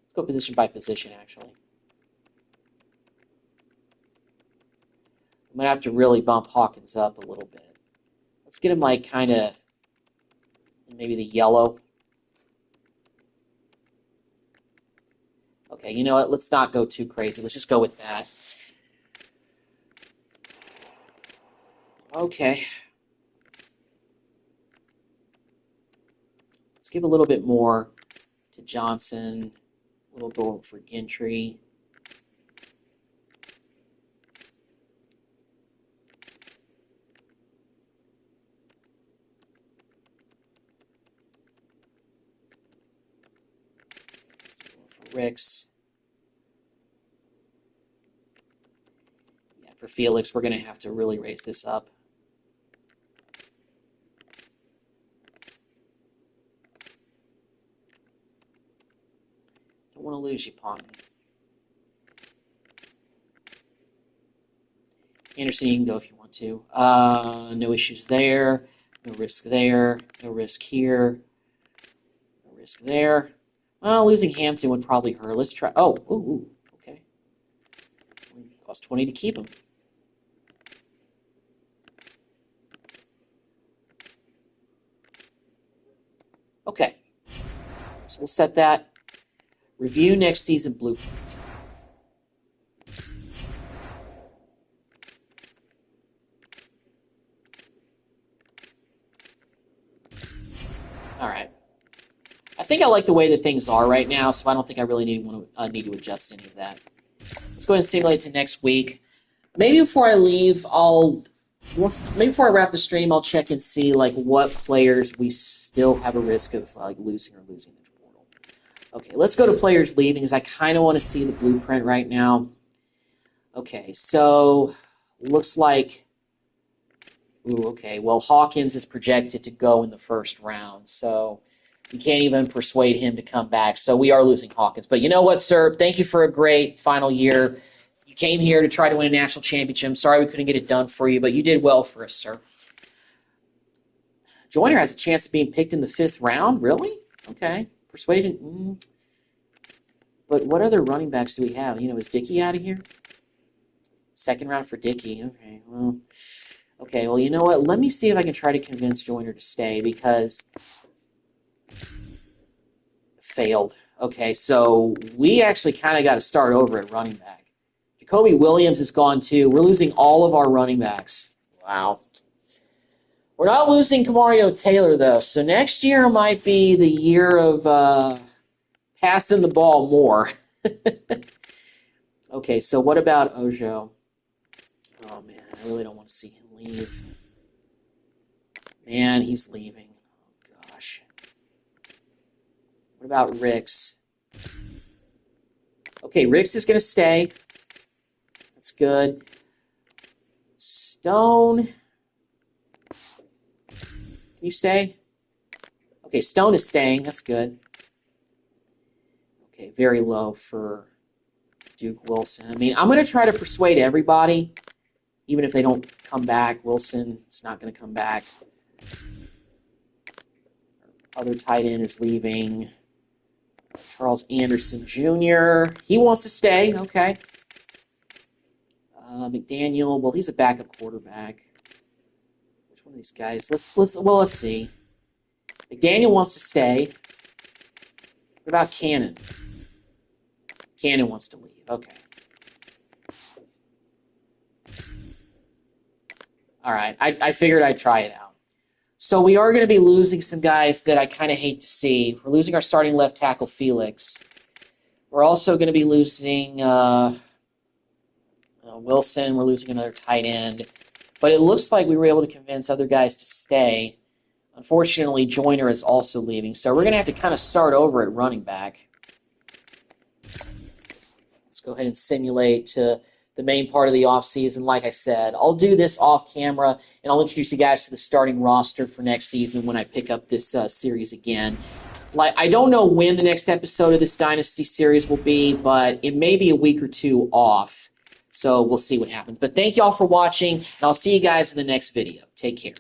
Let's go position by position, actually. I'm going to have to really bump Hawkins up a little bit. Let's get him kind of maybe the yellow. Okay, you know what? Let's not go too crazy. Let's just go with that. Okay. Let's give a little bit more to Johnson. A little goal for Gentry. Ricks. Yeah, for Felix, we're going to have to really raise this up. Don't want to lose you, Ponton. Anderson, you can go if you want to. No issues there. No risk there. No risk here. No risk there. Well, losing Hampton would probably hurt. Let's try. Oh, ooh, okay. Cost 20 to keep him. Okay. So we'll set that. Review next season blueprint. All right. I think I like the way that things are right now, so I don't think I really need to adjust any of that. Let's go ahead and simulate to next week. Maybe before I leave, maybe before I wrap the stream, I'll check and see what players we still have a risk of losing the portal. Okay, let's go to players leaving, because I kind of want to see the blueprint right now. Okay, so looks like Ooh, okay. Well, Hawkins is projected to go in the first round, so we can't even persuade him to come back. So we are losing Hawkins. But you know what, sir? Thank you for a great final year. You came here to try to win a national championship. I'm sorry we couldn't get it done for you, but you did well for us, sir. Joyner has a chance of being picked in the 5th round? Really? Okay. Persuasion. But what other running backs do we have? You know, is Dickey out of here? 2nd round for Dickey. Okay, well, you know what? Let me see if I can try to convince Joyner to stay because failed. Okay, so we actually kind of got to start over at running back. Jacoby Williams is gone too. We're losing all of our running backs. Wow. We're not losing Kamario Taylor, though, so next year might be the year of passing the ball more. Okay, so what about Ojo? Oh, man, I really don't want to see him leave. Man, he's leaving. Oh, gosh. What about Ricks? Okay, Ricks is going to stay. That's good. Stone. Can you stay? Okay, Stone is staying. That's good. Okay, very low for Duke Wilson. I mean, I'm going to try to persuade everybody, even if they don't come back. Wilson is not going to come back. Other tight end is leaving. Charles Anderson Jr. He wants to stay. Okay. McDaniel. Well, he's a backup quarterback. Which one of these guys? Let's see. McDaniel wants to stay. What about Cannon? Cannon wants to leave. Okay. All right. I figured I'd try it out. So we are going to be losing some guys that I kind of hate to see. We're losing our starting left tackle, Felix. We're also going to be losing Wilson. We're losing another tight end. But it looks like we were able to convince other guys to stay. Unfortunately, Joyner is also leaving. So we're going to have to kind of start over at running back. Let's go ahead and simulate to the main part of the offseason. Like I said, I'll do this off camera, and I'll introduce you guys to the starting roster for next season when I pick up this series again. I don't know when the next episode of this Dynasty series will be, but it may be a week or two off. So we'll see what happens. But thank you all for watching, and I'll see you guys in the next video. Take care.